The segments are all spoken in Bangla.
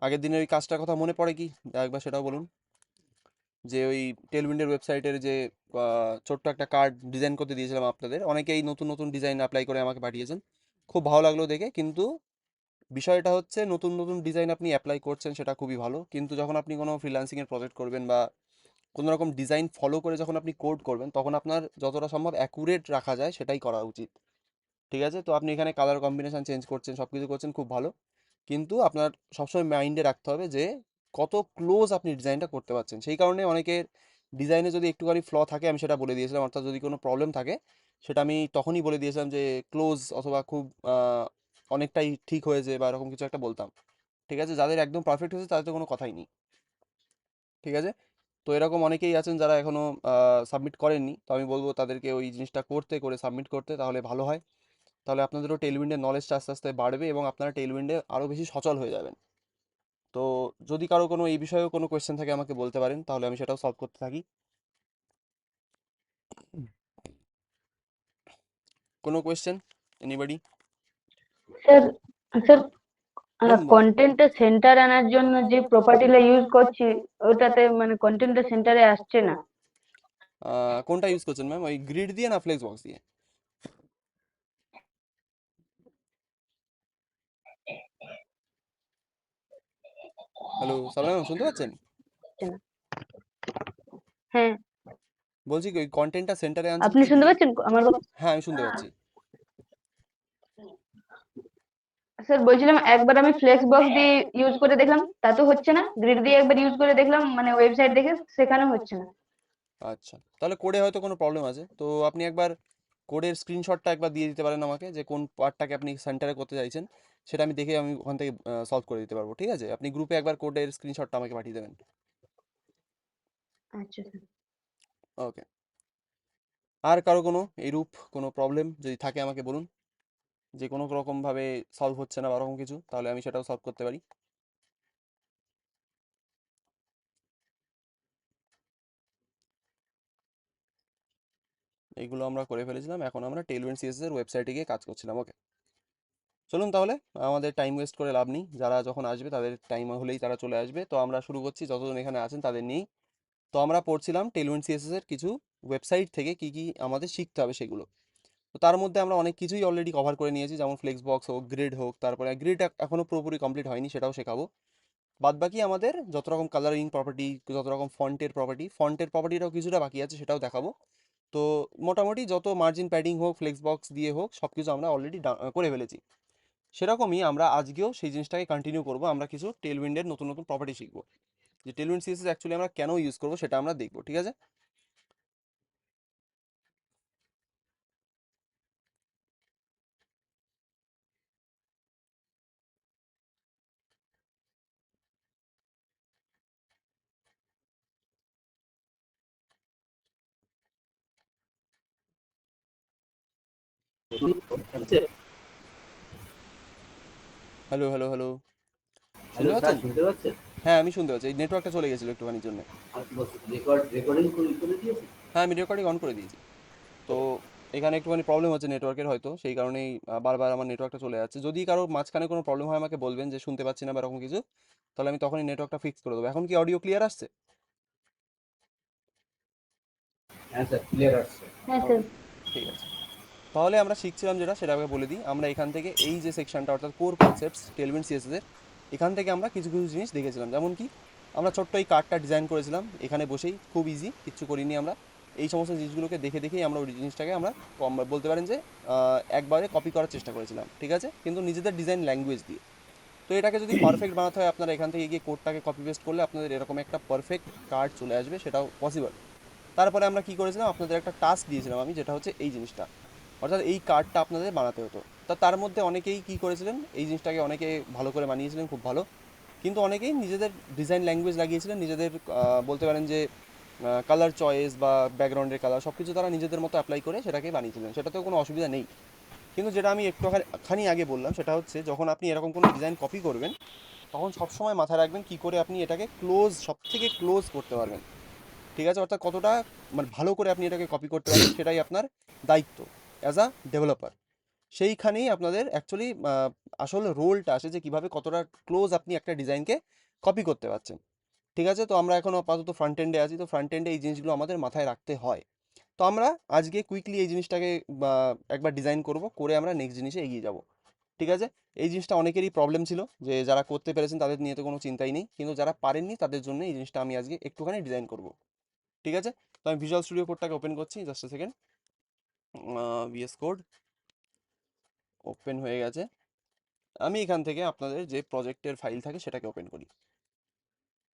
আগের দিনের ওই কাজটার কথা মনে পড়ে কি? একবার সেটাও বলুন। যে ওই টেলউইন্ডের ওয়েবসাইটের যে ছোট্ট একটা কার্ড ডিজাইন করতে দিয়েছিলাম আপনাদের, অনেকেই নতুন নতুন ডিজাইন অ্যাপ্লাই করে আমাকে পাঠিয়েছেন, খুব ভালো লাগলো দেখে। কিন্তু বিষয়টা হচ্ছে, নতুন নতুন ডিজাইন আপনি অ্যাপ্লাই করছেন সেটা খুবই ভালো, কিন্তু যখন আপনি কোনো ফ্রিল্যান্সিংয়ের প্রজেক্ট করবেন বা কোনো রকম ডিজাইন ফলো করে যখন আপনি কোড করবেন, তখন আপনার যতটা সম্ভব অ্যাকুরেট রাখা যায় সেটাই করা উচিত। ঠিক আছে? তো আপনি এখানে কালার কম্বিনেশন চেঞ্জ করছেন, সব কিছু করছেন, খুব ভালো। কিন্তু আপনার সবসময় মাইন্ডে রাখতে হবে যে কত ক্লোজ আপনি ডিজাইনটা করতে পারছেন। সেই কারণে অনেকের ডিজাইনে যদি একটুখানি ফ্ল থাকে, আমি সেটা বলে দিয়েছিলাম, অর্থাৎ যদি কোনো প্রবলেম থাকে সেটা আমি তখনই বলে দিয়েছিলাম যে ক্লোজ অথবা খুব অনেকটাই ঠিক হয়েছে বা এরকম কিছু একটা বলতাম। ঠিক আছে? যাদের একদম পারফেক্ট হয়েছে তাদের তো কোনো কথাই নেই। ঠিক আছে? তো এরকম অনেকেই আছেন যারা এখনও সাবমিট করেননি, তো আমি বলবো তাদেরকে ওই জিনিসটা করতে করে সাবমিট করতে, তাহলে ভালো হয়। তাহলে আপনাদেরও টেলউইন্ডের নলেজটা আস্তে আস্তে বাড়বে এবং আপনারা টেলউইন্ডে আরও বেশি সচল হয়ে যাবেন। তো যদি কারো কোনো এই বিষয়েও কোনো কোয়েশ্চেন থাকে আমাকে বলতে পারেন, তাহলে আমি সেটাও সলভ করতে থাকি। কোনো কোয়েশ্চেন? এনিবডি? স্যার, স্যার, বলুন বলুন। কন্টেন্টটা সেন্টার আনার জন্য যে প্রপার্টিটা ইউজ করছি, ওটাতে মানে কন্টেন্টটা সেন্টারে আসছে না। কোনটা ইউজ করছেন ম্যাম, ওই গ্রিড দিয়ে না ফ্লেক্স বক্স দিয়ে? হ্যালো সাবনা ম্যাম, শুনতে পাচ্ছেন? আসছে না। হ্যাঁ, বলছি কি, ওই কন্টেন্টটা সেন্টারে আনছেন আপনি কি শুনতে দিয়ে? পাচ্ছেন আমার কথা? হ্যাঁ, আমি শুনতে পাচ্ছি। স্যার, বলছিলাম একবার আমি ফ্লেক্স বক্স দিয়ে ইউজ করে দেখলাম, তা তো হচ্ছে না। গ্রিড দিয়ে একবার ইউজ করে দেখলাম, মানে ওয়েবসাইট দেখে, সেখানেও হচ্ছে না। আচ্ছা, তাহলে কোডে হয়তো কোনো প্রবলেম আছে। তো আপনি একবার কোডের স্ক্রিনশটটা একবার দিয়ে দিতে পারেন আমাকে, যে কোন পার্টটাকে আপনি সেন্টারে করতে চাইছেন, সেটা আমি দেখে আমি ওখান থেকে সলভ করে দিতে পারবো। ঠিক আছে? আপনি গ্রুপে একবার কোডের স্ক্রিনশটটা আমাকে পাঠিয়ে দেবেন। আচ্ছা স্যার। ওকে। আর কারো কোনো এইরূপ কোনো প্রবলেম যদি থাকে আমাকে বলুন, যে কোনো রকমভাবে সলভ হচ্ছে না বা ওরকম কিছু, তাহলে আমি সেটাও সলভ করতে পারি। এইগুলো আমরা করে ফেলেছিলাম, এখন আমরা টেলউইন্ড সিএসএস এর ওয়েবসাইটে গিয়ে কাজ করছিলাম। ওকে, চলুন তাহলে। আমাদের টাইম ওয়েস্ট করে লাভ নেই, যারা যখন আসবে তাদের টাইম হলেই তারা চলে আসবে। তো আমরা শুরু করছি, যতজন এখানে আছেন তাদের নিয়েই। তো আমরা পড়ছিলাম টেলউইন্ড সিএসএস এর কিছু ওয়েবসাইট থেকে কি কি আমাদের শিখতে হবে সেগুলো। তো তার মধ্যে আমরা অনেক কিছুই অলরেডি কভার করে নিয়েছি, যেমন ফ্লেক্স বক্স হোক, গ্রিড হোক, তারপরে গ্রিড এখনো পুরোপুরি কমপ্লিট হয়নি, সেটাও শেখাবো। বাদবাকি আমাদের যত রকম কালারিং প্রপার্টি, যত রকম ফন্টের প্রপার্টিটাও কিছুটা বাকি আছে, সেটাও দেখাবো। তো মোটামুটি যত মার্জিন প্যাডিং হোক, ফ্লেক্স বক্স দিয়ে হোক, সব কিছু আমরা অলরেডি করে ফেলেছি। সেরকমই আমরা আজকেও সেই জিনিসটাকে কন্টিনিউ করব, আমরা কিছু টেলউইন্ডের নতুন নতুন প্রপার্টি শিখবো। যে টেলউইন্ড সিএসএস অ্যাকচুয়ালি আমরা কেন ইউজ করবো সেটা আমরা দেখবো। ঠিক আছে? হ্যালো হ্যালো হ্যালো, হ্যালো শুনতে স্যার, পাচ্ছেন? শুনতে পাচ্ছেন? হ্যাঁ, আমি শুনতে পাচ্ছি, এই নেটওয়ার্কটা চলে গেছিলো একটুখানির জন্য। রেকর্ডিং করে দিয়েছি। হ্যাঁ, আমি রেকর্ডিং অন করে দিয়েছি। তো এখানে একটুখানি প্রবলেম হচ্ছে নেটওয়ার্কের, হয়তো সেই কারণেই বারবার আমার নেটওয়ার্কটা চলে যাচ্ছে। যদি কারো মাঝখানে কোনো প্রবলেম হয় আমাকে বলবেন যে শুনতে পাচ্ছি না বা এরকম কিছু, তাহলে আমি তখনই নেটওয়ার্কটা ফিক্স করে দেবো। এখন কি অডিও ক্লিয়ার আসছে? হ্যাঁ স্যার, ক্লিয়ার আসছে। হ্যাঁ স্যার। ঠিক আছে। তাহলে আমরা শিখছিলাম যেটা, সেটা আগে বলে দিই। আমরা এখান থেকে এই যে সেকশনটা, অর্থাৎ কোর কনসেপ্টস টেলউইন্ড সিএসএস এর, এখান থেকে আমরা কিছু কিছু জিনিস দেখেছিলাম। যেমন কি, আমরা ছোট্ট এই কার্ডটা ডিজাইন করেছিলাম এখানে বসেই, খুব ইজি, কিচ্ছু করিনি আমরা। এই সমস্ত জিনিসগুলোকে দেখে দেখেই আমরা ওই জিনিসটাকে আমরা বলতে পারেন যে একবারে কপি করার চেষ্টা করেছিলাম। ঠিক আছে? কিন্তু নিজেদের ডিজাইন ল্যাঙ্গুয়েজ দিয়ে। তো এটাকে যদি পারফেক্ট বানাতে হয়, আপনারা এখান থেকে গিয়ে কোডটাকে কপি পেস্ট করলে আপনাদের এরকম একটা পারফেক্ট কার্ড চলে আসবে, সেটাও পসিবল। তারপরে আমরা কি করেছিলাম, আপনাদের একটা টাস্ক দিয়েছিলাম আমি, যেটা হচ্ছে এই জিনিসটা, অর্থাৎ এই কার্ডটা আপনাদের বানাতে হতো। তা তার মধ্যে অনেকেই কি করেছিলেন, এই জিনিসটাকে অনেকে ভালো করে বানিয়েছিলেন, খুব ভালো। কিন্তু অনেকেই নিজেদের ডিজাইন ল্যাঙ্গুয়েজ লাগিয়েছিলেন, নিজেদের বলতে পারেন যে কালার চয়েস বা ব্যাকগ্রাউন্ডের কালার সব কিছু তারা নিজেদের মতো অ্যাপ্লাই করে সেটাকে বানিয়েছিলেন, সেটাতেও কোনো অসুবিধা নেই। কিন্তু যেটা আমি একটুখানি আগে বললাম, সেটা হচ্ছে যখন আপনি এরকম কোনো ডিজাইন কপি করবেন, তখন সবসময় মাথায় রাখবেন কী করে আপনি এটাকে ক্লোজ, সব থেকে ক্লোজ করতে পারবেন। ঠিক আছে? অর্থাৎ কতটা মানে ভালো করে আপনি এটাকে কপি করতে পারবেন, সেটাই আপনার দায়িত্ব অ্যাজ আ ডেভেলপার। সেইখানেই আপনাদের অ্যাকচুয়ালি আসল রোলটা আসে যে কিভাবে কতটা ক্লোজ আপনি একটা ডিজাইনকে কপি করতে পারছেন। ঠিক আছে, তো আমরা এখন আপাতত ফ্রন্ট এন্ডে আছি, তো ফ্রন্ট এন্ডে এই জিনিসগুলো আমাদের মাথায় রাখতে হয়। তো আমরা আজকে কুইকলি এই জিনিসটাকে একবার ডিজাইন করব, করে আমরা নেক্সট জিনিসে এগিয়ে যাব। ঠিক আছে, এই জিনিসটা অনেকেরই প্রবলেম ছিল, যে যারা করতে পেরেছেন তাদের নিয়ে তো কোনো চিন্তাই নেই, কিন্তু যারা পারেননি তাদের জন্য এই জিনিসটা আমি আজকে একটুখানি ডিজাইন করব। ঠিক আছে, তো আমি ভিজুয়াল স্টুডিও কোডটাকে ওপেন করছি, just a second. VS code open হয়ে গেছে। আমি এখান থেকে আপনাদের যে প্রজেক্টের ফাইল থাকে সেটাকে ওপেন করি।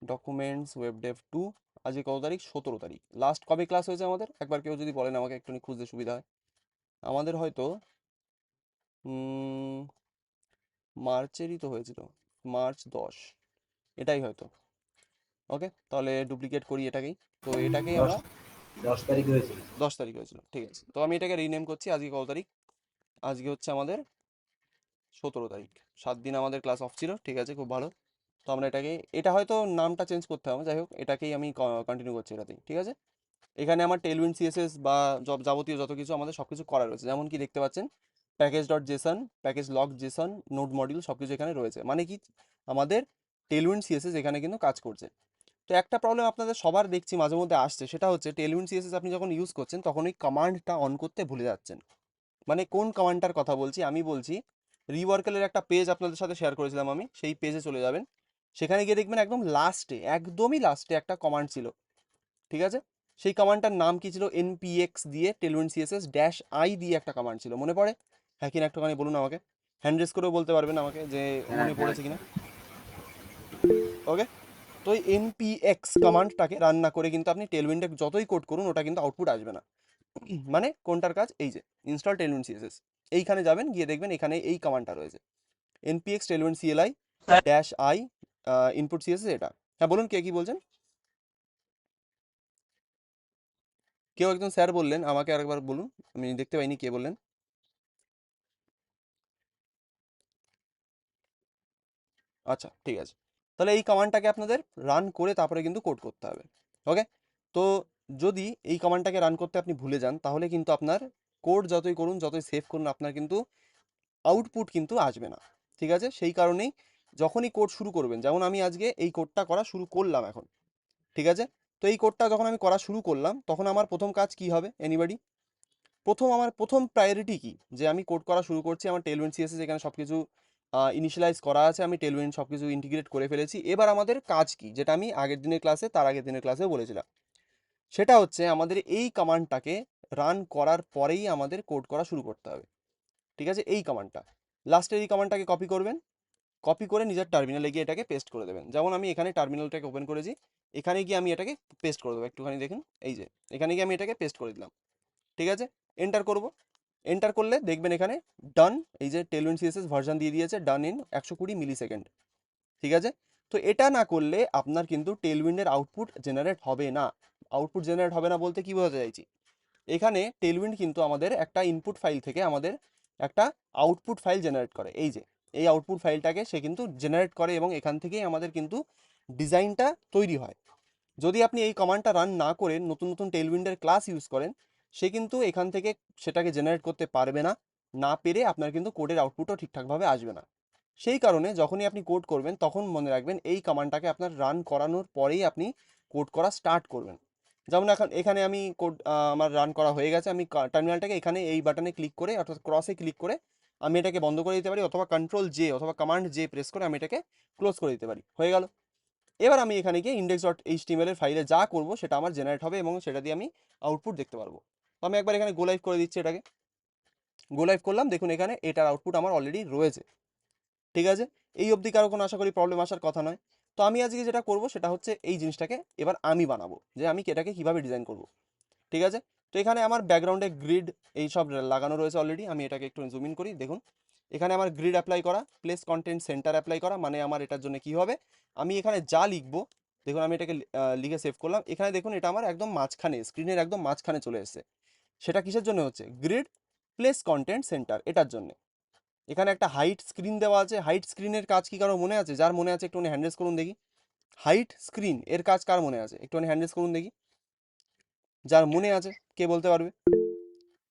Documents web Dave 2। আজকে কত তারিখ? 17 তারিখ। লাস্ট কবে ক্লাস হয়েছে আমাদের একবার কেউ যদি বলেন আমাকে, একটুখানি খুঁজতে সুবিধা হয়। আমাদের হয়তো মার্চেরই তো হয়েছিল, মার্চ 10, এটাই হয়তো। ওকে, তাহলে ডুপ্লিকেট করি এটাকেই, তো এটাকেই আমরা 10 তারিখ হয়েছিল। 10 তারিখ হয়েছিল, ঠিক আছে। তো আমি এটাকে রিনেম করছি। আজকে কত তারিখ? আজকে হচ্ছে আমাদের 17 তারিখ। 7 দিন আমাদের ক্লাস অফ ছিল, ঠিক আছে, খুব ভালো। তো আমরা এটাকে, এটা হয়তো নামটা চেঞ্জ করতে হবে, যাই হোক এটাকেই আমি কন্টিনিউ করছি এটাতেই। ঠিক আছে, এখানে আমার টেলউইন্ড সিএসএস বা যাবতীয় যত কিছু আমাদের সব কিছু করা রয়েছে, যেমন কি দেখতে পাচ্ছেন package dot Jason, package log Jason, node module সব কিছু এখানে রয়েছে, মানে কি আমাদের টেলউইন্ড সিএসএস এখানে কিন্তু কাজ করছে। তো একটা প্রবলেম আপনাদের সবার দেখছি মাঝে মধ্যে আসছে, সেটা হচ্ছে টেলউইন্ড সিএসএস আপনি যখন ইউজ করছেন তখন ওই কমান্ডটা অন করতে ভুলে যাচ্ছেন। মানে কোন কমান্ডটার কথা বলছি? আমি বলছি রিওয়ার্কেলের একটা পেজ আপনাদের সাথে শেয়ার করেছিলাম আমি, সেই পেজে চলে যাবেন, সেখানে গিয়ে দেখবেন একদম লাস্টে, একদমই লাস্টে একটা কমান্ড ছিল। ঠিক আছে, সেই কমান্ডটার নাম কি ছিল? npx দিয়ে টেলউইন্ড সিএসএস ড্যাশ আই দিয়ে একটা কমান্ড ছিল, মনে পড়ে? হ্যাঁ কিনা একটুখানি বলুন আমাকে, হ্যান্ড রেজ করেও বলতে পারবেন আমাকে যে হ্যাঁ, মনে হ্যাঁ। পড়েছে কিনা। ওকে, তো এই npx কমান্ডটাকে রান না করে কিন্তু আপনি টেলউইন্ডে যতই কোড করুন ওটা কিন্তু আউটপুট আসবে না। মানে কোনটার কাজ? এই যে ইনস্টল টেলউইন্ড সিএসএস, এইখানে যাবেন, গিয়ে দেখবেন এখানে এই কমান্ডটা রয়েছে, npx Tailwind cli dash I input CSS, এটা। হ্যাঁ বলুন, কে কি বলছেন? কেউ একজন স্যার বললেন, আমাকে আরেকবার বলুন, আমি দেখতে পাইনি কে বললেন। আচ্ছা ঠিক আছে, তাহলে এই কমান্ডটাকে আপনাদের রান করে তারপরে কিন্তু কোড করতে হবে। ওকে, তো যদি এই কমান্ডটাকে রান করতে আপনি ভুলে যান তাহলে কিন্তু আপনার কোড যতই করুন, যতই সেভ করুন, আপনার কিন্তু আউটপুট কিন্তু আসবে না। ঠিক আছে, সেই কারণেই যখনই কোড শুরু করবেন, যেমন আমি আজকে এই কোডটা করা শুরু করলাম এখন, ঠিক আছে, তো এই কোডটা যখন আমি করা শুরু করলাম তখন আমার প্রথম কাজ কি হবে? এনিবডি? আমার প্রথম প্রায়োরিটি কি? যে আমি কোড করা শুরু করছি, আমার টেলউইন্ড সিএসএস এখানে সব কিছু ইনিশিয়ালাইজ করা আছে, আমি টেলউইন্ড সব কিছু ইন্টিগ্রেট করে ফেলেছি। এবার আমাদের কাজ কি, যেটা আমি আগের দিনের ক্লাসে, তার আগের দিনের ক্লাসেও বলেছিলাম, সেটা হচ্ছে আমাদের এই কমান্ডটাকে রান করার পরেই আমাদের কোড করা শুরু করতে হবে। ঠিক আছে, এই কমান্ডটা, লাস্টের এই কমান্ডটাকে কপি করবেন, কপি করে নিজের টার্মিনালে গিয়ে এটাকে পেস্ট করে দেবেন। যেমন আমি এখানে টার্মিনালটাকে ওপেন করেছি, এখানে গিয়ে আমি এটাকে পেস্ট করে দেবো, একটুখানি দেখুন, এই যে এখানে গিয়ে আমি এটাকে পেস্ট করে দিলাম। ঠিক আছে, এন্টার করব, এন্টার করলে দেখবেন এখানে ডান, এই যে টেলউইন্ড সিএসএস ভার্সন দিয়ে দিয়েছে, ডান ইন 120 মিলি সেকেন্ড। ঠিক আছে, তো এটা না করলে আপনার কিন্তু টেলউইন্ডের আউটপুট জেনারেট হবে না। আউটপুট জেনারেট হবে না বলতে কি বোঝাতে চাইছি? এখানে টেলউইন্ড কিন্তু আমাদের একটা ইনপুট ফাইল থেকে আমাদের একটা আউটপুট ফাইল জেনারেট করে, এই যে এই আউটপুট ফাইলটাকে সে কিন্তু জেনারেট করে, এবং এখান থেকেই আমাদের কিন্তু ডিজাইনটা তৈরি হয়। যদি আপনি এই কমান্ডটা রান না করে নতুন নতুন টেলউইন্ডের ক্লাস ইউজ করেন, সে কিন্তু এখান থেকে সেটাকে জেনারেট করতে পারবে না, না পেরে আপনার কিন্তু কোডের আউটপুটও ঠিকঠাকভাবে আসবে না। সেই কারণে যখনই আপনি কোড করবেন তখন মনে রাখবেন এই কমান্ডটাকে আপনার রান করানোর পরেই আপনি কোড করা স্টার্ট করবেন। যেমন এখন এখানে আমি কোড আমার রান করা হয়ে গেছে, আমি টার্মিনালটাকে এখানে এই বাটনে ক্লিক করে অর্থাৎ ক্রসে ক্লিক করে আমি এটাকে বন্ধ করে দিতে পারি, অথবা কন্ট্রোল জে অথবা কমান্ড জে প্রেস করে আমি এটাকে ক্লোজ করে দিতে পারি, হয়ে গেল। এবার আমি এখানে গিয়ে index.html এর ফাইলে যা করব সেটা আমার জেনারেট হবে, এবং সেটা দিয়ে আমি আউটপুট দেখতে পারবো। তো আমি একবার এখানে গো লাইভ করে দিচ্ছি, এটাকে গো লাইভ করলাম, দেখুন এখানে এটার আউটপুট আমার অলরেডি রয়েছে। ঠিক আছে, এই অবধি কারো কোনো আশা করি প্রবলেম আসার কথা নয়। তো আমি আজকে যেটা করব সেটা হচ্ছে এই জিনিসটাকে এবার আমি বানাবো, যে আমি এটাকে কিভাবে ডিজাইন করব। ঠিক আছে, তো এখানে আমার ব্যাকগ্রাউন্ডে গ্রিড এই সব লাগানো রয়েছে অলরেডি, আমি এটাকে একটু জুম ইন করি, দেখুন এখানে আমার গ্রিড অ্যাপ্লাই করা, প্লেস কন্টেন্ট সেন্টার অ্যাপ্লাই করা, মানে আমার এটার জন্য কি হবে, আমি এখানে যা লিখবো, দেখুন আমি এটাকে লিখে সেভ করলাম, এখানে দেখুন এটা আমার একদম মাঝখানে, স্ক্রিনের একদম মাঝখানে চলে এসেছে। সেটা কিসের জন্য হচ্ছে? গ্রিড প্লেস কন্টেন্ট সেন্টার, এটার জন্য। এখানে একটা হাইট স্ক্রিন দেওয়া আছে, হাইট স্ক্রিনের কাজ কি কারো মনে আছে? যার মনে আছে একটুখানি হ্যান্ডেস করুন দেখি। হাইট স্ক্রিন এর কাজ কার মনে আছে? একটুখানি হ্যান্ডেস করুন দেখি, যার মনে আছে কে বলতে পারবে?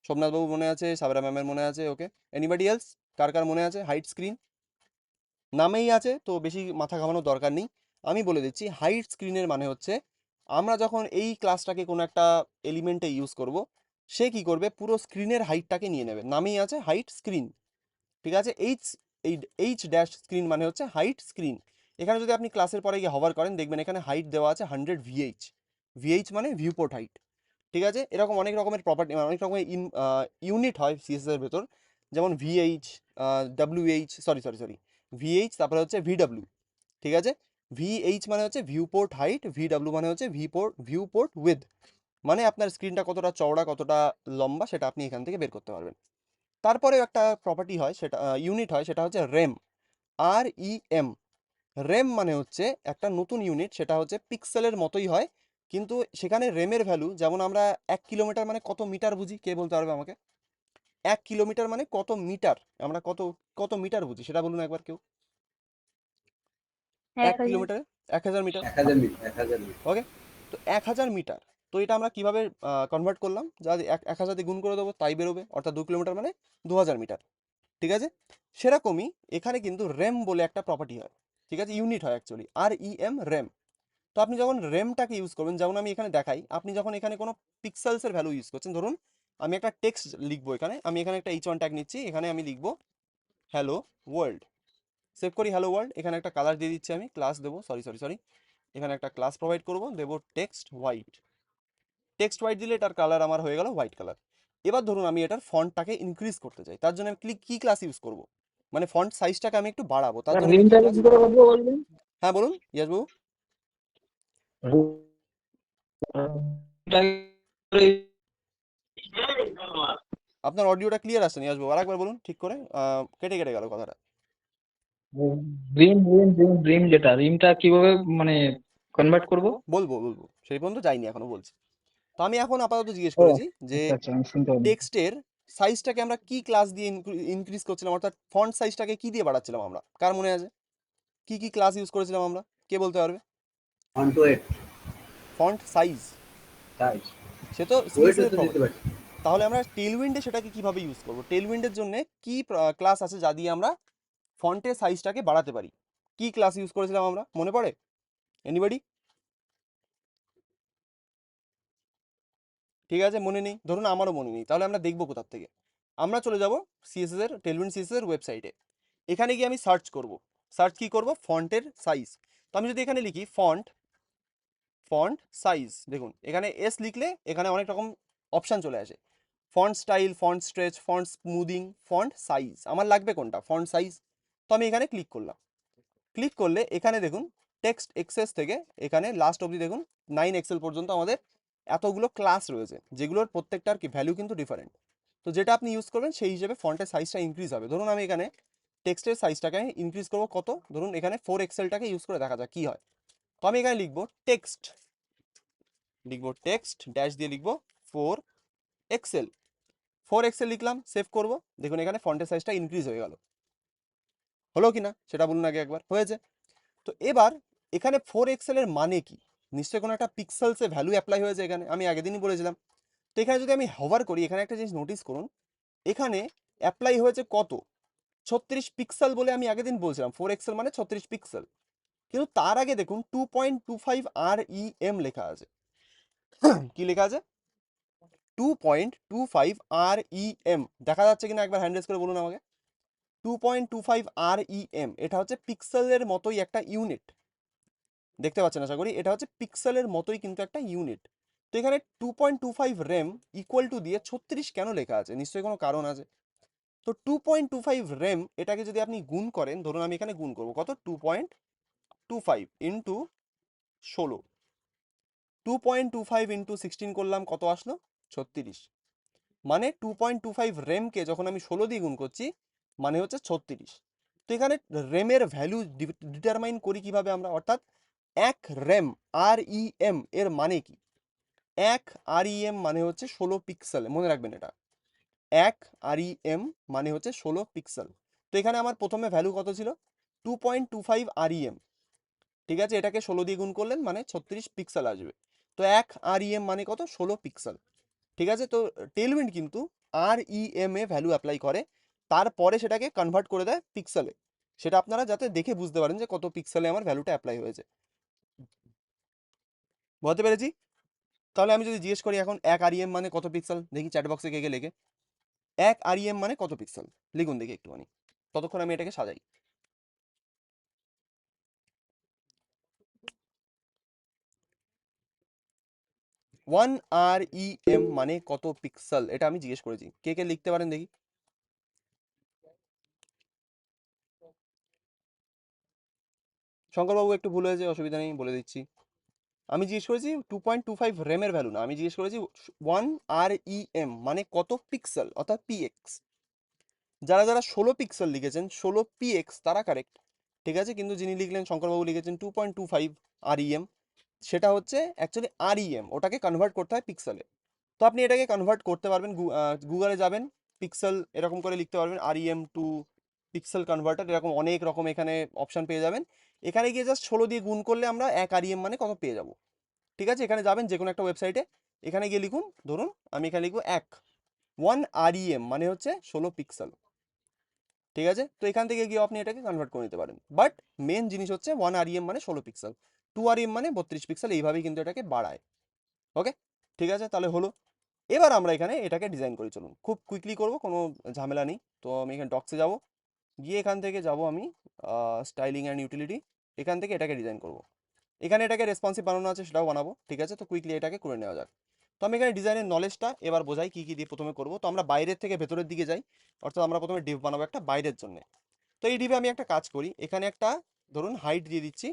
সোমনাথবাবু মনে আছে, সাবরা ম্যামের মনে আছে, ওকে। Anybody else? কার কার মনে আছে হাইট স্ক্রিন? নামেই আছে তো বেশি মাথা ঘামানোর দরকার নেই। আমি বলে দিচ্ছি, হাইট স্ক্রিনের মানে হচ্ছে আমরা যখন এই ক্লাসটাকে কোনো একটা এলিমেন্টে ইউজ করব, সে কি করবে, পুরো স্ক্রিনের হাইটটাকে নিয়ে নেবে। নামেই আছে হাইট স্ক্রিন, ঠিক আছে। এইচ ড্যাশ স্ক্রিন মানে হচ্ছে হাইট স্ক্রিন। এখানে যদি আপনি ক্লাসের পরে গিয়ে হভার করেন, দেখবেন এখানে হাইট দেওয়া আছে 100 ভিএইচ। ভিএইচ মানে ভিউপোর্ট হাইট, ঠিক আছে। এরকম অনেক রকমের প্রপার্টি, অনেক রকমের ইউনিট হয় সিএসএস এর ভেতর, যেমন ভিএইচ, ডাব্লিউএইচ, সরি ভিএইচ, তারপরে হচ্ছে ভিডব্লিউ, ঠিক আছে। ভিএইচ মানে হচ্ছে ভিউপোর্ট হাইট, ভিডব্লিউ মানে হচ্ছে ভিউপোর্ট উইথ, মানে আপনার স্ক্রিনটা কতটা চওড়া কতটা লম্বা সেটা আপনি এখান থেকে বের করতে পারবেন। তারপরে একটা প্রপার্টি হয়, সেটা ইউনিট হয়, সেটা হচ্ছে রেম, REM। রেম মানে হচ্ছে একটা নতুন ইউনিট, সেটা হচ্ছে পিক্সেলের মতোই হয়, কিন্তু সেখানে রেমের ভ্যালু, যেমন আমরা 1 কিলোমিটার মানে কত মিটার বুঝি, কে বলতে পারবে আমাকে? 1 কিলোমিটার মানে কত মিটার, আমরা কত কত মিটার বুঝি সেটা বলুন একবার কেউ। 1000। 1 কিলোমিটারে 1000 মিটার, 1000 মিটার, 1000 মিটার। ওকে। তো 1000 মিটার, তো এটা আমরা কিভাবে কনভার্ট করলাম, যদি 1000 দিয়ে গুণ করে দেবো তাই বেরোবে, অর্থাৎ 2 কিলোমিটার মানে 2000 মিটার, ঠিক আছে। সেরকমই এখানে কিন্তু রেম বলে একটা প্রপার্টি হয়, ঠিক আছে, ইউনিট হয় অ্যাকচুয়ালি, REM, রেম। তো আপনি যখন রেমটাকে ইউজ করবেন, যেমন আমি এখানে দেখাই, আপনি যখন এখানে কোনো পিক্সেলসের ভ্যালু ইউজ করছেন, ধরুন আমি একটা টেক্সট লিখবো এখানে, আমি এখানে একটা H1 ট্যাগ নিচ্ছি, এখানে আমি লিখবো হ্যালো ওয়ার্ল্ড, সেভ করি হ্যালো ওয়ার্ল্ড, এখানে একটা কালার দিয়ে দিচ্ছি, আমি ক্লাস দেবো, সরি, এখানে একটা ক্লাস প্রোভাইড করবো, দেবো টেক্সট হোয়াইট। টেক্সট হোয়াইট দিলে এটার কালার আমার হয়ে গেল হোয়াইট কালার। এবার ধরুন আমি এটার ফন্টটাকে ইনক্রিজ করতে চাই, তার জন্য আমি কি ক্লাস ইউজ করব, মানে ফন্ট সাইজটাকে আমি একটু বাড়াবো, তার জন্য আমি কি রিমটাকে ক্লাস? কি করে করবো বলবেন? হ্যাঁ বলুন ইয়াস বাবু। আপনার অডিওটা ক্লিয়ার আসছে না ইয়াস বাবু, আরেকবার বলুন ঠিক করে, কেটে কেটে গেল কথাটা। রিম যেটা রিমটা কিভাবে মানে কনভার্ট করব? বলবো সেই পর্যন্ত যাইনি, এখনো বলছি। তো আমি এখন আপাতত জিজ্ঞেস ও করেছি যে আচ্ছা আচ্ছা, আমি শুনতে পাইনি। টেক্সটের সাইজটাকে আমরা কি ক্লাস দিয়ে ইনক্রিজ করছিলাম, অর্থাৎ ফন্ট সাইজটাকে কি দিয়ে বাড়াচ্ছিলাম আমরা, কার মনে আছে? কি ক্লাস ইউজ করেছিলাম আমরা, কে বলতে পারবে? 1 to 8 ফন্ট সাইজ, সাইজ। সে তো ওয়েট সিএসএস এর তো দিতে প্রপার্টি। পারি। তাহলে আমরা টেলউইন্ডে সেটাকে কিভাবে ইউজ করব, টেলউইন্ডের জন্য কি ক্লাস আছে যা দিয়ে আমরা ফন্টের সাইজটাকে বাড়াতে পারি? কি ক্লাস ইউজ করেছিলাম আমরা, মনে পড়ে এনিবডি? ঠিক আছে, মনে নেই, ধরুন আমারও মনে নেই, তাহলে আমরা দেখবো কোথার থেকে। আমরা চলে যাব সিএসএস এর, টেলউইন্ড সিএসএস এর ওয়েবসাইটে। এখানে গিয়ে আমি সার্চ করব, সার্চ কি করব, ফন্টের সাইজ। তো আমি যদি এখানে লিখি ফন্ট সাইজ, দেখুন এখানে এস লিখলে এখানে অনেক রকম অপশান চলে আসে, font style, font stretch, font smoothing, font size. আমার লাগবে কোনটা, ফন্ট সাইজ। তো আমি এখানে ক্লিক করলাম, ক্লিক করলে এখানে দেখুন টেক্সট এক্সেস থেকে এখানে লাস্ট অবধি দেখুন 9 এক্সেল পর্যন্ত আমাদের এতগুলো ক্লাস রয়েছে, যেগুলোর প্রত্যেকটার কি ভ্যালু কিন্তু ডিফারেন্ট। তো যেটা আপনি ইউজ করবেন সেই হিসেবে ফন্টের সাইজটা ইনক্রিজ হবে। ধরুন আমি এখানে টেক্সটের সাইজটাকে ইনক্রিজ করবো কত, ধরুন এখানে 4 এক্সেলটাকে ইউজ করে দেখা যাক কি হয়। তো আমি এখানে লিখবো টেক্সট ড্যাশ দিয়ে লিখবো 4 এক্সেল, 4 এক্সেল লিখলাম, সেভ করব। দেখুন এখানে ফন্টের সাইজটা ইনক্রিজ হয়ে গেল, হলো কি না সেটা বলুন আগে একবার, হয়েছে। তো এবার এখানে 4 এক্সেলের মানে কি, নিশ্চয়ই কোনো একটা পিক্সেলসে ভ্যালু অ্যাপ্লাই হয়েছে এখানে, আমি আগের দিনই বলেছিলাম। তো এখানে যদি আমি হোভার করি, এখানে একটা জিনিস নোটিস করুন, এখানে অ্যাপ্লাই হয়েছে কত, 36 পিক্সেল বলে আমি আগের দিন বলছিলাম, 4 এক্সেল মানে 36 পিক্সেল। কিন্তু তার আগে দেখুন 2.25 REM লেখা আছে। কি লেখা আছে? 2.25 REM, দেখা যাচ্ছে কিনা একবার হ্যান্ড রেজ করে বলুন আমাকে। 2.25 REM, এটা হচ্ছে পিক্সেলের মতোই একটা ইউনিট, দেখতে পাচ্ছেন আশা করি, এটা হচ্ছে পিক্সেলের মতোই কিন্তু একটা ইউনিট। তো এখানে 2.25 রেম ইকুয়াল টু দিয়ে 36 কেন লেখা আছে, নিশ্চয়ই কোনো কারণ আছে। তো 2.25 রেম এটাকে যদি আপনি গুণ করেন, ধরুন আমি এখানে গুণ করবো কত, 2.25 ইন্টু 16, 2.25 ইন্টু 16 করলাম, কত আসলো, 36। মানে 2.25 রেমকে যখন আমি 16 দিয়ে গুণ করছি মানে হচ্ছে 36। তো এখানে রেমের ভ্যালু ডিটারমাইন করি কিভাবে আমরা, অর্থাৎ 1 রেম REM এর মানে কি, 1 REM মানে হচ্ছে 16 পিক্সেল, মনে রাখবেন এটা, 1 REM মানে হচ্ছে 16 পিক্সেল। তো এখানে আমার প্রথমে ভ্যালু কত ছিল, 2.25 REM, ঠিক আছে, এটাকে 16 দিয়ে গুণ করলেন মানে 36 পিক্সেল আসবে। তো 1 REM মানে কত, 16 পিক্সেল, ঠিক আছে। তো টেলউইন্ড কিন্তু REM এ ভ্যালু অ্যাপ্লাই করে, তারপরে সেটাকে কনভার্ট করে দেয় পিক্সেলে। সেটা আপনারা যাতে দেখে বুঝতে পারেন যে কত পিক্সেলে আমার ভ্যালুটা অ্যাপ্লাই হয়েছে। বুঝতে পেরেছি? তাহলে আমি যদি জিজ্ঞেস করি এখন 1 REM মানে কত পিক্সেল, দেখি চ্যাট বক্সে কে কে লেখে। 1 REM মানে কত পিক্সেল লিখুন দেখি একটুখানি, ততক্ষণ আমি এটাকে সাজাই। 1 REM মানে কত পিক্সেল, এটা আমি জিজ্ঞেস করেছি, কে কে লিখতে পারেন দেখি। শঙ্করবাবু একটু ভুল হয়েছে, অসুবিধা নেই, বলে দিচ্ছি। আমি জিজ্ঞেস করেছি 2.25 রেমের ভ্যালু না, আমি জিজ্ঞেস করেছি 1 REM মানে কত পিক্সেল, অর্থাৎ পিএক্স। যারা যারা 16 পিক্সেল লিখেছেন, 16 px তারা কারেক্ট, ঠিক আছে। কিন্তু যিনি লিখলেন শঙ্করবাবু লিখেছেন 2.25 REM, সেটা হচ্ছে অ্যাকচুয়ালি REM, ওটাকে কনভার্ট করতে হয় পিক্সেলে। তো আপনি এটাকে কনভার্ট করতে পারবেন, গুগলে যাবেন, পিক্সেল এরকম করে লিখতে পারবেন REM টু পিক্সেল কনভার্টার, এরকম অনেক রকম এখানে অপশন পেয়ে যাবেন। এখানে গিয়ে জাস্ট 16 দিয়ে গুণ করলে আমরা 1 REM মানে কত পেয়ে যাব, ঠিক আছে। এখানে যাবেন যে কোনো একটা ওয়েবসাইটে, এখানে গিয়ে লিখুন, ধরুন আমি এখানে লিখবো 1 REM মানে হচ্ছে 16 পিক্সেল, ঠিক আছে। তো এখান থেকে গিয়ে আপনি এটাকে কনভার্ট করে নিতে পারেন, বাট মেন জিনিস হচ্ছে 1 REM মানে 16 পিক্সেল, 2 REM মানে 32 পিক্সেল, এইভাবেই কিন্তু এটাকে বাড়ায়। ওকে, ঠিক আছে, তাহলে হলো। এবার আমরা এখানে এটাকে ডিজাইন করি, চলুন খুব কুইকলি করব, কোনো ঝামেলা নেই। তো আমি এখানে ডক্সে যাব, গিয়ে এখান থেকে যাব আমি স্টাইলিং অ্যান্ড ইউটিলিটি, এখান থেকে এটাকে ডিজাইন করব। এখানে এটাকে রেসপন্সিভ বানানো আছে, সেটাও বানাবো, ঠিক আছে। তো কুইকলি এটাকে করে নেওয়া যাক। তো আমি এখানে ডিজাইনের নলেজটা এবার বোঝাই কী কী দিয়ে প্রথমে করবো। তো আমরা বাইরের থেকে ভেতরের দিকে যাই, অর্থাৎ আমরা প্রথমে ডিভ বানাবো একটা বাইরের জন্য। তো এই ডিভে আমি একটা কাজ করি, এখানে একটা ধরুন হাইট দিয়ে দিচ্ছি।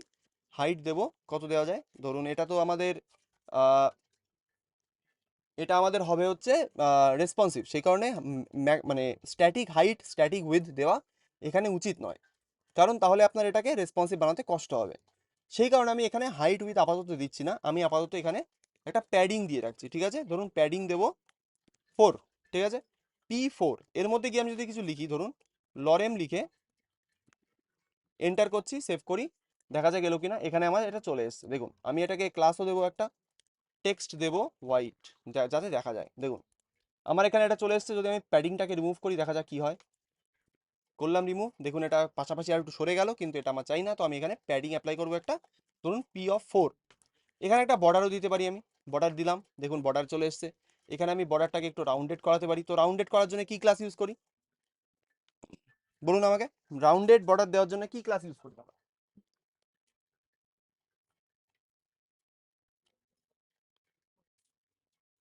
হাইট দেব, কত দেওয়া যায়, ধরুন এটা তো আমাদের এটা আমাদের হবে হচ্ছে রেসপন্সিভ, সেই কারণে মানে স্ট্যাটিক হাইট স্ট্যাটিক উইথ দেওয়া এখানে উচিত নয়, কারণ তাহলে আপনার এটাকে রেসপন্সিভ বানাতে কষ্ট হবে। সেই কারণে আমি এখানে হাইট উইথ আপাতত দিচ্ছি না, আমি আপাতত এখানে একটা প্যাডিং দিয়ে রাখছি, ঠিক আছে। ধরুন প্যাডিং দেবো 4, ঠিক আছে, P4। এর মধ্যে গিয়ে আমি যদি কিছু লিখি, ধরুন লরেম লিখে এন্টার করছি, সেভ করি, দেখা যায় গেল কিনা। এখানে আমার এটা চলে এসছে, দেখুন। আমি এটাকে ক্লাসও দেবো, একটা টেক্সট দেবো হোয়াইট, যাতে দেখা যায়, দেখুন আমার এখানে এটা চলে এসছে। যদি আমি প্যাডিংটাকে রিমুভ করি, দেখা যাক কি হয়। করলাম রিমুভ, দেখুন এটা পাশাপাশি আর একটু সরে গেল, কিন্তু এটা আমার চাই না। তো আমি এখানে প্যাডিং অ্যাপ্লাই করবো একটা, ধরুন P4। এখানে একটা বর্ডারও দিতে পারি, আমি বর্ডার দিলাম, দেখুন বর্ডার চলে এসছে। এখানে আমি বর্ডারটাকে একটু রাউন্ডেড করাতে পারি। তো রাউন্ডেড করার জন্য কি ক্লাস ইউজ করি বলুন আমাকে, রাউন্ডেড বর্ডার দেওয়ার জন্য কি ক্লাস ইউজ করতে হবে?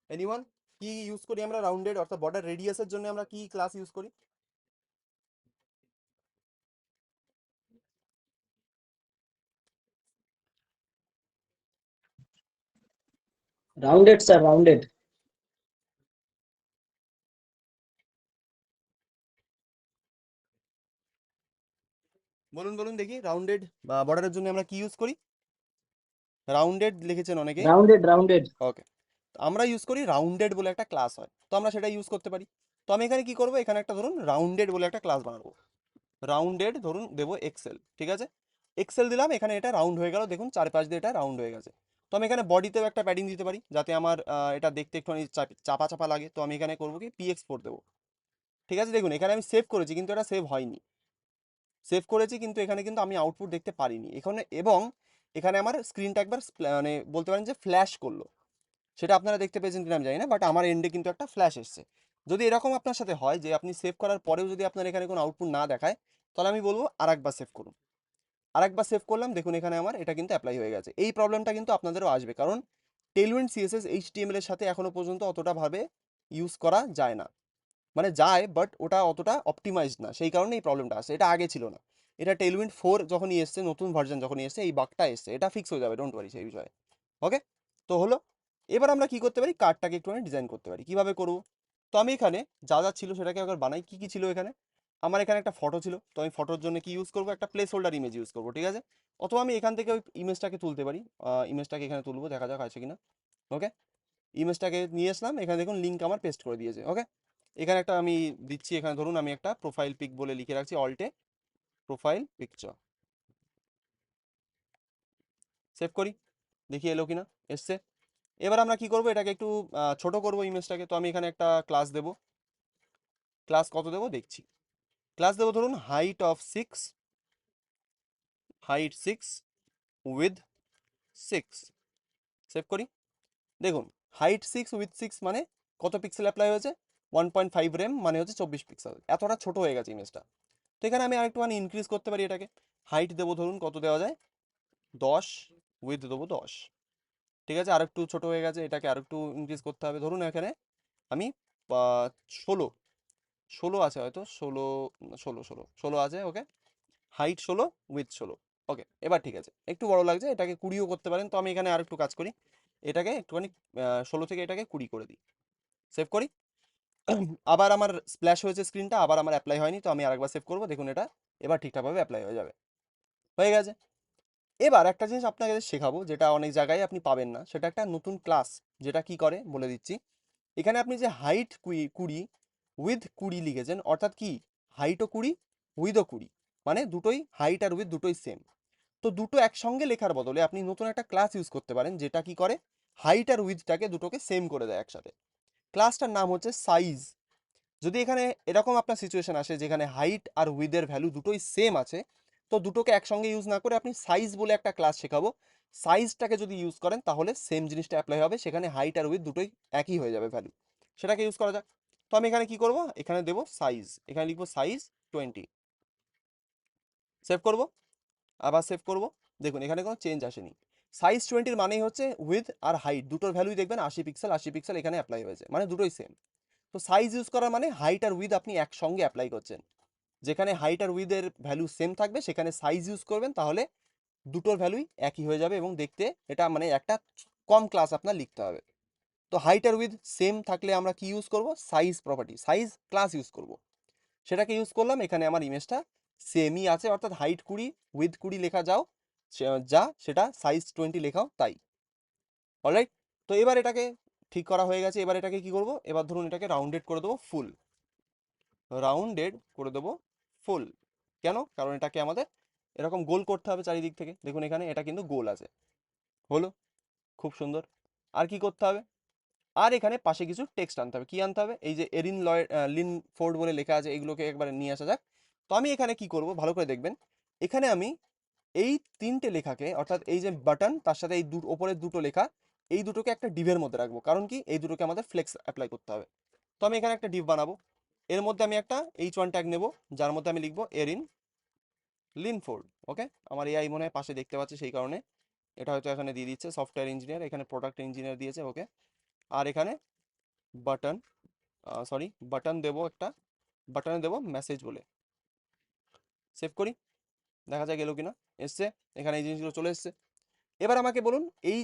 এনিওয়ান, কি ইউজ করি আমরা রাউন্ডেড, অর্থাৎ বর্ডার রেডিয়াসের জন্য আমরা কি ক্লাস ইউজ করি? Rounded sir, rounded. বলুন বলুন দেখি, রাউন্ডেড বর্ডারের জন্য আমরা কি ইউজ করি? রাউন্ডেড লিখেছেন অনেকেই। Rounded, rounded. ওকে, আমরা ইউজ করি রাউন্ডেড বলে একটা ক্লাস হয়, তো আমরা সেটা ইউজ করতে পারি। তো আমি এখানে কি করব, এখানে একটা ধরুন রাউন্ডেড বলে একটা ক্লাস বানাবো। রাউন্ডেড ধরুন দেবো এক্সেল, ঠিক আছে। এক্সেল দিলাম, এখানে এটা রাউন্ড হয়ে গেল, দেখুন চারপাশ দিয়ে এটা রাউন্ড হয়ে গেছে। তো আমি এখানে বডিতেও একটা প্যাডিং দিতে পারি, যাতে আমার এটা দেখতে একটুখানি চাপা চাপা লাগে। তো আমি এখানে করবো কি PX4 দেবো, ঠিক আছে। দেখুন এখানে আমি সেভ করেছি, কিন্তু এটা সেভ হয়নি। সেভ করেছি, কিন্তু এখানে কিন্তু আমি আউটপুট দেখতে পারিনি এখানে। এবং এখানে আমার স্ক্রিনটা একবার মানে বলতে পারেন যে ফ্ল্যাশ করলো, সেটা আপনারা দেখতে পেয়েছেন কিনা আমি জানি না, বাট আমার এন্ডে কিন্তু একটা ফ্ল্যাশ এসছে। যদি এরকম আপনার সাথে হয় যে আপনি সেভ করার পরেও যদি আপনার এখানে কোনো আউটপুট না দেখায়, তাহলে আমি বলবো আরেকবার সেভ করুন। আরেকবার সেভ করলাম, দেখুন এখানে আমার এটা কিন্তু অ্যাপ্লাই হয়ে গেছে। এই প্রবলেমটা কিন্তু আপনাদেরও আসবে, কারণ টেলউইন্ড CSS HTML এর সাথে এখনো পর্যন্ত অতটা ভাবে ইউজ করা যায় না, মানে যায় বাট ওটা অতটা অপটিমাইজড না, সেই কারণে এই প্রবলেমটা আসছে। এটা আগে ছিল না, এটা টেলউইন্ড 4 যখনই এসছে, নতুন ভার্জন যখনই এসছে, এই বাগটা এসছে। এটা ফিক্স হয়ে যাবে, ডোন্ট ওয়ারি সেই বিষয়ে। ওকে, তো হলো। এবার আমরা কি করতে পারি, কার্ডটাকে একটুখানি ডিজাইন করতে পারি। কিভাবে করব? তো আমি এখানে যা যা ছিল সেটাকে একবার বানাই। কি কি ছিল এখানে? আমার এখানে একটা ফটো ছিল, তো আমি ফটোর জন্য কি ইউজ করব, একটা প্লেস হোল্ডার ইমেজ ইউজ করবো, ঠিক আছে। অথবা আমি এখান থেকে ওই ইমেজটাকে তুলতে পারি, ইমেজটাকে এখানে তুলবো, দেখা যাক আছে কিনা। ওকে, ইমেজটাকে নিয়ে আসলাম, এখানে দেখুন লিঙ্ক আমার পেস্ট করে দিয়েছে। ওকে, এখানে একটা আমি দিচ্ছি, এখানে ধরুন আমি একটা প্রোফাইল পিক বলে লিখে রাখছি, অল্টে প্রোফাইল পিকচার, সেভ করি, দেখি এলো কিনা। এসছে। এবার আমরা কি করব, এটাকে একটু ছোট করব ইমেজটাকে। তো আমি এখানে একটা ক্লাস দেব, ক্লাস কত দেবো দেখছি। ক্লাস দেবো ধরুন height of 6, height 6 with 6। Save করি। দেখুন হাইট 6 উইথ 6 মানে কত পিক্সেল অ্যাপ্লাই হয়েছে, 1.5 রেম মানে হচ্ছে 24 পিক্সেল, এতটা ছোট হয়ে গেছে ইমেজটা। তো এখানে আমি আরেকটু মানে ইনক্রিজ করতে পারি এটাকে। হাইট দেবো ধরুন কত দেওয়া যায়, 10, উইথ দেবো 10। ঠিক আছে, আরেকটু ছোট হয়ে গেছে, এটাকে আরেকটু ইনক্রিজ করতে হবে। ধরুন এখানে আমি 16, 16 আছে হয়তো, 16, 16, 16, 16 আছে, ওকে। হাইট 16 উইথ 16, ওকে। এবার ঠিক আছে, একটু বড় লাগছে, এটাকে 20ও করতে পারেন। তো আমি এখানে আরেকটু কাজ করি, এটাকে একটুখানি 16 থেকে এটাকে 20 করে দিই। সেভ করি। আবার আমার স্প্ল্যাশ হয়েছে স্ক্রিনটা, আবার আমার অ্যাপ্লাই হয়নি, তো আমি আরেকবার সেভ করবো। দেখুন এটা এবার ঠিকঠাকভাবে অ্যাপ্লাই হয়ে যাবে, হয়ে গেছে। এবার একটা জিনিস আপনাকে শেখাবো যেটা অনেক জায়গায় আপনি পাবেন না, সেটা একটা নতুন ক্লাস, যেটা কি করে বলে দিচ্ছি। এখানে আপনি যে হাইট 20 উইথ 20 লিখেছেন, অর্থাৎ কি হাইটও 20 উইথও 20, মানে দুটোই হাইট আর উইথ দুটোই সেম। তো দুটো একসঙ্গে লেখার বদলে আপনি নতুন একটা ক্লাস ইউজ করতে পারেন, যেটা কি করে হাইট আর উইথটাকে দুটোকে সেম করে দেয় একসাথে। ক্লাসটার নাম হচ্ছে সাইজ। যদি এখানে এরকম আপনার সিচুয়েশন আসে যেখানে হাইট আর উইথের ভ্যালু দুটোই সেম আছে, তো দুটোকে একসঙ্গে ইউজ না করে আপনি সাইজ বলে একটা ক্লাস শেখাবো। সাইজটাকে যদি ইউজ করেন তাহলে সেম জিনিসটা অ্যাপ্লাই হবে, সেখানে হাইট আর উইথ দুটোই একই হয়ে যাবে ভ্যালু। সেটাকে ইউজ করা যাক। তো আমি এখানে কি করব, এখানে দেবো সাইজ, এখানে লিখবো সাইজ 20। সেভ করব, আবার সেভ করব। দেখুন এখানে কোনো চেঞ্জ আসেনি। সাইজ 20 মানেই হচ্ছে উইথ আর হাইট দুটোর ভ্যালুই দেখবেন 80 পিক্সেল, 80 পিক্সেল এখানে অ্যাপ্লাই হয়েছে, মানে দুটোই সেম। তো সাইজ ইউজ করার মানে হাইট আর উইথ আপনি একসঙ্গে অ্যাপ্লাই করছেন। যেখানে হাইট আর উইথের ভ্যালু সেম থাকবে সেখানে সাইজ ইউজ করবেন, তাহলে দুটোর ভ্যালুই একই হয়ে যাবে এবং দেখতে এটা মানে একটা কম ক্লাস আপনার লিখতে হবে। তো হাইট আর উইথ সেম থাকলে আমরা কি ইউজ করব, size property, size class use করব। সেটাকে ইউজ করলাম, এখানে আমার ইমেজটা সেমই আছে, অর্থাৎ হাইট 20 উইথ 20 লেখা যাও যা সেটা সাইজ 20 লেখাও তাই। অলরাইট, তো এবার এটাকে ঠিক করা হয়ে গেছে। এবার এটাকে কি করব, এবার ধরুন এটাকে রাউন্ডেড করে দেবো ফুল, রাউন্ডেড করে দেবো ফুল। কেন, কারণ এটাকে আমাদের এরকম গোল করতে হবে চারিদিক থেকে। দেখুন এখানে এটা কিন্তু গোল আছে, হলো, খুব সুন্দর। আর কি করতে হবে, আর এখানে পাশে কিছু টেক্সট আনতে হবে। কি আনতে হবে, এই যে এরিন লয়েড লিন ফোর্ড বলে লেখা আছে, এগুলোকে একবার নিয়ে আসা যাক। তো আমি এখানে কি করব, ভালো করে দেখবেন। এখানে আমি এই তিনটে লেখাকে, অর্থাৎ এই যে বাটন তার সাথে এই ওপরের দুটো লেখা, এই দুটোকে একটা ডিভের মধ্যে রাখবো। কারণ কি, এই দুটোকে আমাদের ফ্লেক্স অ্যাপ্লাই করতে হবে। তো আমি এখানে একটা ডিভ বানাবো, এর মধ্যে আমি একটা H1 ট্যাগ নেব, যার মধ্যে আমি লিখবো এরিন লিনফোর্ড। ওকে, আমার এআই মনে হয় পাশে দেখতে পাচ্ছে, সেই কারণে এটা হয়তো এখানে দিয়ে দিচ্ছে সফটওয়্যার ইঞ্জিনিয়ার, এখানে প্রোডাক্ট ইঞ্জিনিয়ার দিয়েছে, ওকে। আর এখানে বাটন, সরি বাটন দেবো একটা, বাটনে দেবো মেসেজ বলে। সেভ করি, দেখা যায় গেল কিনা, এসছে, এখানে এই জিনিসগুলো চলে এসছে। এবার আমাকে বলুন এই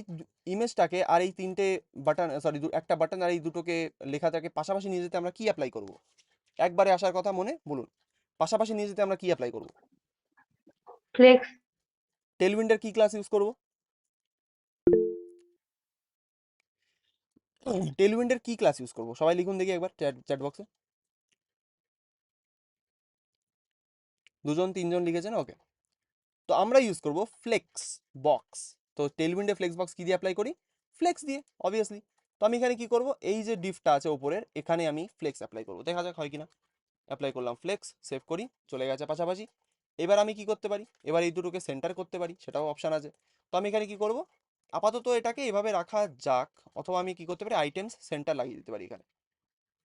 ইমেজটাকে আর এই তিনটে বাটন, সরি একটা বাটন আর এই দুটোকে লেখাটাকে পাশাপাশি নিয়ে যেতে আমরা কি অ্যাপ্লাই করব, একবারে আসার কথা মনে বলুন। পাশাপাশি নিয়ে যেতে আমরা কি অ্যাপ্লাই করব, ফ্লেক্স। টেলউইন্ডের কি ক্লাস ইউজ করব, টেলউইন্ডের কি ক্লাস ইউজ করব, সবাই লিখুন দেখি একবার চ্যাট বক্সে। দুজন তিনজন লিখেছেন, ওকে। তো আমরা ইউজ করব ফ্লেক্স বক্স। তো টেলউইন্ডে ফ্লেক্স বক্স কি দিয়ে অ্যাপ্লাই করি, ফ্লেক্স দিয়ে অবভিয়াসলি। তো আমি এখানে কি করব, এই যে ডিফটা আছে ওপরের, এখানে আমি ফ্লেক্স অ্যাপ্লাই করব, দেখা যাক হয় কিনা। অ্যাপ্লাই করলাম ফ্লেক্স, সেভ করি, চলে গেছে পাশাপাশি। এবার আমি কি করতে পারি, এবার এই দুটোকে সেন্টার করতে পারি, সেটাও অপশান আছে। তো আমি এখানে কি করব, আপাতত এটাকে এভাবে রাখা যাক, অথবা আমি কি করতে পারি আইটেমস সেন্টার লাগিয়ে দিতে পারি এখানে,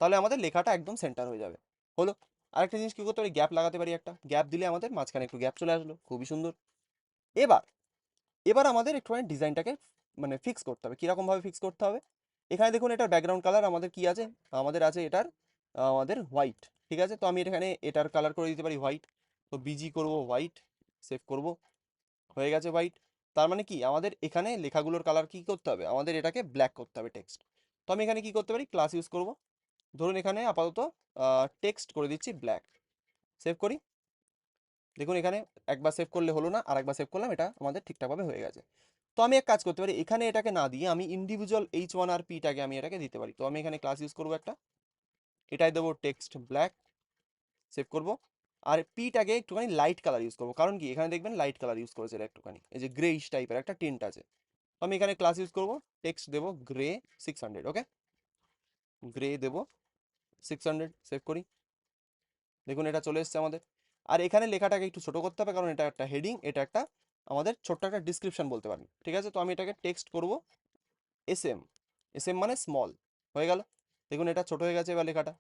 তাহলে আমাদের লেখাটা একদম সেন্টার হয়ে যাবে, হলো। আরেকটা জিনিস কি করতে পারি, গ্যাপ লাগাতে পারি, একটা গ্যাপ দিলে আমাদের মাঝখানে একটু গ্যাপ চলে আসলো, খুবই সুন্দর। এবার এবার আমাদের একটুখানি ডিজাইনটাকে মানে ফিক্স করতে হবে। কীরকম ভাবে ফিক্স করতে হবে, এখানে দেখুন এটার ব্যাকগ্রাউন্ড কালার আমাদের কি আছে, আমাদের আছে এটার আমাদের হোয়াইট, ঠিক আছে। তো আমি এখানে এটার কালার করে দিতে পারি হোয়াইট। তো বিজি করব হোয়াইট, সেভ করব, হয়ে গেছে হোয়াইট। তার মানে কি, আমাদের এখানে লেখাগুলোর কালার কি করতে হবে, আমাদের এটাকে ব্ল্যাক করতে হবে টেক্সট। তো আমি এখানে কি করতে পারি, ক্লাস ইউজ করব। ধরুন এখানে আপাতত টেক্সট করে দিচ্ছি ব্ল্যাক, সেভ করি। দেখুন এখানে একবার সেভ করলে হলো না, আর একবার সেভ করলাম, এটা আমাদের ঠিকঠাকভাবে হয়ে গেছে। তো আমি এক কাজ করতে পারি, এখানে এটাকে না দিয়ে আমি ইন্ডিভিজুয়াল H1 আর P-টাকে আমি এটাকে দিতে পারি। তো আমি এখানে ক্লাস ইউজ করবো একটা, এটাই দেবো টেক্সট ব্ল্যাক, সেভ করব। আর P-টাকে একটুখানি লাইট কালার ইউজ করবো, কারণ কি এখানে দেখবেন লাইট কালার ইউজ করেছে এটা একটুখানি, এই যে গ্রেইশ টাইপের একটা টিন্ট আছে। তো আমি এখানে ক্লাস ইউজ করবো, টেক্সট দেবো গ্রে 600, ওকে, গ্রে দেবো 600, সেভ করি। দেখুন এটা চলে এসেছে আমাদের। আর এখানে লেখাটাকে একটু ছোট করতে হবে, কারণ এটা একটা হেডিং, এটা একটা আমাদের ছোট্ট একটা ডিসক্রিপশন বলতে পারেন। ঠিক আছে, তো আমি এটাকে টেক্সট করব এসএম। এসএম মানে স্মল, হয়ে গেল। দেখুন এটা ছোট হয়ে গেছে এবার লেখাটা।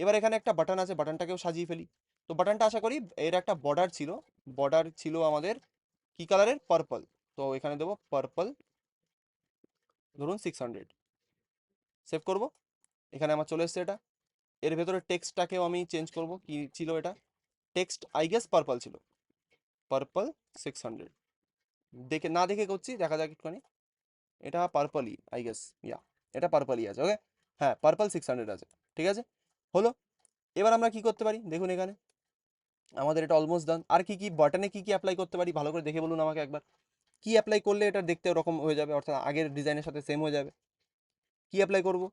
এবার এখানে একটা বাটন আছে, বাটনটাকেও সাজিয়ে ফেলি। তো বাটনটা আশা করি এর একটা বর্ডার ছিল আমাদের কি কালারের, পার্পল। তো এখানে দেবো পার্পল, ধরুন 600। সেভ করব, এখানে আমার চলে এসছে এটা। এর ভেতরে টেক্সটটাকেও আমি চেঞ্জ করব, কি ছিল এটা, টেক্সট আই গেস পার্পল ছিল, পার্পল 600। দেখে করছি, দেখা যাক একটুখানি। এটা পার্পলই আই গেস, ইয়া এটা পার্পলই আছে, ওকে। হ্যাঁ, পার্পল 600 আছে, ঠিক আছে, হলো। এবার আমরা কি করতে পারি দেখুন, এখানে আমাদের এটা অলমোস্ট ডান। আর কি কি বাটনে কি কি অ্যাপ্লাই করতে পারি ভালো করে দেখে বলুন আমাকে একবার। কি অ্যাপ্লাই করলে এটা দেখতে ওরকম হয়ে যাবে, অর্থাৎ আগের ডিজাইনের সাথে সেম হয়ে যাবে? কি অ্যাপ্লাই করব?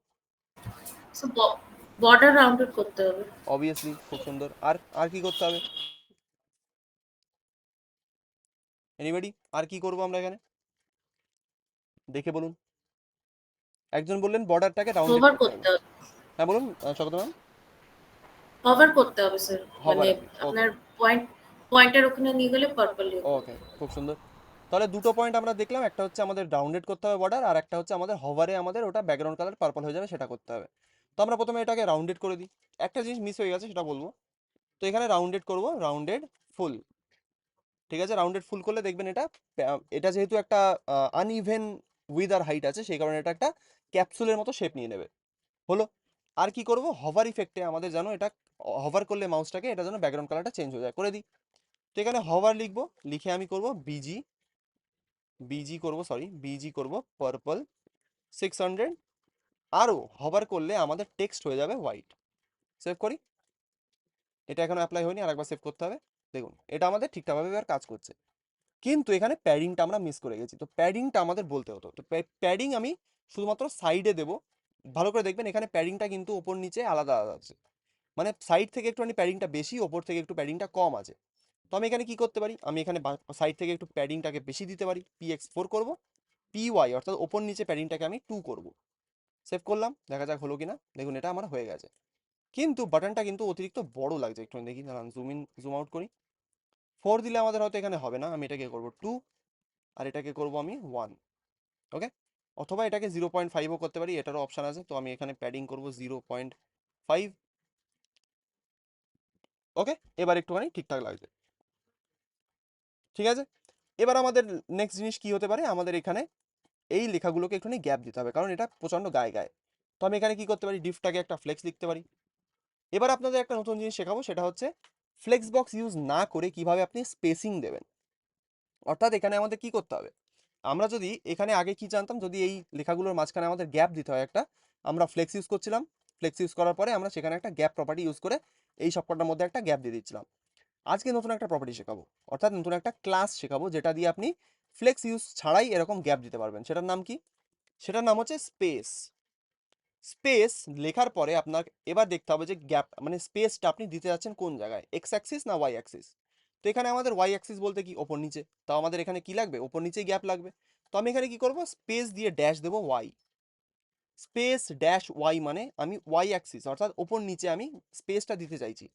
সো বর্ডার রাউন্ডেড করতে হবে। অবভিয়াসলি, খুব সুন্দর। আর আর কি করতে হবে এনিবডি? আর কি করব আমরা এখানে, দেখে বলুন। একজন বললেন বর্ডারটাকে রাউন্ডেড হোভার করতে হবে। করতে হবে। হ্যাঁ বলুন স্বাগত ম্যাম। হোভার করতে হবে স্যার, হবার, মানে ওকে আপনার পয়েন্টের ওখানে নিয়ে গেলে পার্পল হয়ে যাবে। ওকে, খুব সুন্দর। তাহলে দুটো পয়েন্ট আমরা দেখলাম, একটা হচ্ছে আমাদের রাউন্ডেড করতে হবে বর্ডার, আর একটা হচ্ছে আমাদের হভারে আমাদের ওটা ব্যাকগ্রাউন্ড কালার পার্পল হয়ে যাবে, সেটা করতে হবে। তো আমরা প্রথমে এটাকে রাউন্ডেড করে দিই। একটা জিনিস মিস হয়ে গেছে, সেটা বলবো। তো এখানে রাউন্ডেড করব, রাউন্ডেড ফুল। ঠিক আছে, রাউন্ডেড ফুল করলে দেখবেন এটা এটা যেহেতু একটা আনইভেন উইথ আর হাইট আছে, সেই কারণে এটা একটা ক্যাপসুলের মতো শেপ নিয়ে নেবে, হলো। আর কি করব, হভার ইফেক্টে আমাদের জানো এটা হভার করলে মাউসটাকে, এটা যেন ব্যাকগ্রাউন্ড কালারটা চেঞ্জ হয়ে যায়, করে দিই। তো এখানে হভার লিখবো, লিখে আমি করব বিজি করব পার্পল 600। আরও হভার করলে আমাদের টেক্সট হয়ে যাবে হোয়াইট। সেভ করি, এটা এখনো অ্যাপ্লাই হয়নি, আরেকবার সেভ করতে হবে। দেখুন এটা আমাদের ঠিকঠাকভাবে এবার কাজ করছে। কিন্তু এখানে প্যাডিংটা আমরা মিস করে গেছি, তো প্যাডিংটা আমাদের বলতে হতো। তো প্যাডিং আমি শুধুমাত্র সাইডে দেবো। ভালো করে দেখবেন, এখানে প্যাডিংটা কিন্তু ওপর নিচে আলাদা আলাদা আছে, মানে সাইড থেকে একটুখানি প্যাডিংটা বেশি, ওপর থেকে একটু প্যাডিংটা কম আছে। তো আমি এখানে কি করতে পারি, আমি এখানে সাইড থেকে একটু প্যাডিংটাকে বেশি দিতে পারি, px4 করব, py অর্থাৎ ওপর নিচে প্যাডিংটাকে আমি 2 করব। সেভ করলাম, দেখা যাক হলো কিনা। দেখুন এটা আমার হয়ে গেছে, কিন্তু বাটনটা কিন্তু অতিরিক্ত বড় লাগছে। একটু দেখি, দাঁড়ান জুম আউট করি। 4 দিলে আমাদের হয়তো এখানে হবে না, আমি এটাকে করব 2, আর এটাকে করব আমি 1, ওকে। অথবা এটাকে 0.5ও করতে পারি, এটারও অপশান আছে। তো আমি এখানে প্যাডিং করব 0.5, ওকে। এবার একটুখানি ঠিকঠাক লাগছে, ঠিক আছে। এবার আমাদের নেক্সট জিনিস কি হতে পারে, আমাদের এখানে এই লেখাগুলোকে একটুখানি গ্যাপ দিতে হবে, কারণ এটা প্রচণ্ড গায়ে গায়ে। তো আমি এখানে কি করতে পারি, ডিফটাকে একটা ফ্লেক্স লিখতে পারি। এবার আপনাদের একটা নতুন জিনিস শেখাবো, সেটা হচ্ছে ফ্লেক্স বক্স ইউজ না করে কিভাবে আপনি স্পেসিং দেবেন। অর্থাৎ এখানে আমাদের কি করতে হবে, আমরা যদি এখানে আগে কি জানতাম, যদি এই লেখাগুলোর মাঝখানে আমাদের গ্যাপ দিতে হয় একটা, আমরা ফ্লেক্স ইউজ করছিলাম। ফ্লেক্স ইউজ করার পরে আমরা সেখানে একটা গ্যাপ প্রপার্টি ইউজ করে এই সবকটার মধ্যে একটা গ্যাপ দিয়ে দিচ্ছিলাম। আজকে নতুন একটা প্রপার্টি শেখাবো, অর্থাৎ নতুন একটা ক্লাস শেখাবো, যেটা দিয়ে আপনি ফ্লেক্স ইউজ ছাড়াই এরকম গ্যাপ দিতে পারবেন। সেটার নাম কি, সেটার নাম হচ্ছে স্পেস। স্পেস লেখার পরে আপনার এবার দেখতে হবে যে গ্যাপ মানে স্পেসটা আপনি দিতে যাচ্ছেন কোন জায়গায়, এক্স অ্যাক্সিস না ওয়াই অ্যাক্সিস। তো এখানে আমাদের ওয়াই অ্যাক্সিস বলতে কি, ওপর নিচে। তো আমাদের এখানে কি লাগবে, ওপর নিচেই গ্যাপ লাগবে। তো আমি এখানে কি করব, স্পেস দিয়ে ড্যাশ দেবো ওয়াই, স্পেস ড্যাশ ওয়াই, মানে আমি ওয়াই অ্যাক্সিস অর্থাৎ ওপর নিচে আমি স্পেসটা দিতে চাইছি।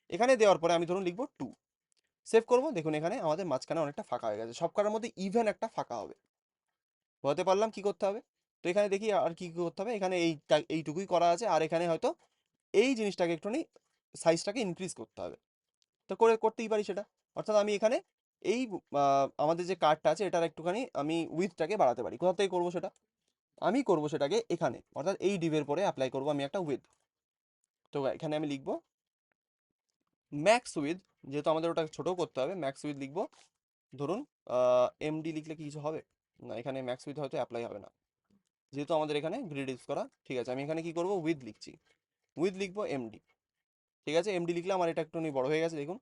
এখানে দেওয়ার পরে আমি ধরুন লিখবো 2। সেভ করব, দেখুন এখানে আমাদের মাঝখানে অনেকটা ফাঁকা হয়ে গেছে, সব কটার মধ্যে ইভেন একটা ফাঁকা হবে। বোঝাতে পারলাম কি করতে হবে? তো এখানে দেখি আর কি কি করতে হবে, এখানে এইটুকুই করা আছে, আর এখানে হয়তো এই জিনিসটাকে একটুখানি সাইজটাকে ইনক্রিজ করতে হবে। তো করতেই পারি সেটা, অর্থাৎ আমি এখানে এই আমাদের যে কার্ডটা আছে এটার একটুখানি আমি উইথটাকে বাড়াতে পারি। কোথা থেকে করবো সেটা, আমি করবো সেটাকে এখানে, অর্থাৎ এই ডিভের পরে অ্যাপ্লাই করবো আমি একটা উইথ। তো এখানে আমি লিখবো ম্যাক্স উইথ, যেহেতু আমাদের ওটা ছোট করতে হবে, ম্যাক্স উইথ লিখবো ধরুন এমডি লিখলে কি কিছু হবে না, এখানে ম্যাক্স উইথ হয়তো অ্যাপ্লাই হবে না, যেহেতু আমাদের এখানে গ্রিড ইউজ করা। ঠিক আছে, আমি এখানে কি করবো, উইথ লিখছি, উইথ লিখবো এমডি। ঠিক আছে, এমডি লিখলাম, আর এটা একটুখানি বড় হয়ে গেছে দেখুন,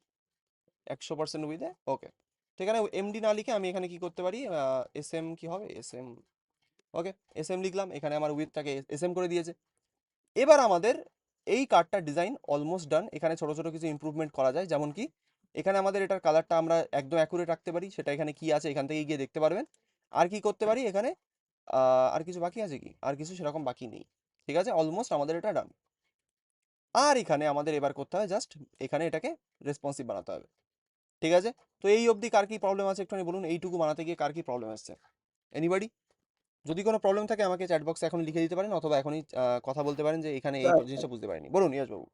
100% উইথে, ওকে। তো এখানে এমডি না লিখে আমি এখানে কি করতে পারি, এস এম কি হবে, এস এম, ওকে। এস এম লিখলাম, এখানে আমার উইথটাকে এস এম করে দিয়েছে। এবার আমাদের এই কার্ডটার ডিজাইন অলমোস্ট ডান। এখানে ছোট ছোট কিছু ইমপ্রুভমেন্ট করা যায়, যেমন কি এখানে আমাদের এটার কালারটা আমরা একদম অ্যাকুরেট রাখতে পারি, সেটা এখানে কি আছে এখান থেকে গিয়ে দেখতে পারবেন। আর কি করতে পারি এখানে, আর কিছু বাকি আছে কি, আর কিছু সেরকম বাকি নেই। ঠিক আছে, অলমোস্ট আমাদের এটা ডান। আর এখানে আমাদের এবার করতে হবে জাস্ট এখানে এটাকে রেসপন্সিভ বানাতে হবে, ঠিক আছে? তো এই অবধি কার কি প্রবলেম আছে একটুখানি বলুন, এইটুকু বানাতে গিয়ে কার কি প্রবলেম আসছে? এনিবডি? যদি কোনো প্রবলেম থাকে আমাকে চ্যাট বক্সে এখন লিখে দিতে পারেন, অথবা এখনই কথা বলতে পারেন যে এখানে এই জিনিসটা বুঝতে পারিনি। বলুন ইয়াস বাবু।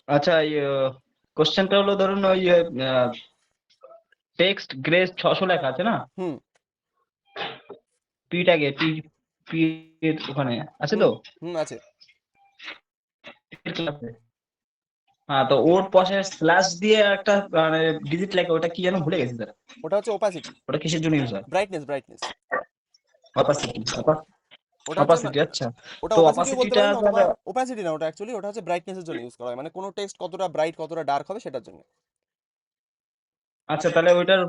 আচ্ছা, কোশ্চেনটা হলো ধরুন ওই টেক্সট গ্রেস 600 লেখা আছে না, হুম পি ট্যাগে, পি পি ওখানে আছে তো, হুম আছে। ক্লাসে। হ্যাঁ, তো ওর পাশে স্ল্যাশ দিয়ে একটা মানে ডিজিট লেখা, ওটা কি যেন ভুলে গেছি স্যার। ওটা হচ্ছে ওপাসিটি, ওটা কিসের জন্য ইউজ হয়? Brightness, brightness. অপাসিটি, ওটা হচ্ছে অপাসিটি। আচ্ছা, ওটা তো ওপাসিটিও বলতে অপাসিটিটা পারেন, অথবা ওপাসিটি না, ওটা অ্যাকচুয়ালি ওটা হচ্ছে ব্রাইটনেসের জন্য ইউজ করা হয়, মানে কোনো টেক্সট কতটা ব্রাইট কতটা ডার্ক হবে সেটার জন্য। আচ্ছা, তাহলে ওইটার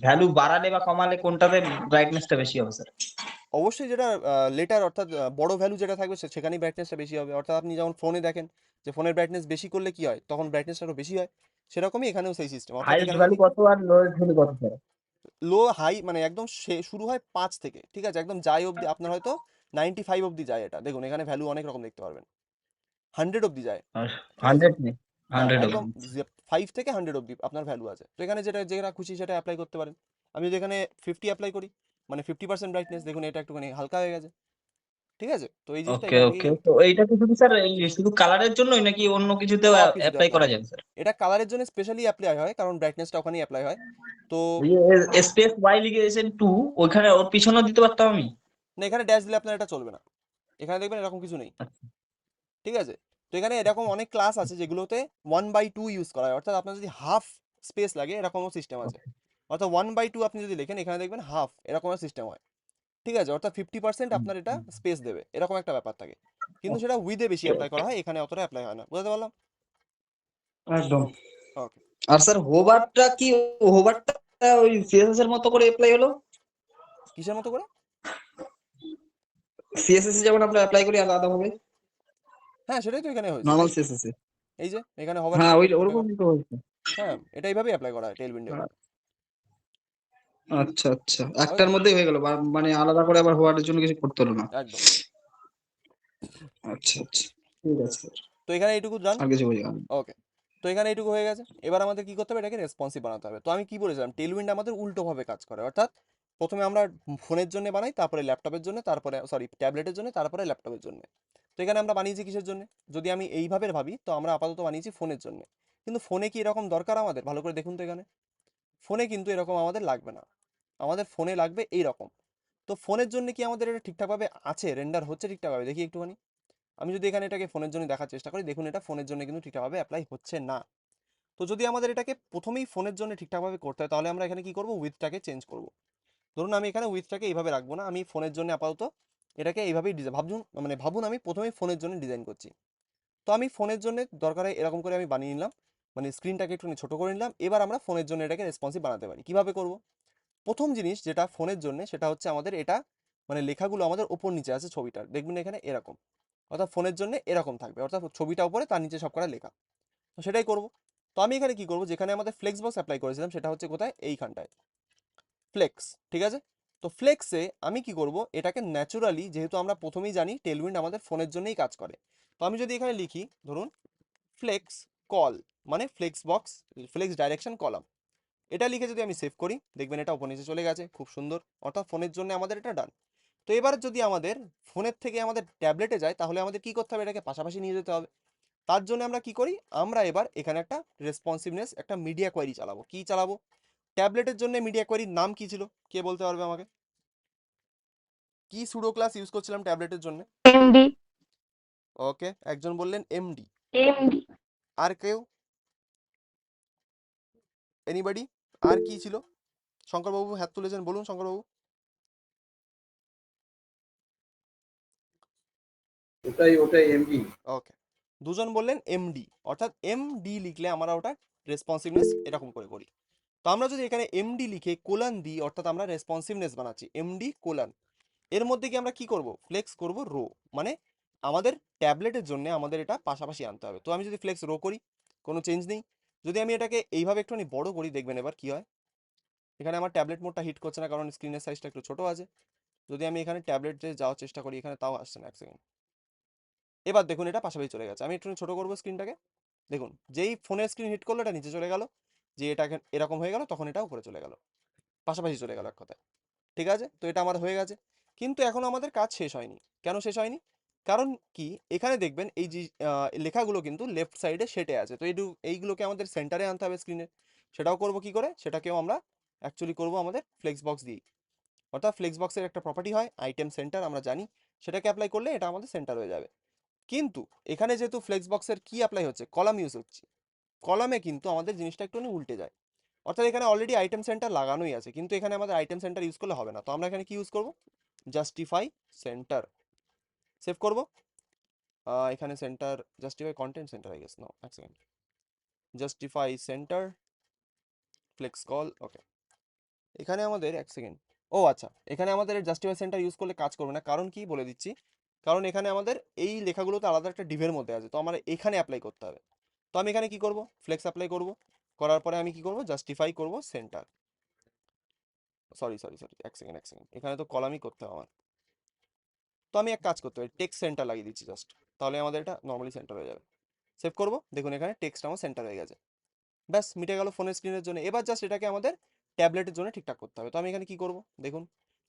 ভ্যালু বাড়ালে বা কমালে কোনটাতে ব্রাইটনেসটা বেশি হবে স্যার? অবশ্যই যেটা লেটার অর্থাৎ বড় ভ্যালু যেটা থাকবে সেখানেই ব্রাইটনেসটা বেশি হবে। অর্থাৎ আপনি যেমন ফোনে দেখেন যে ফোনের ব্রাইটনেস বেশি করলে কি হয়, তখন ব্রাইটনেসটা আরো বেশি হয়, সেরকমই এখানেও সেই সিস্টেম। অর্থাৎ হাইয়েস্ট এখানে ভ্যালু যদি কত আর লোয়েস্ট ভ্যালু কত স্যার? লো হাই মানে একদম শুরু হয় 5 থেকে, ঠিক আছে, একদম যাই অবধি আপনার হয়তো 95 অবধি যায়। এটা দেখুন এখানে ভ্যালু অনেক রকম দেখতে পারবেন, 100 অবধি যায়, ঠিক আছে? 100 নেই, হ্যাঁ 100 একদম অব্দি। 5 থেকে 100 অবধি আপনার ভ্যালু আছে। তো এখানে যেটা খুশি সেটা অ্যাপ্লাই করতে পারেন। আমি যদি এখানে 50 অ্যাপ্লাই করি, মানে 50% ব্রাইটনেস, দেখুন এটা একটুখানি হালকা হয়ে গেছে, ঠিক আছে? তো এই জিনিসটা ওকে এখান থেকেই ওকে, দেখতে তো পাবেন। এইটা কি শুধু স্যার এই শুধু কালারের জন্যই নাকি অন্য কিছুতেও সব কিছুতে অ্যাপ্লাই অ্যাপ্লাই করা হয়, যায় স্যার? এটা কালারের জন্য স্পেশালি অ্যাপ্লাই হয় কারণ ব্রাইটনেসটা ওখানেই অ্যাপ্লাই হয়। তো স্পেস ওয়াই লিখেছেন 2, ওইখানে ওর পিছনেও দিতে পারতাম আমি। না, এখানে ড্যাশ দিলে আপনার এটা চলবে না, এখানে দেখবেন এরকম কিছু নেই, আচ্ছা, ঠিক আছে? তো এখানে এরকম অনেক ক্লাস আছে যেগুলোতে 1/2 ইউজ করা হয়, অর্থাৎ আপনার যদি হাফ স্পেস লাগে এরকমও সিস্টেম আছে। অর্থাৎ 1/2 আপনি যদি লেখেন এখানে দেখবেন হাফ এরকমের সিস্টেম হয়, ঠিক আছে? অর্থাৎ 50% আপনার এটা স্পেস দেবে, এরকম একটা ব্যাপার থাকে। কিন্তু সেটা উইথে বেশি ওকে অ্যাপ্লাই করা ওকে, হয়, এখানে অতটা অ্যাপ্লাই হয় না। বুঝতে পারলাম? একদম। ওকে। আর স্যার হোভারটা কি, হোভারটা ওই সিএসএস এর মতো করে অ্যাপ্লাই হলো? কিসের মতো করে? সিএসএস যেমন আমরা অ্যাপ্লাই করি আলাদা ভাবে, হ্যাঁ সেটাই তো এখানে হয়েছে, নরমাল এই সিএসএস এ। এই যে এখানে হভার হ্যাঁ, করে ওই দেখুন ওরকম দেখুন। তো হয়েছে। হ্যাঁ এটা এইভাবেই অ্যাপ্লাই করা হয় টেল উইন্ডো। আচ্ছা আচ্ছা, একটার মধ্যেই হয়ে গেল, মানে আলাদা করে আবার হোয়ারের জন্য কিছু করতে হলো না। একদম। আচ্ছা আচ্ছা, ঠিক আছে স্যার, তো এখানে এইটুকু ডান। আর কিছু বুঝলাম না। ওকে। তো এখানে এইটুকু হয়ে গেছে, এবার আমাদের কি করতে হবে, এটাকে রেসপন্সিভ বানাতে হবে। তো আমি কি বলেছিলাম, টেলউইন্ড আমাদের উল্টোভাবে কাজ করে, অর্থাৎ প্রথমে আমরা ফোনের জন্য বানাই, তারপরে ল্যাপটপের জন্য, তারপরে সরি ট্যাবলেটের জন্য, তারপরে ল্যাপটপের জন্য। তো এখানে আমরা বানিয়েছি কিসের জন্য? যদি আমি এইভাবে ভাবি তো আমরা আপাতত বানিয়েছি ফোনের জন্য। কিন্তু ফোনে কি এরকম দরকার আমাদের? ভালো করে দেখুন তো এখানে, ফোনে কিন্তু এরকম আমাদের লাগবে না, আমাদের ফোনে লাগবে এই রকম। তো ফোনের জন্য কি আমাদের এটা ঠিকঠাকভাবে আছে, রেন্ডার হচ্ছে ঠিকঠাকভাবে? দেখি একটুখানি। আমি যদি এখানে এটাকে ফোনের জন্য দেখার চেষ্টা করি, দেখুন এটা ফোনের জন্য কিন্তু ঠিকঠাকভাবে অ্যাপ্লাই হচ্ছে না। তো যদি আমাদের এটাকে প্রথমেই ফোনের জন্য ঠিকঠাকভাবে করতে হয় তাহলে আমরা এখানে কি করব, উইথটাকে চেঞ্জ করব। ধরুন আমি এখানে উইথটাকে এইভাবে রাখবো না, আমি ফোনের জন্য আপাতত এটাকে এইভাবেই ডিজাইন ভাবুন আমি প্রথমেই ফোনের জন্য ডিজাইন করছি। তো আমি ফোনের জন্য দরকার হয় এরকম করে আমি বানিয়ে নিলাম, মানে স্ক্রিনটাকে একটুখানি ছোট করে নিলাম। এবার আমরা ফোনের জন্য এটাকে রেসপন্সিভ বানাতে পারি। কিভাবে করব? প্রথম জিনিস যেটা ফোনের জন্য সেটা হচ্ছে আমাদের এটা, মানে লেখাগুলো আমাদের ওপর নিচে আছে ছবিটার, দেখবেন এখানে এরকম, অর্থাৎ ফোনের জন্য এরকম থাকবে, অর্থাৎ ছবিটা উপরে তার নিচে সব কটা লেখা। তো সেটাই করব। তো আমি এখানে কি করব, যেখানে আমাদের ফ্লেক্স বক্স অ্যাপ্লাই করেছিলাম সেটা হচ্ছে কোথায়, এইখানটায় ফ্লেক্স, ঠিক আছে? তো ফ্লেক্সে আমি কি করব, এটাকে ন্যাচুরালি, যেহেতু আমরা প্রথমেই জানি টেলউইন্ড আমাদের ফোনের জন্যই কাজ করে, তো আমি যদি এখানে লিখি ধরুন ফ্লেক্স কল, মানে flex box, flex direction column, এটা লিখে যদি আমি সেভ করি দেখবেন এটা ওপর নিচে চলে গেছে, খুব সুন্দর। অর্থাৎ ফোনের জন্য আমাদের এটা ডান। তো এবার যদি আমাদের ফোনের থেকে আমাদের ট্যাবলেটে যায় তাহলে আমাদের কি করতে হবে, এটাকে পাশাপাশি নিয়ে যেতে হবে। তার জন্য আমরা কি করি, আমরা এবার এখানে একটা রেসপন্সিভনেস একটা মিডিয়া কোয়েরি চালাবো। কি চালাবো? ট্যাবলেটের জন্য মিডিয়া কোয়েরির নাম কি ছিল, কে বলতে পারবে আমাকে? কি সুডো ক্লাস ইউজ করছিলাম ট্যাবলেটের জন্য? এমডি। ওকে, একজন বললেন এমডি। এমডি। আর কেউ? এনিবডি? আর কি ছিল? শঙ্করবাবু হাত তুলেছেন, বলুন শঙ্করবাবু। ওটাই ওটাই এমডি। ওকে, দুজন বললেন এমডি, অর্থাৎ এমডি লিখলে আমরা ওটা রেসপন্সিভনেস এরকম করে করি। তো আমরা যদি এখানে এমডি লিখে কোলান দিই, অর্থাৎ আমরা রেসপন্সিভনেস বানাচ্ছি এমডি কোলান। এর মধ্যে কি আমরা কি করব, ফ্লেক্স করব রো, মানে আমাদের ট্যাবলেটের জন্য আমাদের এটা পাশাপাশি আনতে হবে। তো আমি যদি ফ্লেক্স রো করি কোনো চেঞ্জ নেই। যদি আমি এটাকে এইভাবে একটুখানি বড় করি দেখবেন এবার কি হয়, এখানে আমার ট্যাবলেট মোডটা হিট করছে না কারণ স্ক্রিনের সাইজটা একটু ছোট আছে। যদি আমি এখানে ট্যাবলেটে যাওয়ার চেষ্টা করি এখানে তাও আসছে না, এক সেকেন্ড। এবার দেখুন এটা পাশাপাশি চলে গেছে। আমি একটু ছোট করবো স্ক্রিনটাকে। দেখুন যেই ফোনের স্ক্রিন হিট করলো এটা নিচে চলে গেল, যে এটা এরকম হয়ে গেল তখন এটা উপরে চলে গেল, পাশাপাশি চলে গেল এক কথায়। ঠিক আছে, তো এটা আমার হয়ে গেছে। কিন্তু এখন আমাদের কাজ শেষ হয়নি। কেন শেষ হয়নি? কারণ কি, এখানে দেখবেন এই যে লেখাগুলো কিন্তু লেফট সাইডে সেটে আছে, তো এইগুলোকে আমাদের সেন্টারে আনতে হবে স্ক্রিনে। সেটাও করব কি করে, সেটাকেও আমরা অ্যাকচুয়ালি করব আমাদের ফ্লেক্স বক্স দিয়েই। অর্থাৎ ফ্লেক্স বক্সের একটা প্রপার্টি হয় আইটেম সেন্টার, আমরা জানি, সেটাকে অ্যাপ্লাই করলে এটা আমাদের সেন্টার হয়ে যাবে। কিন্তু এখানে যেহেতু ফ্লেক্স বক্সের কি অ্যাপ্লাই হচ্ছে, কলাম ইউজ হচ্ছে, কলামে কিন্তু আমাদের জিনিসটা একটুখানি উল্টে যায়। অর্থাৎ এখানে অলরেডি আইটেম সেন্টার লাগানোই আছে, কিন্তু এখানে আমাদের আইটেম সেন্টার ইউজ করলে হবে না। তো আমরা এখানে কি ইউজ করব, জাস্টিফাই সেন্টার। সেভ করব। এখানে centre justify content centre I guess, no এক second, justify centre flex col, okay. এখানে আমাদের এক সেকেন্ড, ও আচ্ছা, এখানে আমাদের জাস্টিফাই সেন্টার ইউজ করলে কাজ করবে না। কারণ কি বলে দিচ্ছি, কারণ এখানে আমাদের এই লেখাগুলোতে আলাদা একটা ডিভের মধ্যে আছে, তো আমার এখানে অ্যাপ্লাই করতে হবে। তো আমি এখানে কি করব, ফ্লেক্স অ্যাপ্লাই করব। করার পরে আমি কি করব, জাস্টিফাই করব সেন্টার। সরি সরি সরি, এক সেকেন্ড এক সেকেন্ড, এখানে তো কলামই করতে হবে আমার। তো আমি এক কাজ করতে পারি, টেক্সট সেন্টার লাগিয়ে দিচ্ছি জাস্ট, তাহলে আমাদের এটা নর্মালি সেন্টার হয়ে যাবে। সেভ করব। দেখুন এখানে টেক্সট আমার সেন্টার হয়ে গেছে। ব্যাস মিটে গেল ফোনের স্ক্রিনের জন্য। এবার জাস্ট এটাকে আমাদের ট্যাবলেটের জন্য ঠিকঠাক করতে হবে। তো আমি এখানে কি করব, দেখুন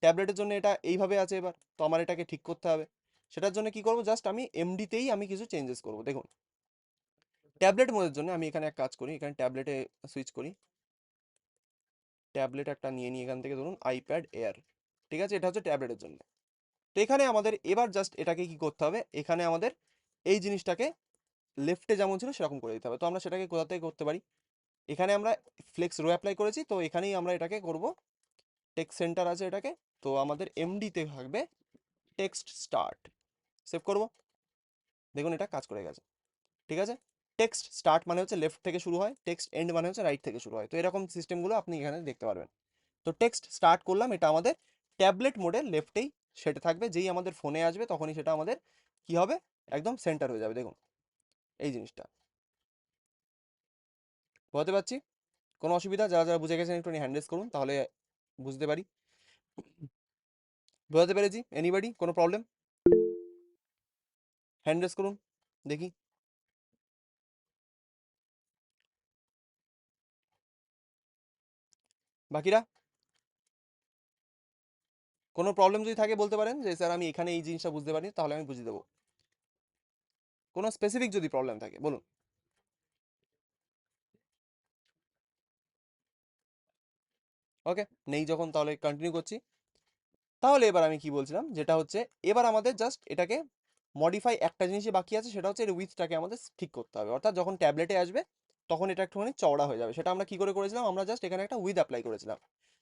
ট্যাবলেটের জন্য এটা এইভাবে আছে, এবার তো আমার এটাকে ঠিক করতে হবে। সেটার জন্য কি করব, জাস্ট আমি এমডিতেই আমি কিছু চেঞ্জেস করব। দেখুন ট্যাবলেট মোডের জন্য আমি এখানে এক কাজ করি, এখানে ট্যাবলেটে সুইচ করি। ট্যাবলেট একটা নিয়ে নিই এখান থেকে, ধরুন আইপ্যাড এয়ার। ঠিক আছে, এটা হচ্ছে ট্যাবলেটের জন্য। তো এখানে আমাদের এবার জাস্ট এটাকে কি করতে হবে, এখানে আমাদের এই জিনিসটাকে লেফটে যেমন ছিল সেরকম করে দিতে হবে। তো আমরা সেটাকে কোথা থেকে করতে পারি, এখানে আমরা ফ্লেক্স রো অ্যাপ্লাই করেছি, তো এখানেই আমরা এটাকে করব। টেক্সট সেন্টার আছে এটাকে, তো আমাদের এমডিতে থাকবে টেক্সট স্টার্ট। সেভ করব। দেখুন এটা কাজ করে গেছে। ঠিক আছে, টেক্সট স্টার্ট মানে হচ্ছে লেফট থেকে শুরু হয়, টেক্সট এন্ড মানে হচ্ছে রাইট থেকে শুরু হয়। তো এরকম সিস্টেমগুলো আপনি এখানে দেখতে পারবেন। তো টেক্সট স্টার্ট করলাম, এটা আমাদের ট্যাবলেট মোডে লেফটেই সেটা থাকবে, যেই আমাদের ফোনে আসবে তখনই সেটা আমাদের কি হবে, একদম সেন্টার হয়ে যাবে। দেখুন এই জিনিসটা বোঝাতে পারছি? কোনো অসুবিধা, যারা যারা বুঝে গেছেন একটু হ্যান্ড রেজ করুন, তাহলে বুঝতে পারি। বোঝাতে পেরেছি? এনিবডি কোনো প্রবলেম? হ্যান্ড রেজ করুন দেখি। বাকিরা কোনো প্রবলেম যদি থাকে বলতে পারেন, যে স্যার আমি এখানে এই জিনিসটা বুঝতে পারি, তাহলে আমি বুঝিয়ে দেবো। কোনো স্পেসিফিক যদি প্রবলেম থাকে বলুন। ওকে, নেই যখন তাহলে কন্টিনিউ করছি। তাহলে এবার আমি কি বলছিলাম, যেটা হচ্ছে এবার আমাদের জাস্ট এটাকে মডিফাই একটা জিনিসই বাকি আছে, সেটা হচ্ছে এর উইথটাকে আমাদের ঠিক করতে হবে। অর্থাৎ যখন ট্যাবলেটে আসবে তখন এটা একটুখানি চওড়া হয়ে যাবে। সেটা আমরা কি করে করেছিলাম, আমরা জাস্ট এখানে একটা উইথ অ্যাপ্লাই করেছিলাম,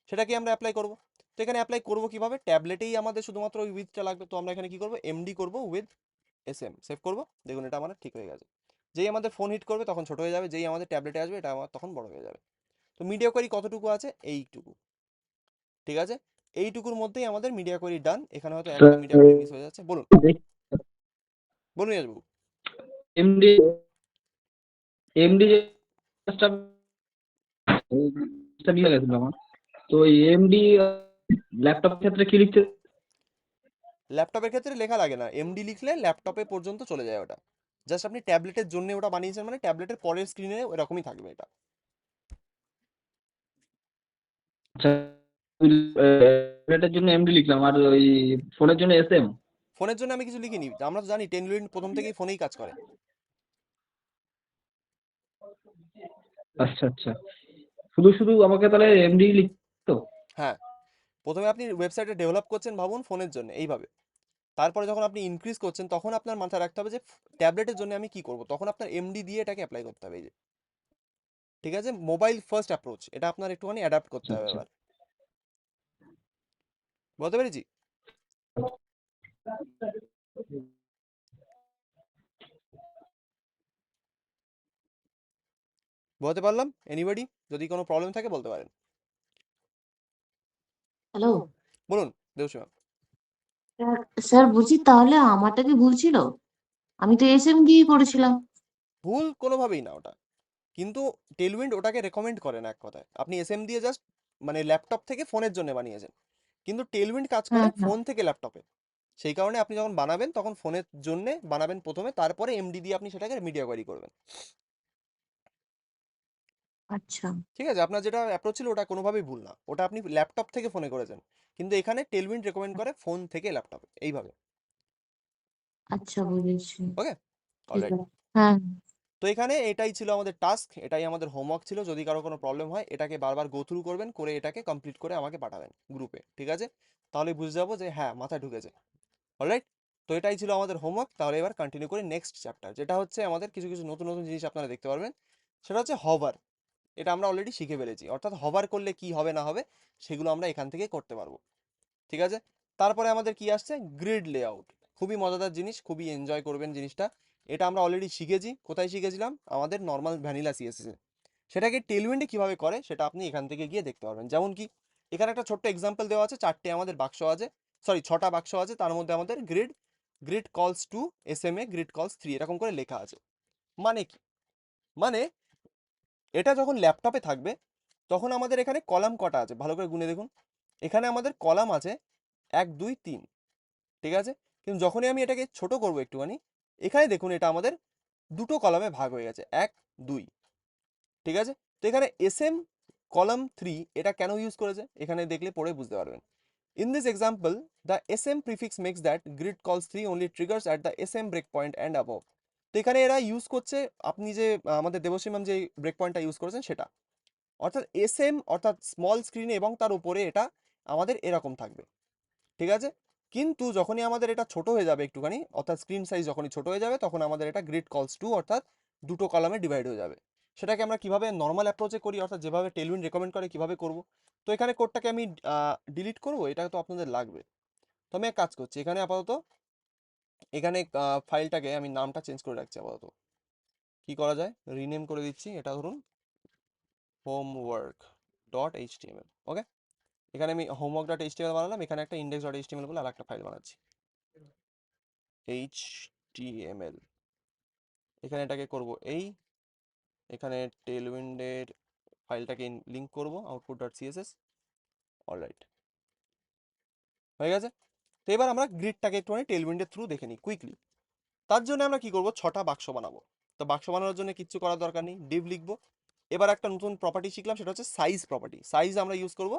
সেটাকে আমরা অ্যাপ্লাই করব। তো এখানে অ্যাপ্লাই করবো কিভাবে, ট্যাবলেটেই আমাদের শুধুমাত্র ওই উইথটা লাগবে, তো আমরা এখানে কি করবো, এমডি করবো উইথ এসএম। সেভ করবো। দেখুন এটা আমার ঠিক হয়ে গেছে। যেই আমাদের ফোন হিট করবে তখন ছোট হয়ে যাবে, যেই আমাদের ট্যাবলেটে আসবে এটা আমার তখন বড় হয়ে যাবে। তো মিডিয়া কোয়ারি কতটুকু আছে, এইটুকু। ঠিক আছে, এইটুকুর মধ্যেই আমাদের মিডিয়া কোয়ারি ডান। এখানে হয়তো একটা মিডিয়া কোয়ারি মিস হয়ে যাচ্ছে, বলুন বলুন ইয়াসবাবু। এমডি এমডি যে মিলে গেছিল আমার, তো এমডি ল্যাপটপ ক্ষেত্রে কি লিখতে? ল্যাপটপের ক্ষেত্রে লেখা লাগে না, এমডি লিখলে ল্যাপটপে পর্যন্ত চলে যায় ওটা। জাস্ট আপনি ট্যাবলেটের জন্য ওটা বানিয়েছেন, মানে ট্যাবলেটের পরের স্ক্রিনে এরকমই থাকবে এটা। ট্যাবলেটের জন্য এমডি লিখলাম, আর ওই ফোনের জন্য এসএম। ফোনের জন্য আমি কিছু লিখিনি, আমরা তো জানি টেনলিন প্রথম থেকেই ফোনেই কাজ করে। আচ্ছা আচ্ছা, শুধু শুধু আমাকে তাহলে এমডি লিখতো? হ্যাঁ, প্রথমে আপনি ওয়েবসাইটে ডেভেলপ করছেন ভাবুন ফোনের জন্য এইভাবে, তারপরে যখন আপনি ইনক্রিজ করছেন তখন আপনার মাথায় রাখতে হবে যে ট্যাবলেটের জন্য আমি কি করব, তখন আপনার এমডি দিয়ে এটাকে অ্যাপ্লাই করতে হবে। এই যে ঠিক আছে, মোবাইল ফার্স্ট অ্যাপ্রোচ, এটা আপনার একটুখানি অ্যাডাপ্ট করতে আচ্ছা হবে আচ্ছা। এবার। বুঝতে পেরেছি? বুঝতে পারলাম? এনিবডি যদি কোনো প্রবলেম থাকে বলতে পারেন। হ্যালো বলুন দেবসীমা। স্যার, স্যার বলছি তাহলে আমারটা কি ভুল ছিল? আমি তো এসএম দিয়েই করেছিলাম। ভুল কোনোভাবেই না ওটা, কিন্তু টেলউইন্ড ওটাকে রেকমেন্ড করে না। এক কথায় আপনি এসএম দিয়ে জাস্ট মানে ল্যাপটপ থেকে ফোনের জন্য বানিয়েছেন, কিন্তু টেলউইন্ড কাজ করে হ্যাঁ হ্যাঁ ফোন থেকে ল্যাপটপে। সেই কারণে আপনি যখন বানাবেন তখন ফোনের জন্য বানাবেন প্রথমে, তারপরে এমডি দিয়ে আপনি সেটাকে মিডিয়া কোয়ারি করবেন। আচ্ছা ঠিক আছে, আপনার যেটা অ্যাপ্রোচ ছিল ওটা কোনোভাবেই ভুল না, ওটা আপনি ল্যাপটপ থেকে ফোনে করেছেন, কিন্তু এখানে টেলউইন্ড রেকমেন্ড করে ফোন থেকে ল্যাপটপে, এইভাবে। আচ্ছা বুঝেছি। ওকে, ঠিক অলরাইট। আছে। হ্যাঁ তো এখানে এটাই ছিল আমাদের টাস্ক, এটাই আমাদের হোমওয়ার্ক ছিল। যদি কারো কোনো প্রবলেম হয় এটাকে বারবার গো থ্রু করবেন, করে এটাকে কমপ্লিট করে আমাকে পাঠাবেন গ্রুপে, ঠিক আছে? তাহলে বুঝে যাবো যে হ্যাঁ মাথায় ঢুকেছে। অলরাইট, তো এটাই ছিল আমাদের হোমওয়ার্ক। তাহলে এবার কন্টিনিউ করি নেক্সট চ্যাপ্টার, যেটা হচ্ছে আমাদের কিছু কিছু নতুন নতুন জিনিস আপনারা দেখতে পারবেন। সেটা হচ্ছে হভার। এটা আমরা অলরেডি শিখে ফেলেছি, অর্থাৎ হভার করলে কি হবে না হবে সেগুলো আমরা এখান থেকে করতে পারবো, ঠিক আছে? তারপরে আমাদের কি আসছে, গ্রিড লেআউট। খুবই মজাদার জিনিস, খুবই এনজয় করবেন জিনিসটা। এটা আমরা অলরেডি শিখেছি, কোথায় শিখেছিলাম, আমাদের নর্মাল ভ্যানিলা সিএসএস এ। সেটাকে টেলউইন্ডে কিভাবে করে সেটা আপনি এখান থেকে গিয়ে দেখতে পারবেন। যেমন কি এখানে একটা ছোট্ট এক্সাম্পল দেওয়া আছে, চারটে আমাদের বাক্স আছে, সরি 6টা বাক্স আছে, তার মধ্যে আমাদের গ্রিড কলস টু এসএমএ, গ্রিড কলস 3 এরকম করে লেখা আছে। মানে কি, মানে এটা যখন ল্যাপটপে থাকবে তখন আমাদের এখানে কলাম কটা আছে ভালো করে গুনে দেখুন। এখানে আমাদের কলাম আছে 1 2 3, ঠিক আছে? কিন্তু যখনই আমি এটাকে ছোট করব একটুখানি, এখানে দেখুন এটা আমাদের দুটো কলামে ভাগ হয়ে গেছে, 1 2, ঠিক আছে? তো এখানে এসএম কলাম 3 এটা কেন ইউজ করেছে এখানে দেখলে পড়ে বুঝতে পারবেন। In this example, the SM prefix makes that grid calls 3 only triggers at the SM breakpoint and above. তো এখানে এরা ইউজ করছে, আপনি যে আমাদের দেবশ্রী ম্যাম যে ব্রেক পয়েন্টটা ইউজ করেছেন সেটা, অর্থাৎ এসএম অর্থাৎ স্মল স্ক্রিনে এবং তার উপরে এটা আমাদের এরকম থাকবে, ঠিক আছে? কিন্তু যখনই আমাদের এটা ছোট হয়ে যাবে একটুখানি, অর্থাৎ স্ক্রিন সাইজ যখনই ছোট হয়ে যাবে তখন আমাদের এটা গ্রিড কলস টু অর্থাৎ দুটো কলামে ডিভাইড হয়ে যাবে। সেটাকে আমরা কিভাবে নর্মাল অ্যাপ্রোচে করি, অর্থাৎ যেভাবে টেলউইন্ড রেকমেন্ড করে কিভাবে করব। তো এখানে কোডটাকে আমি ডিলিট করব, এটা তো আপনাদের লাগবে। তো আমি এক কাজ করছি, এখানে আপাতত এখানে ফাইলটাকে আমি নামটা চেঞ্জ করে রাখছি আপাতত। কি করা যায়, রিনেম করে দিচ্ছি, এটা ধরুন homework.html। ওকে, এখানে আমি homework.html বানালাম, এখানে একটা index.html বলে আরেকটা ফাইল বানাচ্ছি, html। এখানে এটাকে করব এই, এখানে টেলউইন্ডের ফাইলটাকে লিংক করব output.css। অলরাইট, হয়ে গেছে। তো এবার আমরা গ্রিডটাকে একটুখানি টেলউইন্ডের থ্রু দেখে নিই কুইকলি। তার জন্য আমরা কি করব, 6টা বাক্স বানাবো। তো বাক্স বানানোর জন্য কিচ্ছু করার দরকার নেই, ডিভ লিখবো। এবার একটা নতুন প্রপার্টি শিখলাম, সেটা হচ্ছে সাইজ প্রপার্টি। সাইজ আমরা ইউজ করব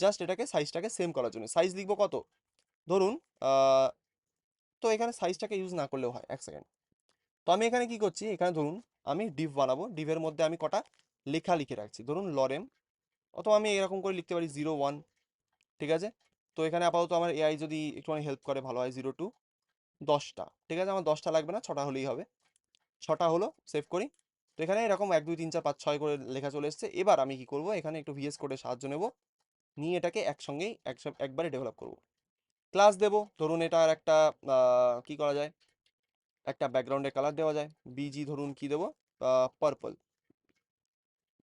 জাস্ট এটাকে সাইজটাকে সেম করার জন্য। সাইজ লিখবো কত, ধরুন তো এখানে সাইজটাকে ইউজ না করলেও হয়, 1 সেকেন্ড। তো আমি এখানে কি করছি, এখানে ধরুন আমি ডিভ বানাবো, ডিভের মধ্যে আমি কটা লেখা লিখে রাখছি, ধরুন লরেম, অথবা আমি এরকম করে লিখতে পারি 0 1, ঠিক আছে? তো এখানে আপাতত আমার এআই যদি একটুখানি হেল্প করে ভালো হয়, 0 2, 10টা, ঠিক আছে? আমার 10টা লাগবে না, 6টা হলেই হবে। 6টা হলো, সেভ করি। তো এখানে এরকম 1 2 3 4 5 6 করে লেখা চলে এসেছে। এবার আমি কি করব, এখানে একটু ভিএস কোডের সাহায্য নেব, নিয়ে এটাকে একসঙ্গেই একবারে ডেভেলপ করব। ক্লাস দেব, ধরুন এটার একটা কি করা যায়, একটা ব্যাকগ্রাউন্ডের কালার দেওয়া যায়, বিজি ধরুন কি দেবো, পার্পল,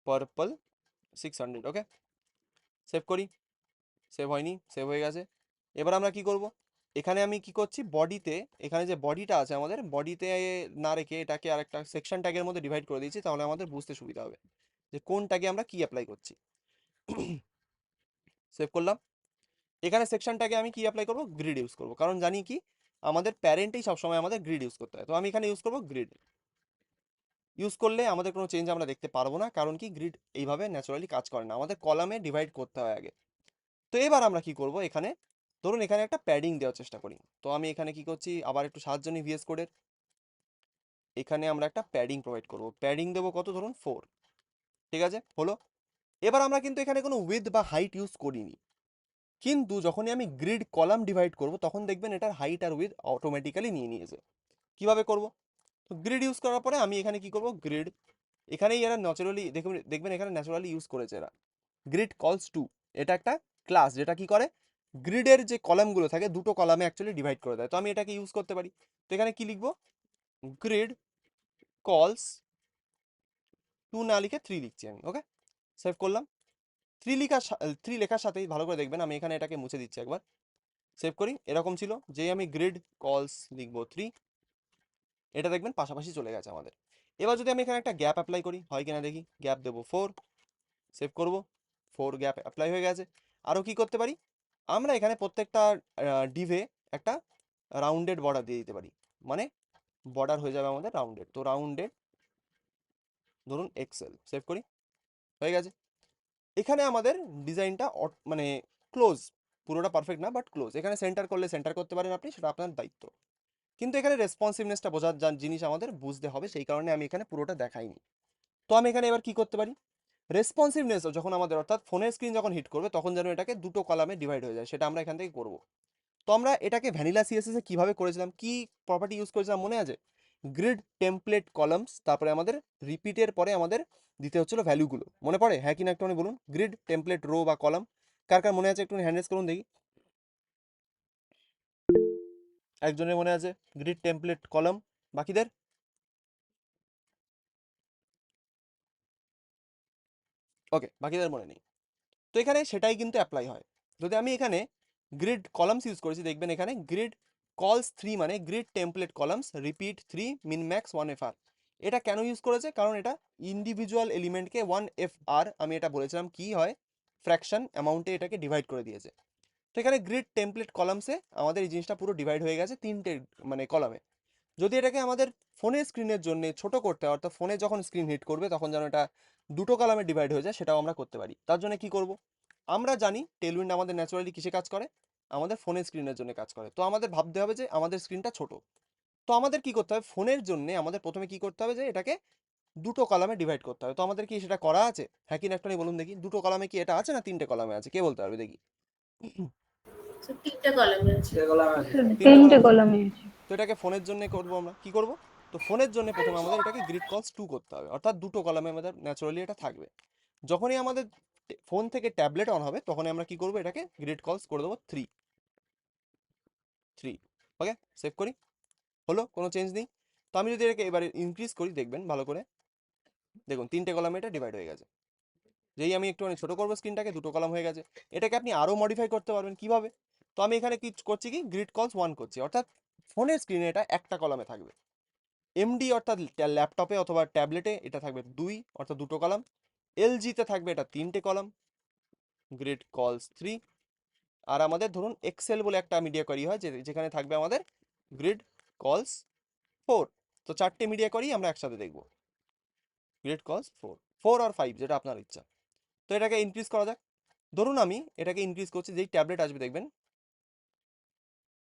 পার্পল 600। ওকে, সেভ করি। সেভ হয়নি, সেভ হয়ে গেছে। এবার আমরা কি করব, এখানে আমি কি করছি, বডিতে, এখানে যে বডিটা আছে আমাদের, বডিতে না রেখে এটাকে আরেকটা সেকশন ট্যাগের মধ্যে ডিভাইড করে দিয়েছি, তাহলে আমাদের বুঝতে সুবিধা হবে যে কোন ট্যাগে আমরা কি অ্যাপ্লাই করছি। সেভ করলাম। এখানে সেকশন ট্যাগে আমি কি অ্যাপ্লাই করব, গ্রিড ইউজ করব, কারণ জানি কি আমাদের প্যারেন্টেই সবসময় আমাদের গ্রিড ইউজ করতে হয়। তো আমি এখানে ইউজ করব গ্রিড। ইউজ করলে আমাদের কোনো চেঞ্জ আমরা দেখতে পারবো না, কারণ কি গ্রিড এইভাবে ন্যাচারালি কাজ করে না, আমাদের কলামে ডিভাইড করতে হয় আগে। তো এবার আমরা কি করব, এখানে ধরুন এখানে একটা প্যাডিং দেওয়ার চেষ্টা করি। তো আমি এখানে কি করছি, আবার একটু সাহায্য নিই ভিএস কোডের। এখানে আমরা একটা প্যাডিং প্রোভাইড করব, প্যাডিং দেবো কত, ধরুন 4, ঠিক আছে? হলো। এবার আমরা কিন্তু এখানে কোনো উইথ বা হাইট ইউজ করিনি, কিন্তু যখনই আমি গ্রিড কলাম ডিভাইড করব তখন দেখবেন এটার হাইট আর উইথ অটোমেটিক্যালি নিয়ে নিয়েছে। কিভাবে করব, তো গ্রিড ইউজ করার পরে আমি এখানে কি করব, গ্রিড, এখানেই এরা ন্যাচারালি দেখবেন এখানে ন্যাচারালি ইউজ করেছে এরা গ্রিড কলস টু। এটা একটা ক্লাস যেটা কি করে, গ্রিডের যে কলামগুলো থাকে দুটো কলামে অ্যাকচুয়ালি ডিভাইড করে দেয়। তো আমি এটাকে ইউজ করতে পারি। তো এখানে কি লিখবো, গ্রিড কলস 2 না লিখে 3 লিখছি আমি। ওকে, সেভ করলাম। 3 লেখার সাথেই ভালো করে দেখবেন, আমি এখানে এটাকে মুছে দিচ্ছি একবার, সেভ করি। এরকম ছিল, যেই আমি গ্রিড কলস লিখবো 3, এটা দেখবেন পাশাপাশি চলে গেছে আমাদের। এবার যদি আমি এখানে একটা গ্যাপ অ্যাপ্লাই করি, হয় কিনা দেখি, গ্যাপ দেবো 4, সেভ করব, 4 গ্যাপ অ্যাপ্লাই হয়ে গেছে। আরও কি করতে পারি, আমরা এখানে প্রত্যেকটা ডিভে একটা রাউন্ডেড বর্ডার দিয়ে দিতে পারি, মানে বর্ডার হয়ে যাবে আমাদের রাউন্ডেড। তো রাউন্ডেড ধরুন এক্সেল, সেভ করি, হয়ে গেছে। এখানে আমাদের ডিজাইনটা মানে ক্লোজ, পুরোটা পারফেক্ট না বাট ক্লোজ। এখানে সেন্টার করলে সেন্টার করতে পারেন আপনি, সেটা আপনার দায়িত্ব। কিন্তু এখানে রেসপন্সিভনেসটা বোঝার জিনিস আমাদের বুঝতে হবে, সেই কারণে আমি এখানে পুরোটা দেখাইনি। তো আমি এখানে এবার কি করতে পারি, রেসপন্সিভনেস যখন আমাদের অর্থাৎ ফোনের স্ক্রিন যখন হিট করবে তখন যেন এটাকে দুটো কলামে ডিভাইড হয়ে যায়, সেটা আমরা এখান থেকে করব। তো আমরা এটাকে ভ্যানিলা সিএসএস এ কিভাবে করেছিলাম, কি প্রপার্টি ইউজ করেছিলাম মনে আছে? গ্রিড টেমপ্লেট কলামস, তারপরে আমাদের রিপিটের পরে আমাদের দিতে হচ্ছিল ভ্যালুগুলো, মনে পড়ে? হ্যাঁ কি না একটুখানি বলুন। গ্রিড টেমপ্লেট রো বা কলাম, কার কার মনে আছে একটু হ্যান্ড রেজ করুন দেখি। একজনের মনে আছে গ্রিড টেমপ্লেট কলাম, বাকিদের? ওকে, বাকিদের মনে নেই। তো এখানে সেটাই কিন্তু অ্যাপ্লাই হয়। যদি আমি এখানে গ্রিড কলামস ইউজ করেছি, দেখবেন এখানে গ্রিড কলস 3 মানে গ্রিড টেমপ্লেট কলামস রিপিট 3 মিন ম্যাক্স 1 FR। এটা কেন ইউজ করেছে? কারণ এটা ইন্ডিভিজুয়াল এলিমেন্টকে 1 FR, আমি এটা বলেছিলাম কি হয়, ফ্র্যাকশন অ্যামাউন্টে এটাকে ডিভাইড করে দিয়েছে। তো এখানে গ্রিড টেমপ্লেট কলামসে আমাদের এই জিনিসটা পুরো ডিভাইড হয়ে গেছে তিনটে মানে কলামে। যদি এটাকে আমাদের ফোনের স্ক্রিনের জন্য ছোট করতে হয়, অর্থাৎ ফোনে যখন স্ক্রিন হিট করবে তখন যেন এটা দুটো কলামে ডিভাইড হয়ে যায়, সেটাও আমরা করতে পারি। তার জন্য কি করব, আমরা জানি টেলউইন্ড আমাদের ন্যাচারালি কিসে কাজ করে, আমাদের ফোনের স্ক্রিনের জন্য কাজ করে। তো আমাদের ভাবতে হবে যে আমাদের স্ক্রিনটা ছোট, তো আমাদের কি করতে হবে, ফোনের জন্য আমাদের প্রথমে কি করতে হবে যে এটাকে দুটো কলামে ডিভাইড করতে হবে। তো আমাদের কি সেটা করা আছে? হ্যাঁ কি না একটু বলুন দেখি, দুটো কলামে কি এটা আছে না তিনটে কলামে আছে, কে বলতে পারবে দেখি? So তিনটে কলামে আছে। সেগুলো আমি স্যার তিনটে তিনটে কলাম। কলামে আছে। তো এটাকে ফোনের জন্য করব, আমরা কি করব, তো ফোনের জন্য প্রথমে আমাদের এটাকে গ্রিড কলস 2 করতে হবে, অর্থাৎ দুটো কলামে আমাদের ন্যাচারালি এটা থাকবে। যখনই আমাদের ফোন থেকে ট্যাবলেট অন হবে তখনই আমরা কি করব, এটাকে গ্রিড কলস করে দেবো 3। ওকে, সেভ করি, হলো, কোনো চেঞ্জ নেই। তো আমি যদি এটাকে এবারে ইনক্রিজ করি, দেখবেন ভালো করে, দেখুন তিনটে কলামে এটা ডিভাইড হয়ে গেছে। যেই আমি একটুখানি ছোট করবো স্ক্রিনটাকে, দুটো কলাম হয়ে গেছে। এটাকে আপনি আরো মডিফাই করতে পারবেন কিভাবে, তো আমি এখানে কি করছি, কি গ্রিড কলস 1 করছি, অর্থাৎ ফোনের স্ক্রিনে এটা একটা কলামে থাকবে। এমডি অর্থাৎ ল্যাপটপে অথবা ট্যাবলেটে এটা থাকবে 2, অর্থাৎ দুটো কলাম। এলজিতে থাকবে এটা তিনটে কলাম, গ্রিড কলস 3। আর আমাদের ধরুন এক্সেল বলে একটা মিডিয়া কোয়ারি হয় যেখানে থাকবে আমাদের গ্রিড কলস 4। তো চারটে মিডিয়া কোয়ারি আমরা একসাথে দেখবো, গ্রিড কলস 4 আর 5 যেটা আপনার ইচ্ছা। তো এটাকে ইনক্রিজ করা যাক। ধরুন আমি এটাকে ইনক্রিজ করছি, যেই ট্যাবলেট আসবে দেখবেন,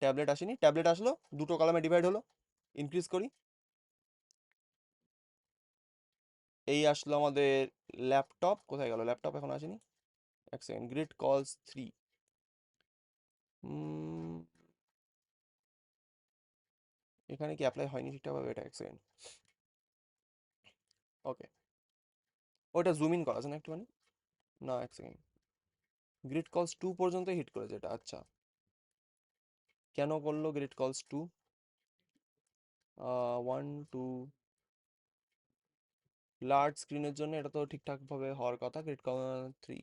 ট্যাবলেট আসেনি, ট্যাবলেট আসলো, দুটো কলামে ডিভাইড হলো, ইনক্রিজ করি, এই আসলো আমাদের ল্যাপটপ, কোথায় গেল ল্যাপটপ, এখন আসেনি, এক সেকেন্ড, গ্রিড কলস 3। এখানে কি অ্যাপ্লাই হয়নি ঠিকঠাকভাবে, এটা এক সেকেন্ড, ওকে, ওটা জুম ইন করা আছে না একটুখানি, না এক সেকেন্ড, গ্রিড কলস 2 পর্যন্ত হিট করেছে এটা, আচ্ছা কেন করলো গ্রিড কলস 2, 1 2 লার্জ স্ক্রিনের জন্য এটা তো ঠিকঠাকভাবে হওয়ার কথা, গ্রিড কল 3,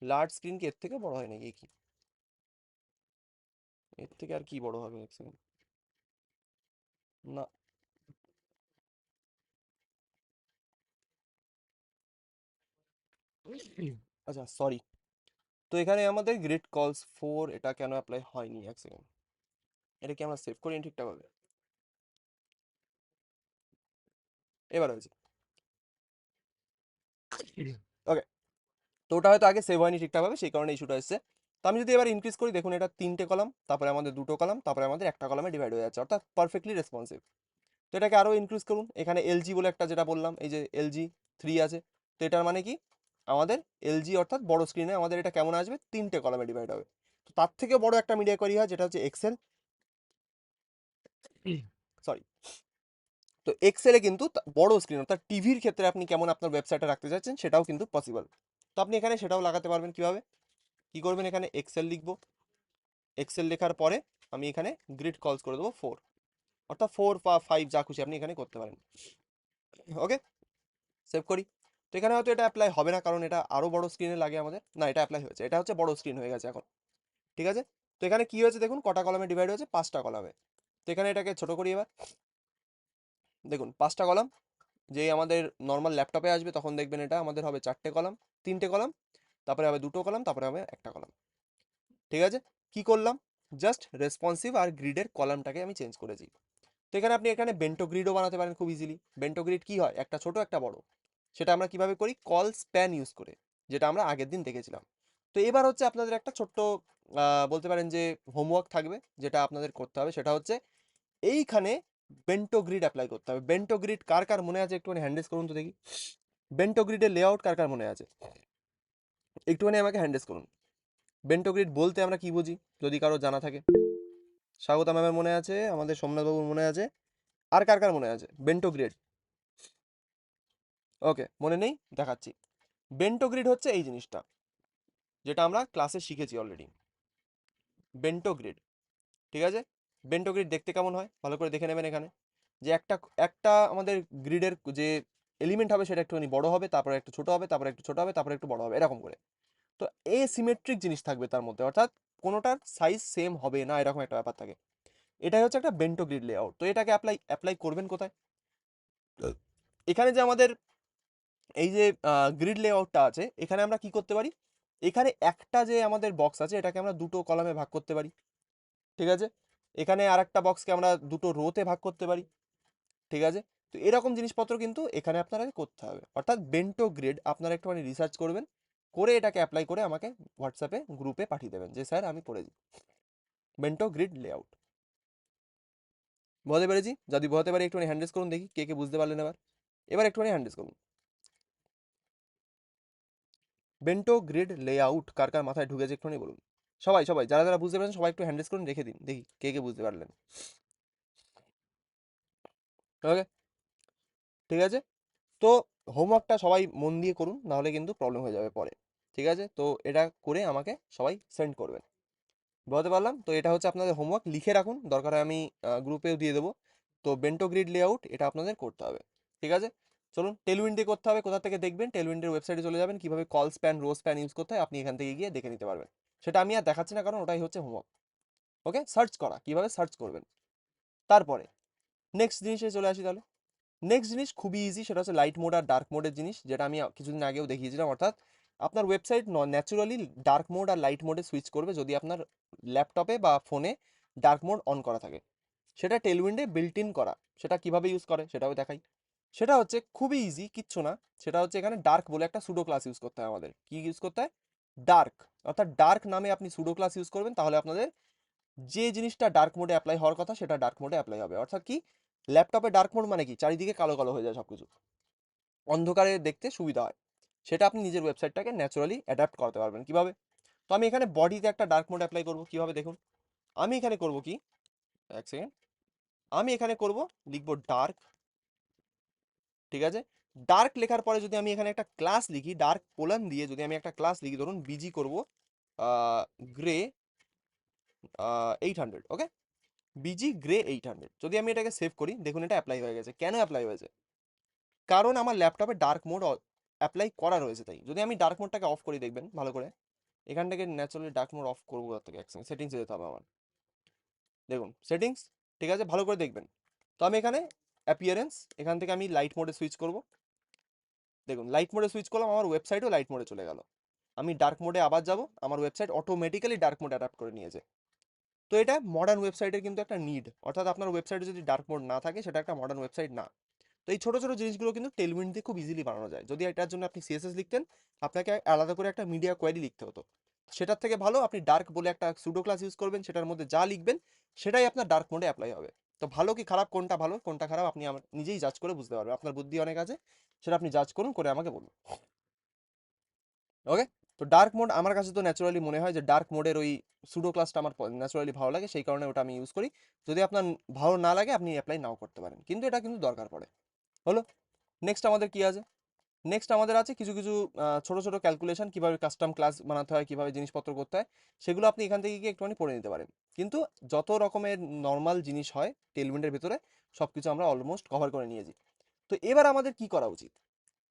লার্জ স্ক্রিন কি এর থেকে বড় হয় নাকি, কি এর থেকে আর কি বড় হবে, এক সেকেন্ড, না আচ্ছা সরি। তো এখানে আমাদের গ্রিড কলস 4 এটা কেন অ্যাপ্লাই হয়নি, এক সেকেন্ড, এটা কি আমরা সেভ করি ঠিকঠাকভাবে, এবার হয়েছে, ওকে। তো ওটা হয়তো আগে সেভ হয়নি ঠিকঠাকভাবে, সেই কারণে ইস্যুটা এসেছে। তো আমি যদি এবার ইনক্রিজ করি, দেখুন এটা তিনটে কলাম, তারপরে আমাদের দুটো কলাম, তারপরে আমাদের একটা কলামে ডিভাইড হয়ে যাচ্ছে, অর্থাৎ পারফেক্টলি রেসপন্সিভ। তো এটাকে আরও ইনক্রিজ করুন, এখানে এলজি বলে একটা যেটা বললাম, এই যে এলজি 3 আছে। তো এটার মানে কি, আমাদের এলজি অর্থাৎ বড় স্ক্রিনে আমাদের এটা কেমন আসবে, তিনটে কলামে ডিভাইড হবে। তো তার থেকে বড় একটা মিডিয়া কোয়ারি হয় যেটা হচ্ছে এক্সেল, সরি। তো এক্সেলে কিন্তু বড় স্ক্রিন অর্থাৎ টিভির ক্ষেত্রে আপনি কেমন আপনার ওয়েবসাইটে রাখতে চাচ্ছেন সেটাও কিন্তু পসিবল। তো আপনি এখানে সেটাও লাগাতে পারবেন কিভাবে, কি করবেন, এখানে এক্সেল লিখবো, এক্সেল লেখার পরে আমি এখানে গ্রিড কলস করে দেবো 4, অর্থাৎ 4 বা 5 যা খুশি আপনি এখানে করতে পারেন। ওকে, সেভ করি। তো এখানে হয়তো এটা অ্যাপ্লাই হবে না, কারণ এটা আরো বড় স্ক্রিনে লাগে আমাদের, না এটা অ্যাপ্লাই হয়েছে, এটা হচ্ছে বড় স্ক্রিন হয়ে গেছে এখন, ঠিক আছে। তো এখানে কি হয়েছে দেখুন, কটা কলামে ডিভাইড হয়েছে, 5টা কলামে। তো এখানে এটাকে ছোট করি এবার, দেখুন 5টা কলাম, যেই আমাদের নর্মাল ল্যাপটপে আসবে তখন দেখবেন এটা আমাদের হবে 4টে কলাম, 3টে কলাম, তারপরে হবে দুটো কলাম, তারপরে হবে একটা কলাম, ঠিক আছে। কি করলাম, জাস্ট রেসপন্সিভ আর গ্রিডের কলামটাকে আমি চেঞ্জ করেছি। তো এখানে আপনি এখানে বেন্টো গ্রিডও বানাতে পারেন খুব ইজিলি। বেন্টো গ্রিড কি হয়, একটা ছোট একটা বড়, সেটা আমরা কিভাবে করি, কল স্প্যান ইউজ করে, যেটা আমরা আগের দিন দেখেছিলাম। তো এবার হচ্ছে আপনাদের একটা ছোট্ট বলতে পারেন যে হোমওয়ার্ক থাকবে, যেটা আপনাদের করতে হবে, সেটা হচ্ছে এইখানে বেন্টো গ্রিড অ্যাপ্লাই করতে হবে। বেন্টো গ্রিড কার কার মনে আছে একটুখানি হ্যান্ডেস করুন তো দেখি। বেন্টো গ্রিডের লেআউট কার কার মনে আছে একটুখানি আমাকে হ্যান্ডেস করুন। বেন্টো গ্রিড বলতে আমরা কি বুঝি যদি কারো জানা থাকে। স্বাগতা ম্যামের মনে আছে, আমাদের সোমনাথ বাবুর মনে আছে, আর কার কার মনে আছে বেন্টো গ্রিড? ওকে, মনে নেই, দেখাচ্ছি। বেন্টো গ্রিড হচ্ছে এই জিনিসটা, যেটা আমরা ক্লাসে শিখেছি অলরেডি। বেন্টো গ্রিড, ঠিক আছে? বেন্টো গ্রিড দেখতে কেমন হয় ভালো করে দেখে নেবেন। এখানে যে একটা একটা আমাদের গ্রিডের যে এলিমেন্ট হবে সেটা একটুখানি বড় হবে, তারপরে একটু ছোট হবে, তারপরে একটু ছোট হবে, তারপরে একটু বড় হবে, এরকম করে। তো এসিমেট্রিক জিনিস থাকবে তার মধ্যে, অর্থাৎ কোনোটার সাইজ সেম হবে না, এরকম একটা ব্যাপার থাকে। এটাই হচ্ছে একটা বেন্টো গ্রিড লেআউট। তো এটাকে অ্যাপ্লাই করবেন কোথায়? এখানে যে আমাদের এই যে গ্রিড লেআউটটা আছে, এখানে আমরা কি করতে পারি, এখানে একটা যে আমাদের বক্স আছে এটাকে আমরা দুটো কলামে ভাগ করতে পারি, ঠিক আছে? এখানে আর একটা বক্সকে আমরা দুটো রোতে ভাগ করতে পারি, ঠিক আছে? তো এরকম জিনিসপত্র কিন্তু এখানে আপনারা করতে হবে। অর্থাৎ বেন্টো গ্রিড আপনারা একটুখানি রিসার্চ করবেন, করে এটাকে অ্যাপ্লাই করে আমাকে হোয়াটসঅ্যাপে গ্রুপে পাঠিয়ে দেবেন যে স্যার আমি করেছি বেন্টো গ্রিড লেআউট। বুঝতে পেরেছি? যদি বুঝতে পারি একটুখানি হ্যান্ডেস করুন দেখি কে কে বুঝতে পারলেন। এবার একটুখানি হ্যান্ডেস করুন। বেন্টো গ্রিড লেআউট কার কার মাথায় ঢুকেছে একটুখানি বলুন। সবাই সবাই যারা যারা বুঝতে পারছেন সবাই একটু হ্যান্ডেস করুন, রেখে দিন দেখি কে কে বুঝতে পারলেন। ওকে, ঠিক আছে? তো হোমওয়ার্কটা সবাই মন দিয়ে করুন, নাহলে কিন্তু প্রবলেম হয়ে যাবে পরে, ঠিক আছে? তো এটা করে আমাকে সবাই সেন্ড করবেন। বুঝতে পারলাম? তো এটা হচ্ছে আপনাদের হোমওয়ার্ক, লিখে রাখুন, দরকার হয় আমি গ্রুপেও দিয়ে দেবো। তো বেন্টো গ্রিড লেআউট এটা আপনাদের করতে হবে, ঠিক আছে? চলুন, টেলউইন্ড দিয়ে করতে হবে। কোথা থেকে দেখবেন? টেলউইন্ডের ওয়েবসাইটে চলে যাবেন, কিভাবে call span rho span use করতে হয় আপনি এখান থেকে গিয়ে দেখে নিতে পারবেন। সেটা আমি আর দেখাচ্ছি না, কারণ ওটাই হচ্ছে হোমওয়ার্ক। ওকে, সার্চ করা, কিভাবে সার্চ করবেন। তারপরে নেক্সট জিনিসে চলে আসি তাহলে। নেক্সট জিনিস খুবই ইজি, সেটা হচ্ছে লাইট মোড আর ডার্ক মোডের জিনিস, যেটা আমি কিছুদিন আগেও দেখিয়েছিলাম। অর্থাৎ আপনার ওয়েবসাইট ন্যাচুরালি ডার্ক মোড আর লাইট মোডে সুইচ করবে যদি আপনার ল্যাপটপে বা ফোনে ডার্ক মোড অন করা থাকে। সেটা টেলউইন্ডে বিল্ট ইন করা। সেটা কিভাবে ইউজ করে সেটাও দেখাই। সেটা হচ্ছে খুবই ইজি, কিচ্ছু না। সেটা হচ্ছে এখানে ডার্ক বলে একটা সুডো ক্লাস ইউজ করতে হয় আমাদের। কি ইউজ করতে হয়? ডার্ক। অর্থাৎ ডার্ক নামে আপনি সুডো ক্লাস ইউজ করবেন, তাহলে আপনাদের যে জিনিসটা ডার্ক মোডে অ্যাপ্লাই হওয়ার কথা সেটা ডার্ক মোডে অ্যাপ্লাই হবে। অর্থাৎ কি, ল্যাপটপে ডার্ক মোড মানে কি, চারিদিকে কালো কালো হয়ে যায় সবকিছু, অন্ধকারে দেখতে সুবিধা হয়। সেটা আপনি নিজের ওয়েবসাইটটাকে ন্যাচারালি অ্যাডাপ্ট করতে পারবেন কিভাবে। তো আমি এখানে বডিতে একটা ডার্ক মোড অ্যাপ্লাই করবো কিভাবে দেখুন। আমি এখানে করব কি, এক সেকেন্ড, আমি এখানে করব, লিখবো ডার্ক, ঠিক আছে? ডার্ক লেখার পরে যদি আমি এখানে একটা ক্লাস লিখি, ডার্ক কোলন দিয়ে যদি আমি একটা ক্লাস লিখি, ধরুন বিজি করব গ্রে 800, ওকে, বিজি গ্রে 800। যদি আমি এটাকে সেভ করি, দেখুন এটা অ্যাপ্লাই হয়ে গেছে। কেন অ্যাপ্লাই হয়েছে? কারণ আমার ল্যাপটপে ডার্ক মোড অ্যাপ্লাই করা রয়েছে তাই। যদি আমি ডার্ক মোডটাকে অফ করি, দেখবেন ভালো করে, এখান থেকে ন্যাচারালি ডার্ক মোড অফ করবো, তার থেকে এক সেকেন্ড সেটিংসে যেতে হবে আমার। দেখুন সেটিংস, ঠিক আছে, ভালো করে দেখবেন। তো আমি এখানে অ্যাপিয়ারেন্স, এখান থেকে আমি লাইট মোডে সুইচ করব। দেখুন লাইট মোডে সুইচ করলাম, আমার ওয়েবসাইটও লাইট মোডে চলে গেল। আমি ডার্ক মোডে আবার যাব, আমার website automatically dark mode adapt করে নিয়েছে। তো এটা মডার্ন ওয়েবসাইটের কিন্তু একটা নিড, অর্থাৎ আপনার ওয়েবসাইটে যদি ডার্ক মোড না থাকে সেটা একটা মডার্ন ওয়েবসাইট না। তো এই ছোট ছোট জিনিসগুলো কিন্তু টেলউইন্ড দিয়ে খুব ইজিলি বানানো যায়। যদি এটার জন্য আপনি সিএসএস লিখতেন, আপনাকে আলাদা করে একটা মিডিয়া কোয়েরি লিখতে হতো। সেটার থেকে ভালো আপনি ডার্ক বলে একটা সুডো ক্লাস ইউজ করবেন, সেটার মধ্যে যা লিখবেন সেটাই আপনার ডার্ক মোডে অ্যাপ্লাই হবে। তো ভালো কি খারাপ, কোনটা ভালো কোনটা খারাপ আপনি আমার নিজেই জাজ করে বুঝতে পারবেন। আপনার বুদ্ধি অনেক আছে, সেটা আপনি জাজ করুন, করে আমাকে বলুন। ওকে, তো ডার্ক মোড আমার কাছে তো ন্যাচারালি মনে হয় যে ডার্ক মোডের ওই সুডো ক্লাসটা আমার ন্যাচারালি ভালো লাগে, সেই কারণে ওটা আমি ইউজ করি। যদি আপনার ভালো না লাগে আপনি অ্যাপ্লাই নাও করতে পারেন, কিন্তু এটা কিন্তু দরকার পড়ে। হলো, নেক্সট আমাদের কি আছে? নেক্সট আমাদের আছে কিছু কিছু ছোট ছোট ক্যালকুলেশন, কিভাবে কাস্টম ক্লাস বানাতে হয়, কিভাবে জিনিসপত্র করতে হয়, সেগুলো আপনি এখান থেকে গিয়ে একটুখানি পড়ে নিতে পারেন। কিন্তু যত রকমের নর্মাল জিনিস হয় টেলউইন্ডের ভেতরে সব কিছু আমরা অলমোস্ট কভার করে নিয়েছি। তো এবার আমাদের কি করা উচিত?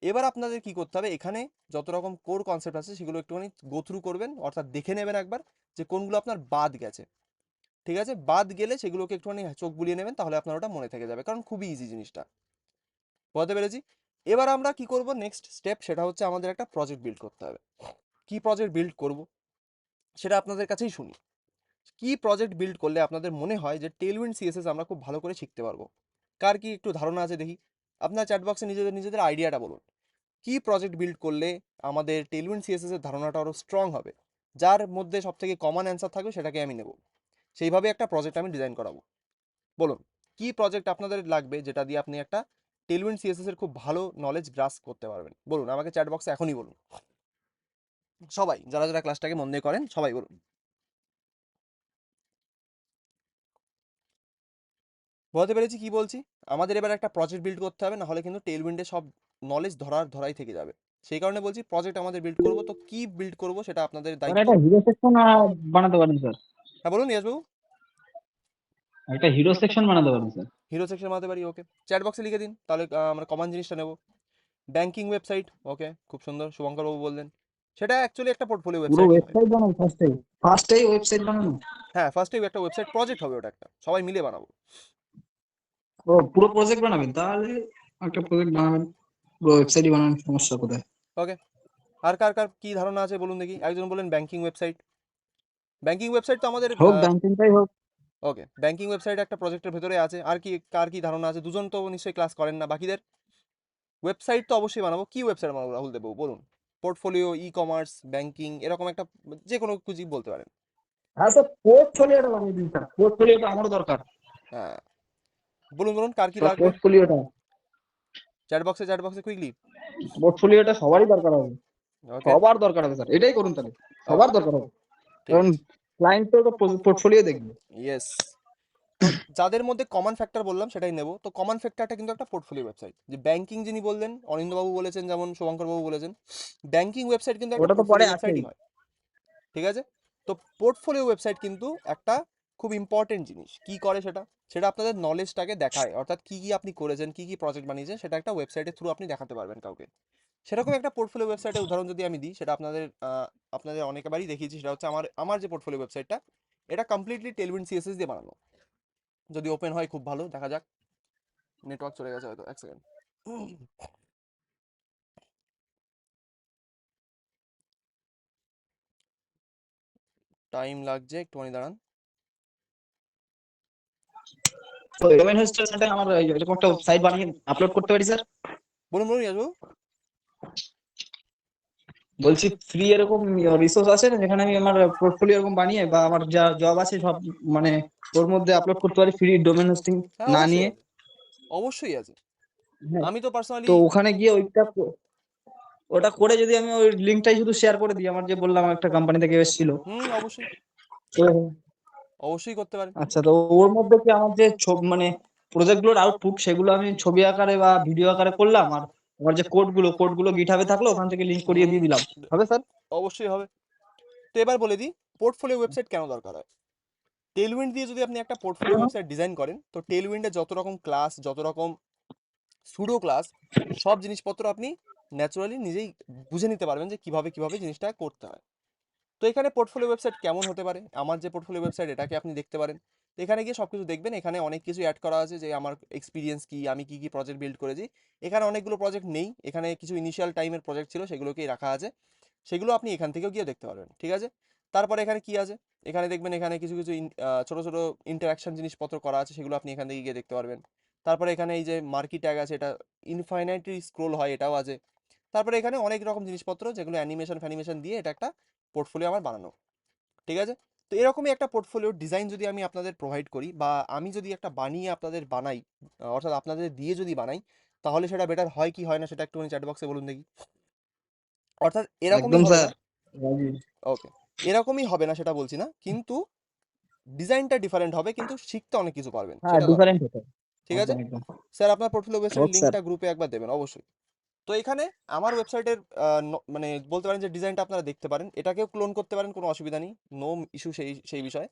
এবার আপনাদের কি করতে হবে, এখানে যত রকম কোর কনসেপ্ট আছে সেগুলো একটুখানি গো থ্রু করবেন, অর্থাৎ দেখে নেবেন একবার যে কোনগুলো আপনার বাদ গেছে। ঠিক আছে, বাদ গেলে সেগুলোকে একটুখানি চোখ বুলিয়ে নেবেন, তাহলে আপনার ওটা মনে থেকে যাবে, কারণ খুবই ইজি জিনিসটা। বুঝতে পেরেছি? এবার আমরা কি করব, নেক্সট স্টেপ, সেটা হচ্ছে আমাদের একটা প্রজেক্ট বিল্ড করতে হবে। কি প্রজেক্ট বিল্ড করব সেটা আপনাদের কাছেই শুনি। কি প্রজেক্ট বিল্ড করলে আপনাদের মনে হয় যে টেলউইন্ড সিএসএস আমরা খুব ভালো করে শিখতে পারবো? কার কি একটু ধারণা আছে দেখি? আপনার চ্যাট বক্সে নিজেদের আইডিয়াটা বলুন। কি প্রজেক্ট বিল্ড করলে আমাদের টেলউইন্ড সিএসএস এর ধারণাটা আরো স্ট্রং হবে? যার মধ্যে সবথেকে কমন অ্যান্সার থাকবে সেটাকে আমি নেব। সেইভাবে একটা প্রজেক্ট আমি ডিজাইন করাবো। বলুন, কি প্রজেক্ট আপনাদের লাগবে যেটা দিয়ে আপনি একটা টেলউইন্ড সিএসএস এর খুব ভালো নলেজ গ্রাস করতে পারবেন? বলুন আমাকে চ্যাট বক্সে এখনই বলুন। সবাই যারা যারা ক্লাসটাকে মন দিয়ে করেন সবাই বলুন। বলতে পেরেছি কি বলছি? আমাদের এবার একটা প্রজেক্ট বিল্ড করতে হবে, না হলে কিন্তু টেলউইন্ডে সব নলেজ ধরাই থেকে যাবে। সেই কারণে বলছি প্রজেক্ট আমাদের বিল্ড করব, তো কি বিল্ড করব সেটা আপনাদের স্যার দায়িত্ব। একটা হিরো সেকশন বানাতে পারেন স্যার, হ্যাঁ বলুন ইয়াসবাবু। একটা হিরো সেকশন বানাতে পারেন স্যার। হিরো সেকশন বানাতে পারি, ওকে। চ্যাট বক্সে লিখে দিন, তাহলে আমরা কমন জিনিসটা নেব। ব্যাংকিং ওয়েবসাইট, ওকে, খুব সুন্দর, শুভঙ্কর বাবু বললেন। সেটা অ্যাকচুয়ালি একটা পোর্টফোলিও পুরো ওয়েবসাইটই হয়। ওয়েবসাইট বানাবো ফার্স্টেই ওয়েবসাইট বানানো। হ্যাঁ, ফার্স্টেই একটা ওয়েবসাইট প্রজেক্ট হবে, ওটা একটা সবাই মিলে বানাবো। ও পুরো প্রজেক্ট বানাবেন? তাহলে একটা প্রজেক্ট বানাবেন, পুরো ওয়েবসাইটই বানানোর সমস্যা কোথায়? ওকে, আর কার কার কি ধারণা আছে বলুন দেখি। একজন বললেন ব্যাংকিং ওয়েবসাইট। ব্যাংকিং ওয়েবসাইট তো আমাদের হোক ব্যাংকিংটাই হোক। ওকে, ব্যাংকিং ওয়েবসাইট একটা প্রজেক্টের ভেতরে আছে। আর কি কার কি ধারণা আছে? দুজন তো নিশ্চয়ই ক্লাস করেন না, বাকিদের ওয়েবসাইট তো অবশ্যই বানাবো। কি ওয়েবসাইট বানাবো রাহুল দেবু বলুন? পোর্টফোলিও, ই কমার্স, ব্যাংকিং, এরকম একটা যে কোনো কিছু বলতে পারেন। হ্যাঁ স্যার, পোর্টফোলিওটা বানিয়ে দিন স্যার, পোর্টফোলিওটা আমারও দরকার। হ্যাঁ বলুন বলুন, কার কি স্যার লাগবে? পোর্টফোলিওটা চ্যাট বক্সে কুইকলি। পোর্টফোলিওটা সবারই দরকার হবে, ওকে, সবার দরকার হবে স্যার, এটাই করুন তাহলে, সবার দরকার হবে, ঠিক কারণ আছে। ক্লায়েন্ট তো পোর্টফোলিও দেখবে। ইয়েস। তো যাদের মধ্যে কমন ফ্যাক্টর বললাম সেটাই নেব। তো কমন ফ্যাক্টরটা কিন্তু একটা পোর্টফোলিও ওয়েবসাইট। যে ব্যাংকিং যিনি বললেন, অনিন্দবাবু বলেছেন, যেমন শুভঙ্কর বাবু বলেছেন, ব্যাংকিং ওয়েবসাইট কিন্তু একটা ওটা তো পরে পোর্টফোলিও আছেই। ওয়েবসাইটই হয়। ঠিক আছে? তো পোর্টফোলিও ওয়েবসাইট কিন্তু একটা খুব ইম্পর্টেন্ট জিনিস। কি করে সেটা? সেটা আপনাদের নলেজটাকে দেখায়, অর্থাৎ কি কি আপনি করেছেন, কি কি প্রজেক্ট বানিয়েছেন, সেটা একটা ওয়েবসাইটের থ্রু আপনি দেখাতে পারবেন কাউকে। সেরকম একটা পোর্টফোলিও ওয়েবসাইটের উদাহরণ যদি আমি দিই, সেটা আপনাদের অনেকবারই দেখিয়েছি। সেটা হচ্ছে আমার যে পোর্টফোলিও ওয়েবসাইটটা, এটা কমপ্লিটলি টেলউইন্ড সিএসএস দিয়ে বানানো। যদি ওপেন হয় খুব ভালো, দেখা যাক। নেটওয়ার্ক চলে গেছে হয়তো, এক সেকেন্ড। টাইম লাগছে, একটুখানি দাঁড়ান। তো ডোমেইন হোস্টের সাথে আমার এরকম একটা সাইট বানিয়ে আপলোড করতে পারি স্যার? বলুন বলুন ইয়াসবাবু। বলছি ফ্রি এরকম রিসোর্স আছে না যেখানে আমি আমার পোর্টফোলিও এরকম বানিয়ে বা আমার যা জব আছে সব মানে ওর মধ্যে আপলোড করতে পারি ফ্রি ডোমেইন হোস্টিং হ্যাঁ না অবশ্যই নিয়ে? আছে, অবশ্যই আছে। হ্যাঁ, আমি তো পার্সোনালি তো ওখানে গিয়ে ওটা করে যদি আমি ওই লিঙ্কটাই শুধু শেয়ার করে দিই, আমার যে বললাম একটা কোম্পানি থেকে এসেছিল, অবশ্যই তো অবশ্যই করতে পারেন। আচ্ছা, তো ওর মধ্যে কি আমার যে মানে প্রজেক্ট গুলোর আউটপুট সেগুলো আমি ছবি আকারে বা ভিডিও আকারে করলাম, আর আমার যে কোডগুলো গিটহাবে থাকলো ওখান থেকে লিংক করিয়ে দিয়ে দিলাম, হবে স্যার? অবশ্যই হবে। তো এবার বলে দিই পোর্টফোলিও ওয়েবসাইট কেন দরকার হয়। টেলউইন্ড দিয়ে যদি আপনি একটা পোর্টফোলিও ওয়েবসাইট ডিজাইন করেন, তো টেলউইন্ডে যত রকম ক্লাস, যত রকম সুডো ক্লাস, সব জিনিসপত্র আপনি ন্যাচুরালি নিজেই বুঝে নিতে পারবেন যে কিভাবে কিভাবে জিনিসটা করতে হয়। তো এখানে পোর্টফোলিও ওয়েবসাইট কেমন হতে পারে? আমার যে পোর্টফোলিও ওয়েবসাইট, এটাকে আপনি দেখতে পারেন। তো এখানে গিয়ে সবকিছু দেখবেন। এখানে অনেক কিছু অ্যাড করা আছে, যে আমার এক্সপিরিয়েন্স কি, আমি কি কি প্রজেক্ট বিল্ড করেছি। এখানে অনেকগুলো প্রজেক্ট নেই, এখানে কিছু ইনিশিয়াল টাইমের প্রজেক্ট ছিল, সেগুলোকেই রাখা আছে। সেগুলো আপনি এখান থেকেও গিয়ে দেখতে পারবেন, ঠিক আছে? তারপরে এখানে কি আছে, এখানে দেখবেন এখানে কিছু কিছু ছোট ছোট ইন্টারাকশন জিনিসপত্র করা আছে, সেগুলো আপনি এখান থেকে গিয়ে দেখতে পারবেন। তারপরে এখানে এই যে মার্কি ট্যাগ আছে, এটা ইনফাইনাইটলি স্ক্রোল হয়, এটাও আছে। তারপরে এখানে অনেক রকম জিনিসপত্র, যেগুলো অ্যানিমেশন ফ্যানিমেশন দিয়ে এটা একটা পোর্টফোলিও আমার বানানো, ঠিক আছে? তো এরকমই একটা পোর্টফোলিও ডিজাইন যদি আমি আপনাদের প্রোভাইড করি, বা আমি যদি একটা বানিয়ে আপনাদের বানাই, অর্থাৎ আপনাদের দিয়ে যদি বানাই, তাহলে সেটা বেটার হয় কি হয় না সেটা একটুখানি চ্যাট বক্সে বলুন দেখি। অর্থাৎ এরকমই একদম হবে স্যার। না, ওকে, এরকমই হবে না সেটা বলছি না, কিন্তু ডিজাইনটা ডিফারেন্ট হবে, কিন্তু শিখতে অনেক কিছু পারবেন, হ্যাঁ, সেটা দরকার, ডিফারেন্ট হতে, ঠিক আছে? একদম একদম। স্যার আপনার পোর্টফোলিও ওয়েবসাইটের ওকে স্যার। লিঙ্কটা গ্রুপে একবার দেবেন অবশ্যই। তো এখানে আমার ওয়েবসাইটের মানে বলতে পারেন যে ডিজাইনটা আপনারা দেখতে পারেন, এটাকেও ক্লোন করতে পারেন, কোনো অসুবিধা নেই, নো ইস্যু সেই সেই বিষয়ে।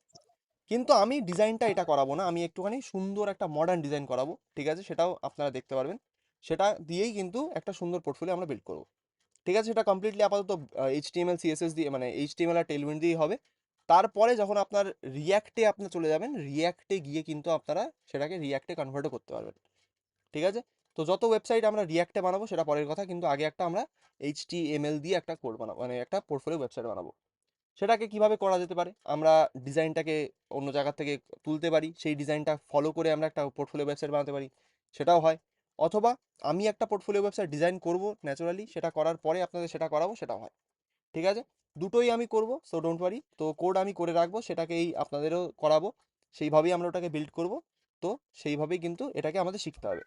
কিন্তু আমি ডিজাইনটা এটা করাবো না, আমি একটুখানি সুন্দর একটা মডার্ন ডিজাইন করাবো, ঠিক আছে? সেটাও আপনারা দেখতে পারবেন। সেটা দিয়েই কিন্তু একটা সুন্দর পোর্টফোলিও আমরা বিল্ড করবো, ঠিক আছে? সেটা কমপ্লিটলি আপাতত এইচটিএমএল সিএসএস দিয়ে, মানে এইচটিএমএল আর টেলউইন্ড দিয়েই হবে। তারপরে যখন আপনার রিয়াক্টে আপনি চলে যাবেন, রিয়াক্টে গিয়ে কিন্তু আপনারা সেটাকে রিয়াক্টে কনভার্টও করতে পারবেন, ঠিক আছে? তো যত ওয়েবসাইট আমরা রিয়াক্টে বানাবো সেটা পরের কথা, কিন্তু আগে একটা আমরা এইচটিএমএল দিয়ে একটা কোড বানাবো, মানে একটা পোর্টফোলিও ওয়েবসাইট বানাবো। সেটাকে কিভাবে করা যেতে পারে, আমরা ডিজাইনটাকে অন্য জায়গা থেকে তুলতে পারি, সেই ডিজাইনটা ফলো করে আমরা একটা পোর্টফোলিও ওয়েবসাইট বানাতে পারি, সেটাও হয়। অথবা আমি একটা পোর্টফোলিও ওয়েবসাইট ডিজাইন করব ন্যাচারালি, সেটা করার পরে আপনাদের সেটা করাবো, সেটাও হয়। ঠিক আছে, দুটোই আমি করব, সো ডোন্ট ওয়ারি। তো কোড আমি করে রাখবো, সেটাকেই আপনাদেরও করাবো, সেইভাবেই আমরা ওটাকে বিল্ড করব। তো সেইভাবেই কিন্তু এটাকে আমাদের শিখতে হবে।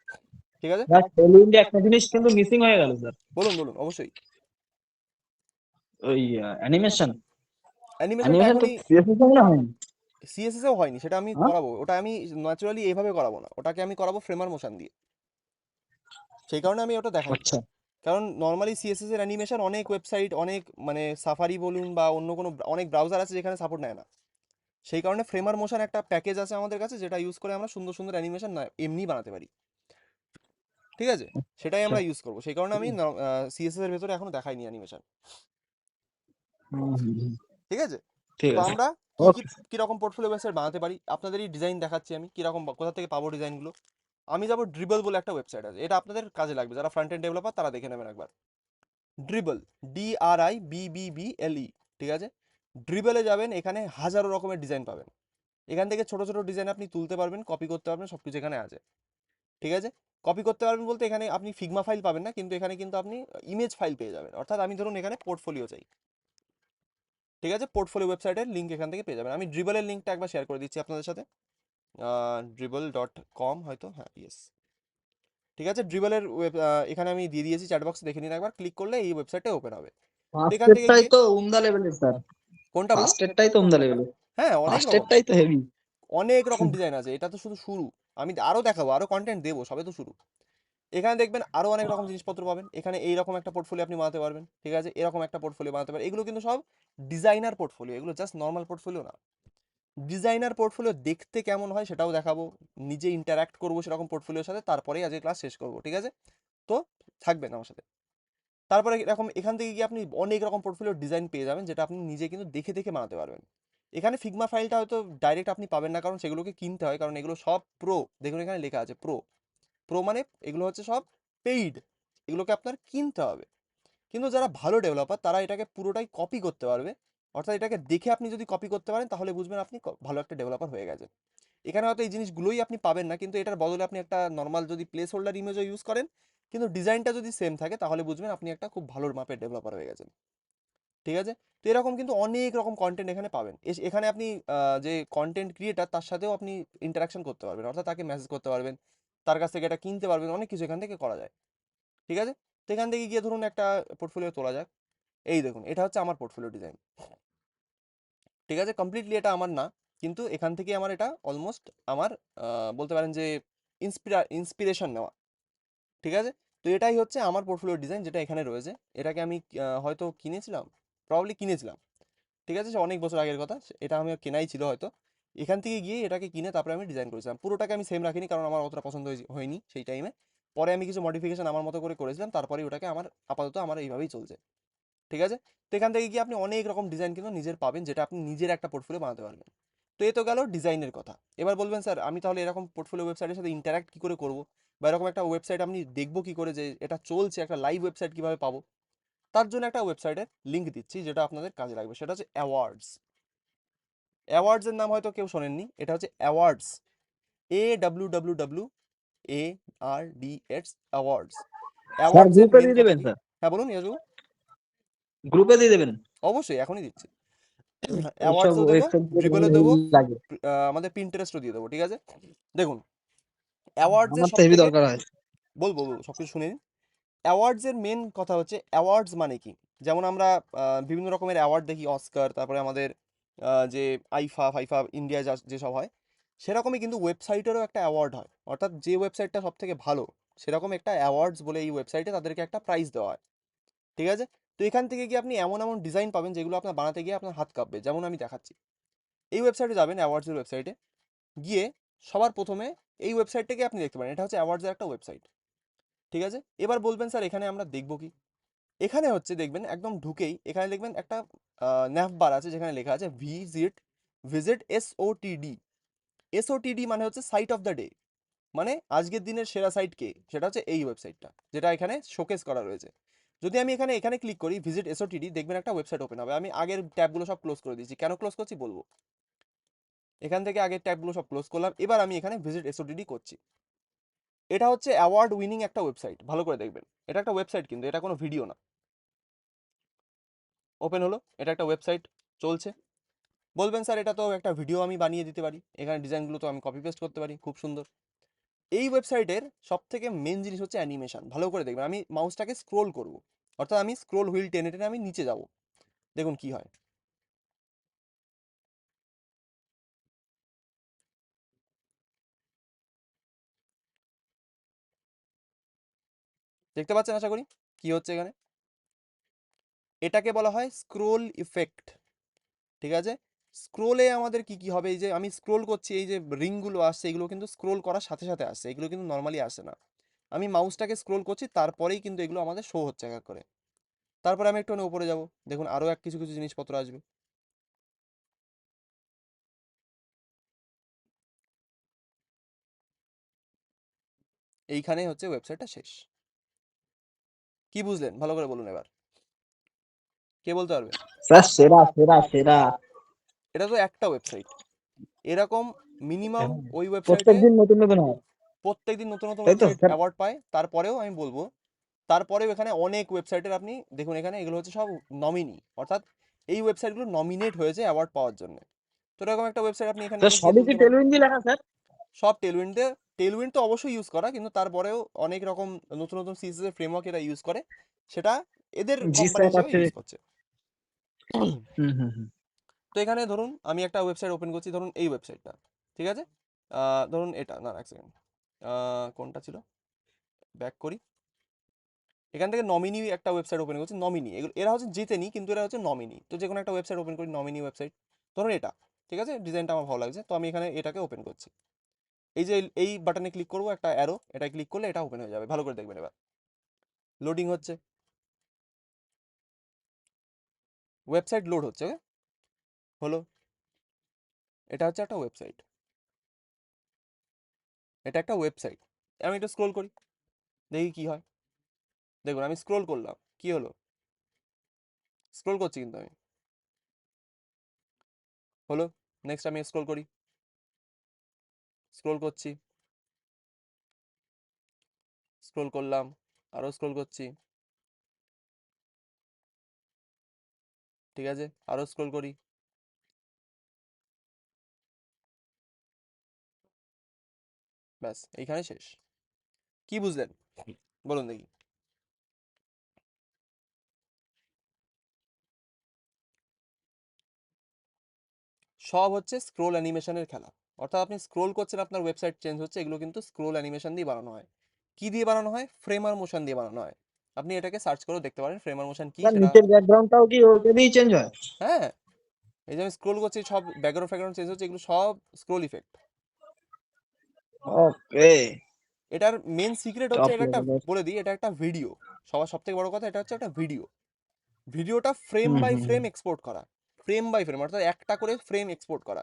ঠিক আছে, স্যার টেলউইন্ডে একটা জিনিস কিন্তু মিসিং হয়ে গেল স্যার, বলুন বলুন, অবশ্যই। ওই অ্যানিমেশন অ্যানিমেশনটা অ্যানিমেশন তো এখনই সিএসএস এ না হয়নি। সিএসএসেও হয়নি, সেটা আমি হ্যাঁ? করাবো। ওটা আমি ন্যাচারালি এইভাবে করাবো না, ওটাকে আমি করাবো ফ্রেমার মোশন দিয়ে, সেই কারণে আমি ওটা দেখাই। আচ্ছা কারণ নর্মালি সিএসএস এর অ্যানিমেশন অনেক ওয়েবসাইট, অনেক মানে সাফারি বলুন বা অন্য কোনো অনেক ব্রাউজার আছে যেখানে সাপোর্ট নেয় না। সেই কারণে ফ্রেমার মোশন একটা প্যাকেজ আছে আমাদের কাছে, যেটা ইউজ করে আমরা সুন্দর সুন্দর অ্যানিমেশন না এমনি বানাতে পারি। ঠিক আছে, সেটাই আচ্ছা আমরা ইউজ করবো, সেই কারণে আমি সিএসএস এর ভেতরে এখনো দেখাইনি অ্যানিমেশন। হুম, হুম, হুম। ঠিক আছে, ঠিক তো আছে আমরা কি কি ওকে। কিরকম পোর্টফোলিও ওয়েবসাইট বানাতে পারি আপনাদেরই ডিজাইন দেখাচ্ছি আমি, কিরকম কোথা থেকে পাবো ডিজাইনগুলো। আমি যাবো ড্রিবল বলে একটা ওয়েবসাইট আছে, এটা আপনাদের কাজে লাগবে, যারা ফ্রন্ট এন্ড ডেভেলপার তারা দেখে নেবেন একবার। Dribble, DRIBBBLE। ঠিক আছে, ড্রিবলে যাবেন, এখানে হাজারো রকমের ডিজাইন পাবেন। এখান থেকে ছোট ছোট ডিজাইন আপনি তুলতে পারবেন, কপি করতে পারবেন, সবকিছু এখানে আছে। ঠিক আছে, কপি করতে পারবেন বলতে এখানে আপনি ফিগমা ফাইল পাবেন না, কিন্তু এখানে কিন্তু আপনি ইমেজ ফাইল পেয়ে যাবেন। অর্থাৎ আমি ধরুন এখানে পোর্টফোলিও চাই, ঠিক আছে, পোর্টফোলিও ওয়েবসাইটের লিঙ্ক এখান থেকে পেয়ে যাবেন। আমি ড্রিবলের লিঙ্কটা একবার শেয়ার করে দিচ্ছি আপনাদের সাথে, dribble.com হয়তো, হ্যাঁ ইয়েস। ঠিক আছে, ড্রিবলের এখানে আমি দিয়ে দিয়েছি, চ্যাট বক্সে দেখে নিন একবার, ক্লিক করলে এই ওয়েবসাইটটা ওপেন হবে। তো এখান থেকে ফার্স্টেরটাই গিয়ে তো উমদা লেভেলের স্যার, কোনটা বলুন, ফার্স্টেরটাই তো উমদা লেভেলের, হ্যাঁ অনেক রকম, ফার্স্টেরটাই তো হেভি। অনেক রকম ডিজাইন আছে, এটা তো শুধু শুরু। আমি আরো দেখাবো, আরো কন্টেন্ট দেবো, সবে তো শুরু। এখানে দেখবেন আরো অনেক রকম জিনিসপত্র পাবেন, এখানে এইরকম একটা পোর্টফোলিও আপনি বানাতে পারবেন। ঠিক আছে, এরকম একটা পোর্টফোলিও বানাতে পারবেন। এগুলো কিন্তু সব ডিজাইনার পোর্টফোলিও, এগুলো জাস্ট নর্মাল পোর্টফোলিও না। ডিজাইনার পোর্টফোলিও দেখতে কেমন হয় সেটাও দেখাবো, নিজে ইন্টারাক্ট করবো সেরকম পোর্টফোলিওর সাথে, তারপরেই আজকে ক্লাস শেষ করবো। ঠিক আছে, তো থাকবেন আমার সাথে। তারপরে এরকম এখান থেকে গিয়ে আপনি অনেক রকম পোর্টফোলিও ডিজাইন পেয়ে যাবেন, যেটা আপনি নিজে কিন্তু দেখে দেখে বানাতে পারবেন। এখানে ফিগমা ফাইলটা হয়তো ডাইরেক্ট আপনি পাবেন না, কারণ সেগুলোকে কিনতে হয়, কারণ এগুলো সব প্রো। দেখুন এখানে লেখা আছে প্রো, প্রো মানে এগুলো হচ্ছে সব পেইড, এগুলোকে আপনার কিনতে হবে। কিন্তু যারা ভালো ডেভেলপার তারা এটাকে পুরোটাই কপি করতে পারবে। অর্থাৎ এটাকে দেখে আপনি যদি কপি করতে পারেন তাহলে বুঝবেন আপনি ভালো একটা ডেভেলপার হয়ে গেছেন। এখানে হয়তো এই জিনিসগুলোই আপনি পাবেন না, কিন্তু এটার বদলে আপনি একটা নর্মাল যদি প্লেস হোল্ডার ইমেজও ইউজ করেন, কিন্তু ডিজাইনটা যদি সেম থাকে, তাহলে বুঝবেন আপনি একটা খুব ভালো মাপের ডেভেলপার হয়ে গেছেন। ঠিক আছে, তো এরকম কিন্তু অনেক রকম কন্টেন্ট এখানে পাবেন। এখানে আপনি যে কন্টেন্ট ক্রিয়েটার তার সাথেও আপনি ইন্টারাকশন করতে পারবেন, অর্থাৎ তাকে মেসেজ করতে পারবেন, তার কাছ থেকে এটা কিনতে পারবেন, অনেক কিছু এখান থেকে করা যায়। ঠিক আছে, তো এখান থেকে গিয়ে ধরুন একটা পোর্টফোলিও তোলা যাক। এই দেখুন, এটা হচ্ছে আমার পোর্টফোলিও ডিজাইন। ঠিক আছে, কমপ্লিটলি এটা আমার না, কিন্তু এখান থেকে আমার এটা অলমোস্ট আমার বলতে পারেন যে ইন্সপিরেশন নেওয়া। ঠিক আছে, তো এটাই হচ্ছে আমার পোর্টফোলিও ডিজাইন, যেটা এখানে রয়েছে। এটাকে আমি হয়তো কিনেছিলাম, প্রবাবলি কিনেছিলাম। ঠিক আছে, সে অনেক বছর আগের কথা, এটা আমি কেনাই ছিল হয়তো। এখান থেকে গিয়ে এটাকে কিনে তারপরে আমি ডিজাইন করেছিলাম। পুরোটাকে আমি সেম রাখিনি, কারণ আমার অতটা পছন্দ হয়নি সেই টাইমে। পরে আমি কিছু মডিফিকেশন আমার মতো করে করেছিলাম, তারপরে ওটাকে আমার আপাতত আমার এইভাবেই চলছে। ঠিক আছে, তো এখান থেকে গিয়ে আপনি অনেক রকম ডিজাইন কিন্তু নিজের পাবেন, যেটা আপনি নিজের একটা পোর্টফোলিও বানাতে পারবেন। তো এ তো গেল ডিজাইনের কথা। এবার বলবেন স্যার আমি তাহলে এরকম পোর্টফোলিও ওয়েবসাইটের সাথে ইন্টারাক্ট কী করে করবো, বা এরকম একটা ওয়েবসাইট আপনি দেখবো কী করে যে এটা চলছে, একটা লাইভ ওয়েবসাইট কীভাবে পাবো। তার জন্য একটা ওয়েবসাইটের লিঙ্ক দিচ্ছি, যেটা আপনাদের কাজে লাগবে। সেটা হচ্ছে অ্যাওয়ার্ডস। অ্যাওয়ার্ডসের নাম হয়তো কেউ শোনেননি, এটা হচ্ছে অ্যাওয়ার্ডস, AWWWARDS, অ্যাওয়ার্ডস। স্যার অ্যাওয়ার্ডসের গ্রুপে মেন দিয়ে কথা দেবেন কি? স্যার, হ্যাঁ বলুন ইয়াজু। গ্রুপে দিয়ে দেবেন। অবশ্যই এখনই দিচ্ছি। এইসব অ্যাওয়ার্ডসও দেবো, ওয়েবসাইট ড্রিবলও দেবো, লাগে, আমাদের পিন্টারেস্টও দিয়ে দেবো। ঠিক আছে, দেখুন অ্যাওয়ার্ডসের আমার তো সব হেভি থেকে দরকার হয়। বলবো সব কিছু শুনে নিন। অ্যাওয়ার্ডসের মেন কথা হচ্ছে অ্যাওয়ার্ডস মানে কি। যেমন আমরা বিভিন্ন রকমের অ্যাওয়ার্ড দেখি, অস্কার, তারপরে আমাদের যে ফাইফা ইন্ডিয়া যেসব হয়, সেরকমই কিন্তু ওয়েবসাইটেরও একটা অ্যাওয়ার্ড হয়। অর্থাৎ যে ওয়েবসাইটটা সব থেকে ভালো, সেরকম একটা অ্যাওয়ার্ডস বলে এই ওয়েবসাইটে তাদেরকে একটা প্রাইজ দেওয়া হয়। ঠিক আছে, তো এখান থেকে গিয়ে আপনি এমন এমন ডিজাইন পাবেন যেগুলো আপনার বানাতে গিয়ে আপনার হাত কাঁপবে। যেমন আমি দেখাচ্ছি, এই ওয়েবসাইটে যাবেন, অ্যাওয়ার্ডসের ওয়েবসাইটে গিয়ে সবার প্রথমে এই ওয়েবসাইটটাকে আপনি দেখতে পারেন, এটা হচ্ছে অ্যাওয়ার্ডসের একটা ওয়েবসাইট। ঠিক আছে, এবার বলবেন স্যার এখানে আমরা দেখবো কি। এখানে হচ্ছে দেখবেন একদম ঢুকেই এখানে দেখবেন একটা ন্যাভ বার আছে, যেখানে লেখা আছে ভিজিট, ভিজিট SOTD মানে হচ্ছে সাইট অফ দ্য ডে, মানে আজকের দিনের সেরা সাইট কে, সেটা হচ্ছে এই ওয়েবসাইটটা, যেটা এখানে শোকেস করা রয়েছে। যদি আমি এখানে এখানে ক্লিক করি ভিজিট এসওটিডি, দেখবেন একটা ওয়েবসাইট ওপেন হবে। আমি আগের ট্যাবগুলো সব ক্লোজ করে দিয়েছি। কেন ক্লোজ করছি বলবো। এখান থেকে আগের ট্যাবগুলো সব ক্লোজ করলাম, এবার আমি এখানে ভিজিট এসওটিডি করছি। এটা হচ্ছে অ্যাওয়ার্ড উইনিং একটা ওয়েবসাইট, ভালো করে দেখবেন। এটা একটা ওয়েবসাইট, কিন্তু এটা কোনো ভিডিও না। ওপেন হলো, এটা একটা ওয়েবসাইট চলছে। বলবেন স্যার এটা তো একটা ভিডিও আমি বানিয়ে দিতে পারি, এখানে ডিজাইনগুলো তো আমি কপি পেস্ট করতে পারি, খুব সুন্দর। এই ওয়েবসাইটের সব থেকে মেন জিনিস হচ্ছে অ্যানিমেশন। ভালো করে দেখবেন, আমি মাউসটাকে স্ক্রোল করব, অর্থাৎ আমি স্ক্রোল হুইল টেনে টেনে আমি নিচে যাব। দেখুন কি হয়। দেখতে পাচ্ছেন আশা করি কি হচ্ছে এখানে। এটাকে বলা হয় স্ক্রোল ইফেক্ট, ঠিক আছে। স্ক্রোলে আমাদের কি কি হবে, এই যে আমি স্ক্রোল করছি, এই যে রিংগুলো আসছে এগুলো কিন্তু স্ক্রোল করার সাথে সাথে আসছে, এগুলো কিন্তু নর্মালি আসে না। আমি মাউসটাকে স্ক্রোল করছি, তারপরেই কিন্তু এগুলো আমাদের শো হচ্ছে এক এক করে। তারপরে আমি একটু উপরে যাব, দেখুন আরও কিছু কিছু জিনিসপত্র আসবে। এইখানে হচ্ছে ওয়েবসাইটটা শেষ। কি বুঝলেন ভালো করে বলুন এবার, কে বলতে পারবে। স্যার সেরা সেরা সেরা। এটা তো একটা ওয়েবসাইট, এরকম মিনিমাম ওই ওয়েবসাইটে প্রত্যেকদিন নতুন নতুন হয়, প্রত্যেকদিন নতুন নতুন তাই তো ওয়েবসাইট স্যার? অ্যাওয়ার্ড পায়। তারপরেও আমি বলবো, তারপরেও এখানে অনেক ওয়েবসাইটের আপনি দেখুন, এখানে এগুলো হচ্ছে সব নমিনি, অর্থাৎ এই ওয়েবসাইটগুলো নমিনেট হয়েছে অ্যাওয়ার্ড পাওয়ার জন্য। তো এরকম একটা ওয়েবসাইট আপনি এখানে স্যার নিয়ে গিয়ে সবই কি তুলতে পারেন। টেলউইন দিয়ে লেখা স্যার? সব টেলউইন্ডে, টেলউইন্ড তো অবশ্যই ইউজ করা, কিন্তু তারপরেও অনেক রকম নতুন নতুন সিএসএস এর ফ্রেমওয়ার্ক এরা ইউজ করে, সেটা এদের জি কোম্পানি স্যার হিসেবে আছে। ইউজ করছে। হুম। তো এখানে ধরুন আমি একটা ওয়েবসাইট ওপেন করছি, ধরুন এই ওয়েবসাইটটা, ঠিক আছে। ধরুন এটা না, এক সেকেন্ড, কোনটা ছিল, ব্যাক করি। এখান থেকে নমিনি একটা ওয়েবসাইট ওপেন করছি, নমিনি এগুলো এরা হচ্ছে জিতেনি, কিন্তু এরা হচ্ছে নমিনি। তো যে কোনো একটা ওয়েবসাইট ওপেন করি, নমিনি ওয়েবসাইট, ধরুন এটা, ঠিক আছে। ডিজাইনটা আমার ভালো লাগছে, তো আমি এখানে এটাকে ওপেন করছি। এই যে এই বাটনে ক্লিক করবো, একটা অ্যারো, এটা ক্লিক করলে এটা ওপেন হয়ে যাবে। ভালো করে দেখবেন এবার, লোডিং হচ্ছে, ওয়েবসাইট লোড হচ্ছে, ওকে হলো। এটা হচ্ছে একটা ওয়েবসাইট, এটা একটা ওয়েবসাইট। আমি একটু স্ক্রোল করি, দেখি কি হয়। দেখুন আমি স্ক্রোল করলাম, কি হলো, স্ক্রোল করছি কিন্তু আমি, হলো। নেক্সট আমি স্ক্রোল করি, স্ক্রোল করছি, স্ক্রোল করলাম, আরও স্ক্রোল করছি, ঠিক আছে, আরও স্ক্রোল করি, ব্যাস এইখানে শেষ। কি বুঝলেন বলুন দেখি। সব হচ্ছে স্ক্রোল অ্যানিমেশনের খেলা, অর্থাৎ আপনি স্ক্রোল করছেন, আপনার ওয়েবসাইট চেঞ্জ হচ্ছে, এগুলো কিন্তু স্ক্রোল অ্যানিমেশন দিয়ে বানানো হয়। কি দিয়ে বানানো হয়, ফ্রেমার মোশন দিয়ে বানানো হয়। আপনি এটাকে সার্চ করেও দেখতে পারেন ফ্রেমার মোশন কি স্যার সেটা। নিচের ব্যাকগ্রাউন্ডটাও কি ওটা দিয়েই চেঞ্জ হয়? হ্যাঁ, এই যে আমি স্ক্রোল করছি, সব ব্যাকগ্রাউন্ড ফ্যাকগ্রাউন্ড চেঞ্জ হচ্ছে, এগুলো সব স্ক্রোল ইফেক্ট। ওকে। এটার মেন সিক্রেট হচ্ছে, টপ এটা একটা লেভেলের। বলে দিই, এটা একটা ভিডিও। সবার সব থেকে বড় কথা, এটা হচ্ছে একটা ভিডিও। ভিডিওটা frame by hmm. Frame export করা, ফ্রেম বাই ফ্রেম, অর্থাৎ একটা করে ফ্রেম এক্সপোর্ট করা।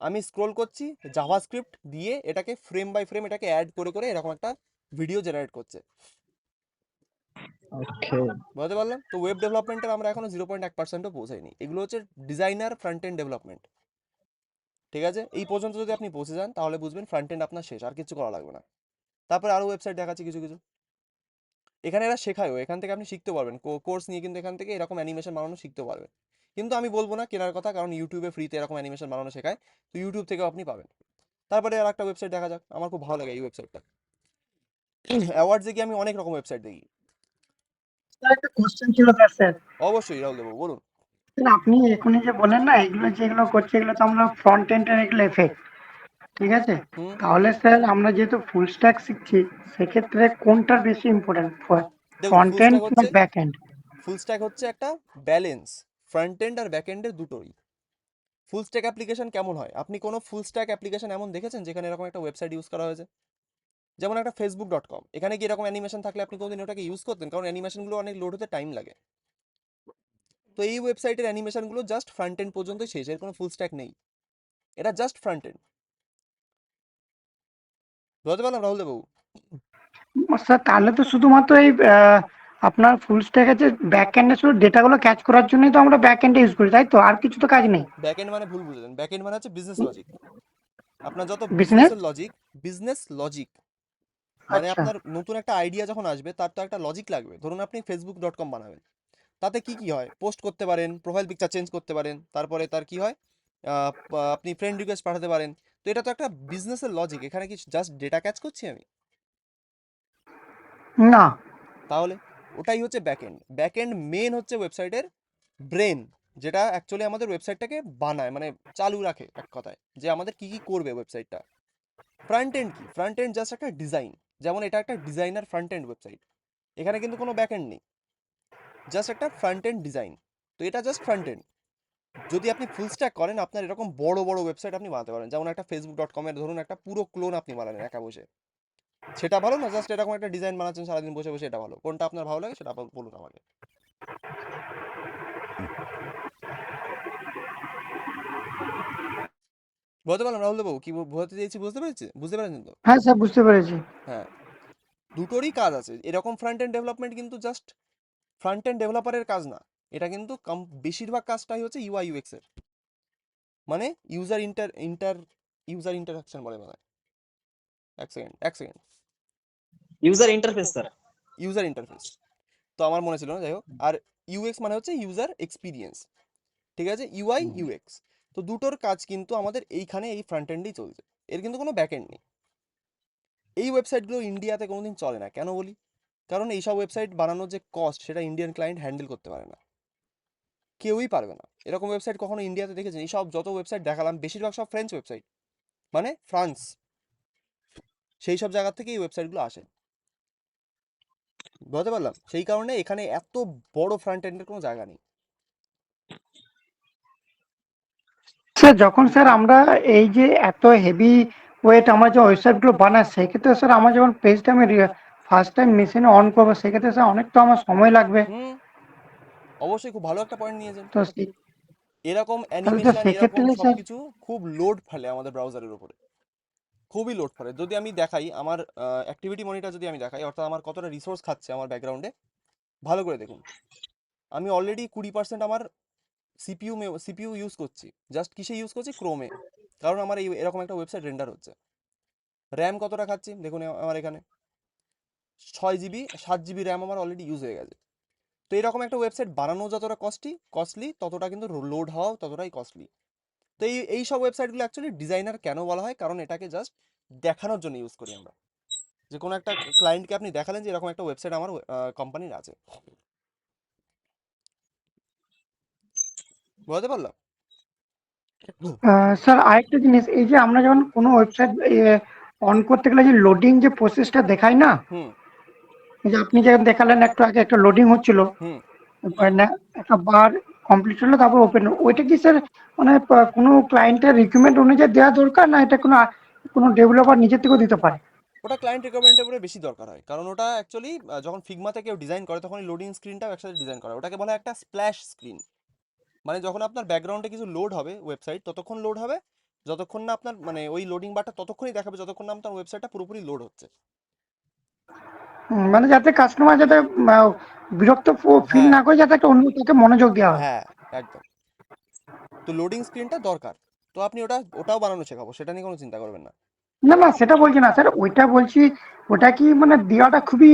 আমি স্ক্রোল করছি, জাভাস্ক্রিপ্ট দিয়ে এটাকে ফ্রেম বাই ফ্রেম এটাকে অ্যাড করে করে এরকম একটা ভিডিও জেনারেট করছে। ওকে। বুঝতে পারলাম। তো ওয়েব ডেভেলপমেন্টের আমরা এখনো 0.1%ও পৌঁছাইনি। এগুলো হচ্ছে ডিজাইনার ফ্রন্ট এন্ড ডেভেলপমেন্ট, ঠিক আছে। এই পর্যন্ত যদি আপনি পৌঁছে যান, তাহলে বুঝবেন ফ্রন্ট এন্ড আপনার শেষ, আর কিছু করা লাগবে না। তারপরে আরো ওয়েবসাইট দেখাচ্ছি কিছু কিছু। এখানে এরা শেখায়ও, এখান থেকে আপনি শিখতে পারবেন, কোর্স নিয়ে কিন্তু এখান থেকে এরকম অ্যানিমেশন বানানো শিখতে পারবেন। কিন্তু আমি বলবো না কেনার কথা, কারণ ইউটিউবে ফ্রিতে এরকম অ্যানিমেশন বানানো শেখায়, তো ইউটিউব থেকেও আপনি পাবেন। তারপরে আর একটা ওয়েবসাইট দেখা যাক, আমার খুব ভালো লাগে এই ওয়েবসাইটটা। অ্যাওয়ার্ডসে কি আমি অনেক রকম ওয়েবসাইট দেখি। স্যার একটা কোশ্চেন ছিল স্যার। অবশ্যই রাহুল দেবো, বলুন। স্যার আপনি এখনই যে বললেন না এগুলো যেগুলো করছে এগুলো তো আমরা ফ্রন্ট এন্ডের এগুলো এফেক্ট, ঠিক আছে। হুম। তাহলে স্যার আমরা যেহেতু ফুল স্ট্যাক শিখছি সেক্ষেত্রে কোনটা বেশি ইম্পর্টেন্ট, দেখুন ফ্রন্ট এন্ড না ব্যাক এন্ড? ফুল স্ট্যাক হচ্ছে একটা ব্যালেন্স, ফ্রন্ট এন্ড আর ব্যাক এন্ডের দুটোই। ফুল স্ট্যাক অ্যাপ্লিকেশন কেমন হয়, আপনি কোনো ফুল স্ট্যাক অ্যাপ্লিকেশন এমন দেখেছেন যেখানে এরকম একটা ওয়েবসাইট ইউজ করা হয়েছে? যেমন একটা facebook.com, এখানে কি এরকম অ্যানিমেশন থাকলে আপনি কোনদিন ওটাকে ইউজ করতেন? কারণ অ্যানিমেশনগুলো অনেক লোড হতে টাইম লাগে। তো এই ওয়েবসাইটের অ্যানিমেশনগুলো জাস্ট ফ্রন্ট এন্ড পর্যন্তই শেষ, এর কোনো ফুল স্ট্যাক নেই, এটা জাস্ট ফ্রন্ট এন্ড। বুঝতে পারলাম রাহুল দেবু? স্যার তাহলে তো শুধুমাত্র এই আপনার ফুল স্ট্যাক আছে ব্যাক এন্ডে শুধু ডেটাগুলো ক্যাচ করার জন্যই তো আমরা ব্যাক এন্ডে ইউজ করি, তাই তো? আর কিছু তো কাজ নেই। ব্যাকএন্ড মানে ভুল বুঝলেন, ব্যাকএন্ড মানে হচ্ছে বিজনেস লজিক। আপনার যত বিজনেস। বিজনেসের লজিক, বিজনেস লজিক মানে আচ্ছা। আপনার নতুন একটা আইডিয়া যখন আসবে তার তো একটা লজিক লাগবে। ধরুন আপনি facebook.com বানাবেন, তাতে কি কি হয়? পোস্ট করতে পারেন, প্রোফাইল পিকচার চেঞ্জ করতে পারেন, তারপরে তার কি হয়, আপনি ফ্রেন্ড রিকোয়েস্ট পাঠাতে পারেন। তো এটা তো একটা বিজনেসের লজিক। এখানে কি জাস্ট ডেটা ক্যাচ করছি আমি? না। তাহলে ওটাই হচ্ছে ব্যাকএন্ড। ব্যাকএন্ড মেন হচ্ছে ওয়েবসাইটের ব্রেন, যেটা অ্যাকচুয়ালি আমাদের ওয়েবসাইটটাকে বানায়, মানে চালু রাখে এক কথায়, যে আমাদের কি কি করবে ওয়েবসাইটটা। ফ্রন্ট এন্ড কি? ফ্রন্ট এন্ড জাস্ট একটা ডিজাইন। যেমন এটা একটা ডিজাইনার ফ্রন্ট এন্ড ওয়েবসাইট, এখানে কিন্তু কোনো ব্যাক এন্ড নেই, জাস্ট একটা ফ্রন্ট এন্ড ডিজাইন। তো এটা জাস্ট ফ্রন্ট এন্ড। যদি আপনি ফুল স্ট্যাক করেন, আপনার এরকম বড় বড় ওয়েবসাইট আপনি বানাতে পারেন। যেমন একটা facebook.com এর ধরুন একটা পুরো ক্লোন আপনি বানালেন একা বসে, সেটা ভালো না জাস্ট এরকম একটা ডিজাইন বানাচ্ছেন সারাদিন বসে বসে? এটা ভালো? কোনটা আপনার ভালো লাগে সেটা বলুন আমাকে। বুঝতে পারলাম রাহুল বাবু কি বোঝাতে চাইছি? বুঝতে পেরেছেন তো? হ্যাঁ স্যার, বুঝতে পেরেছি। হ্যাঁ, দুটোরই কাজ আছে। এরকম ফ্রন্ট এন্ড ডেভেলপমেন্ট কিন্তু জাস্ট ফ্রন্ট এন্ড ডেভেলপারের কাজ না, এটা কিন্তু বেশিরভাগ কাজটাই হচ্ছে ইউআই ইউএক্স এর, মানে ইউজার ইন্টারাকশন বলে মনে হয়। এক second user interface sir. User interface তো আমার মনে ছিল না, যাই হোক। আর ইউএক্স মানে হচ্ছে ইউজার এক্সপিরিয়েন্স, ঠিক আছে? ইউআই ইউএক্স, তো দুটোর কাজ কিন্তু আমাদের এইখানে এই ফ্রন্ট এন্ডেই চলছে, এর কিন্তু কোনো ব্যাক এন্ড নেই। এই ওয়েবসাইটগুলো ইন্ডিয়াতে কোনোদিন চলে না, কেন বলি? কারণ এইসব ওয়েবসাইট বানানোর যে কস্ট, সেটা ইন্ডিয়ান ক্লায়েন্ট হ্যান্ডেল করতে পারে না, কেউই পারবে না। এরকম ওয়েবসাইট কখনো ইন্ডিয়াতে দেখেছেন? এইসব যত ওয়েবসাইট দেখালাম বেশিরভাগ সব ফ্রেঞ্চ ওয়েবসাইট, মানে ফ্রান্স, সেই সব জায়গা থেকে এই ওয়েবসাইটগুলো আসে। বুঝতে পারলাম, সেই কারণে এখানে এত বড় ফ্রন্ট এন্ডের কোনো জায়গা নেই। স্যার যখন স্যার আমরা এই যে এত হেভি ওয়েট আমরা যে ওয়েবসাইটগুলো বানাই, সেক্ষেত্রে স্যার আমার যখন পেজটা আমি ফার্স্ট টাইম মেশিনে অন করবো, সেক্ষেত্রে স্যার অনেক তো আমার সময় লাগবে। হুম, অবশ্যই খুব ভালো একটা পয়েন্ট নিয়েছেন। তো এরকম তাহলে স্যার অ্যানিমেশন, এরকম সেক্ষেত্রে স্যার সবকিছু খুব লোড ফেলে আমাদের ব্রাউজারের উপরে, খুবই লোড ফেলে। যদি আমি দেখাই আমার অ্যাক্টিভিটি মনিটর, যদি আমি দেখাই অর্থাৎ আমার কতটা রিসোর্স খাচ্ছে আমার ব্যাকগ্রাউন্ডে, ভালো করে দেখুন। আমি অলরেডি 20% আমার সিপিইউ ইউজ করছি। জাস্ট কিসে ইউজ করছি? ক্রোমে, কারণ আমার এরকম একটা ওয়েবসাইট রেন্ডার হচ্ছে। র্যাম কতটা খাচ্ছি দেখুন, আমার এখানে 6 জিবি 7 জিবি র্যাম আমার অলরেডি ইউজ হয়ে গেছে। তো এরকম একটা ওয়েবসাইট বানানো যতটা কস্টলি, ততটা কিন্তু লোড হওয়াও ততটাই কস্টলি। তো এই সব ওয়েবসাইটগুলো অ্যাকচুয়ালি ডিজাইনার কেন বলা হয়? কারণ এটাকে জাস্ট দেখানোর জন্য ইউজ করি আমরা। যে কোনো একটা ক্লায়েন্টকে আপনি দেখালেন যে এরকম একটা ওয়েবসাইট আমার কোম্পানির আছে। বুঝতে পারলাম? স্যার আরেকটা জিনিস, এই যে আমরা যখন কোনো ওয়েবসাইট অন করতে গেলে যে লোডিং যে প্রসেসটা দেখায় না, হুম এই যে আপনি যেমন দেখালেন একটু আগে একটা লোডিং হচ্ছিল, হুম না একটা বার কমপ্লিট হলো তারপর ওপেন, ওইটা কি স্যার মানে কোনো ক্লায়েন্টের রিকোয়ারমেন্ট অনুযায়ী দেওয়া দরকার, না এটা কোনো কোনো ডেভেলপার নিজের থেকেও দিতে পারে? ওটা ক্লায়েন্ট রিকোয়ারমেন্টের উপরে বেশি দরকার হয়, কারণ ওটা অ্যাকচুয়ালি যখন ফিগমাতে কেউ ডিজাইন করে তখন লোডিং স্ক্রিনটাও একসাথে ডিজাইন করে। ওটাকে বলা হয় একটা স্প্ল্যাশ স্ক্রিন। মানে যখন আপনার ব্যাকগ্রাউন্ডে কিছু লোড হবে, ওয়েবসাইট ততক্ষণ লোড হবে যতক্ষণ না আপনার, মানে ওই লোডিং বারটা ততক্ষণই দেখাবে যতক্ষণ না আপনার ওয়েবসাইটটা পুরোপুরি লোড হচ্ছে। মানে যাতে কাস্টমার যাতে বিরক্ত ফিল হ্যাঁ না করে, যাতে একটা অন্য দিকে মনোযোগ দেওয়া হয়। হ্যাঁ, একদম। তো লোডিং স্ক্রিনটা দরকার, তো আপনি ওটাও বানানো শেখাবো, সেটা নিয়ে কোনো চিন্তা করবেন না। না না, সেটা বলছি না স্যার, ওইটা বলছি ওটা কি মানে দেওয়াটা খুবই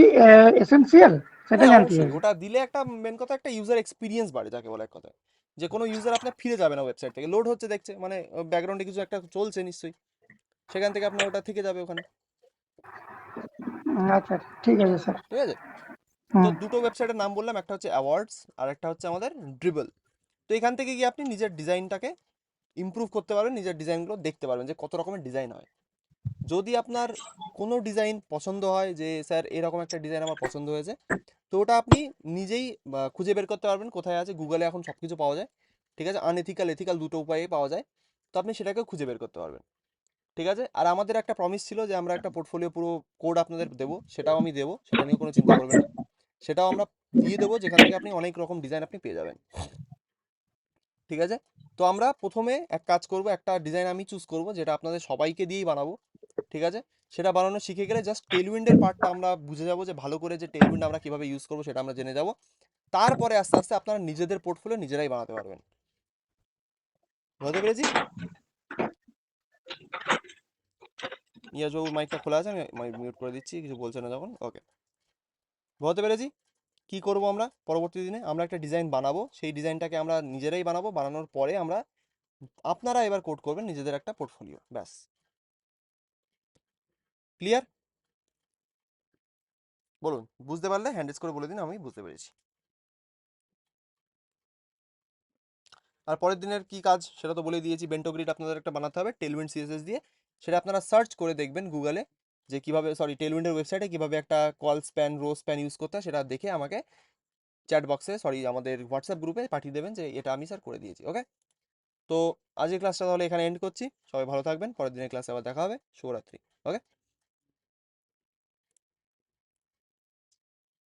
এসেনশিয়াল, সেটা হ্যাঁ জানতে অবশ্যই, চাইছি। ওটা দিলে একটা মেন কথা একটা ইউজার এক্সপিরিয়েন্স বাড়ে, যাকে বলে এক কথায়। যে কোনো ইউজার আপনার ফিরে যাবে না ওয়েবসাইট থেকে, লোড হচ্ছে দেখছে, মানে ব্যাকগ্রাউন্ডে কিছু একটা চলছে নিশ্চয়ই, সেখান থেকে আপনার ওটা থেকে যাবে ওখানে। আচ্ছা ঠিক আছে স্যার। ঠিক আছে? তো হুম। দুটো ওয়েবসাইটের নাম বললাম, একটা হচ্ছে অ্যাওয়ার্ডস আর একটা হচ্ছে আমাদের ড্রিবল। তো এখান থেকে গিয়ে আপনি নিজের ডিজাইনটাকে ইমপ্রুভ করতে পারবেন, নিজের ডিজাইনগুলো দেখতে পারবেন যে কত রকমের ডিজাইন হয়। যদি আপনার কোনো ডিজাইন পছন্দ হয় যে স্যার এরকম একটা ডিজাইন আমার পছন্দ হয়েছে, তো ওটা আপনি নিজেই খুঁজে বের করতে পারবেন কোথায় আছে। গুগলে এখন সব কিছু পাওয়া যায়, ঠিক আছে? আনএথিক্যাল, এথিক্যাল দুটো উপায়ে পাওয়া যায়। তো আপনি সেটাকে খুঁজে বের করতে পারবেন, ঠিক আছে? আর আমাদের একটা প্রমিস ছিল যে আমরা একটা পোর্টফোলিও পুরো কোড আপনাদের দেবো, সেটাও আমি দেবো, সেটা নিয়ে কোনো চিন্তা করবেন না। সেটাও আমরা দিয়ে দেবো, যেখান থেকে আপনি অনেক রকম ডিজাইন আপনি পেয়ে যাবেন, ঠিক আছে? তো আমরা প্রথমে এক কাজ করব, একটা ডিজাইন আমি চুজ করব যেটা আপনাদের সবাইকে দিয়েই বানাবো, ঠিক আছে? সেটা বানানো শিখে গেলে জাস্ট টেলউইন্ডের পার্টটা আমরা বুঝে যাবো, যে ভালো করে যে টেলউইন্ড আমরা কিভাবে ইউজ করবো সেটা আমরা জেনে যাব। তারপরে আস্তে আস্তে আপনারা নিজেদের পোর্টফোলিও নিজেরাই বানাতে পারবেন। বুঝতে পেরেছি? ইয়াজবাবুর মাইকটা খোলা আছে, আমি মিউট করে দিচ্ছি, কিছু বলছে না যখন। ওকে, বুঝতে পেরেছি? কি করব আমরা পরবর্তী দিনে? আমরা একটা ডিজাইন বানাবো, সেই ডিজাইনটাকে আমরা নিজেরাই বানাবো, বানানোর পরে আমরা আপনারা এবার কোড করবেন নিজেদের একটা পোর্টফোলিও, ব্যাস। ক্লিয়ার? বলুন, বুঝতে পারলে হ্যান্ড রেজ করে বলে দিন আমি বুঝতে পেরেছি। আর পরের দিনের কি কাজ সেটা তো বলে দিয়েছি। বেন্টো গ্রিড আপনাদের একটা বানাতে হবে টেলউইন্ড সিএসএস দিয়ে। সেটা আপনারা সার্চ করে দেখবেন গুগলে, যে কিভাবে, সরি, টেলউইন্ডের ওয়েবসাইটে কিভাবে একটা call span, rho span use করতে হয়, সেটা দেখে আমাকে চ্যাট বক্সে, সরি, আমাদের হোয়াটসঅ্যাপ গ্রুপে পাঠিয়ে দেবেন যে এটা আমি স্যার করে দিয়েছি। ওকে, তো আজকের ক্লাসটা তাহলে এখানে এন্ড করছি। সবাই ভালো থাকবেন, পরের দিনের ক্লাসে আবার দেখা হবে। শুভরাত্রি। ওকে।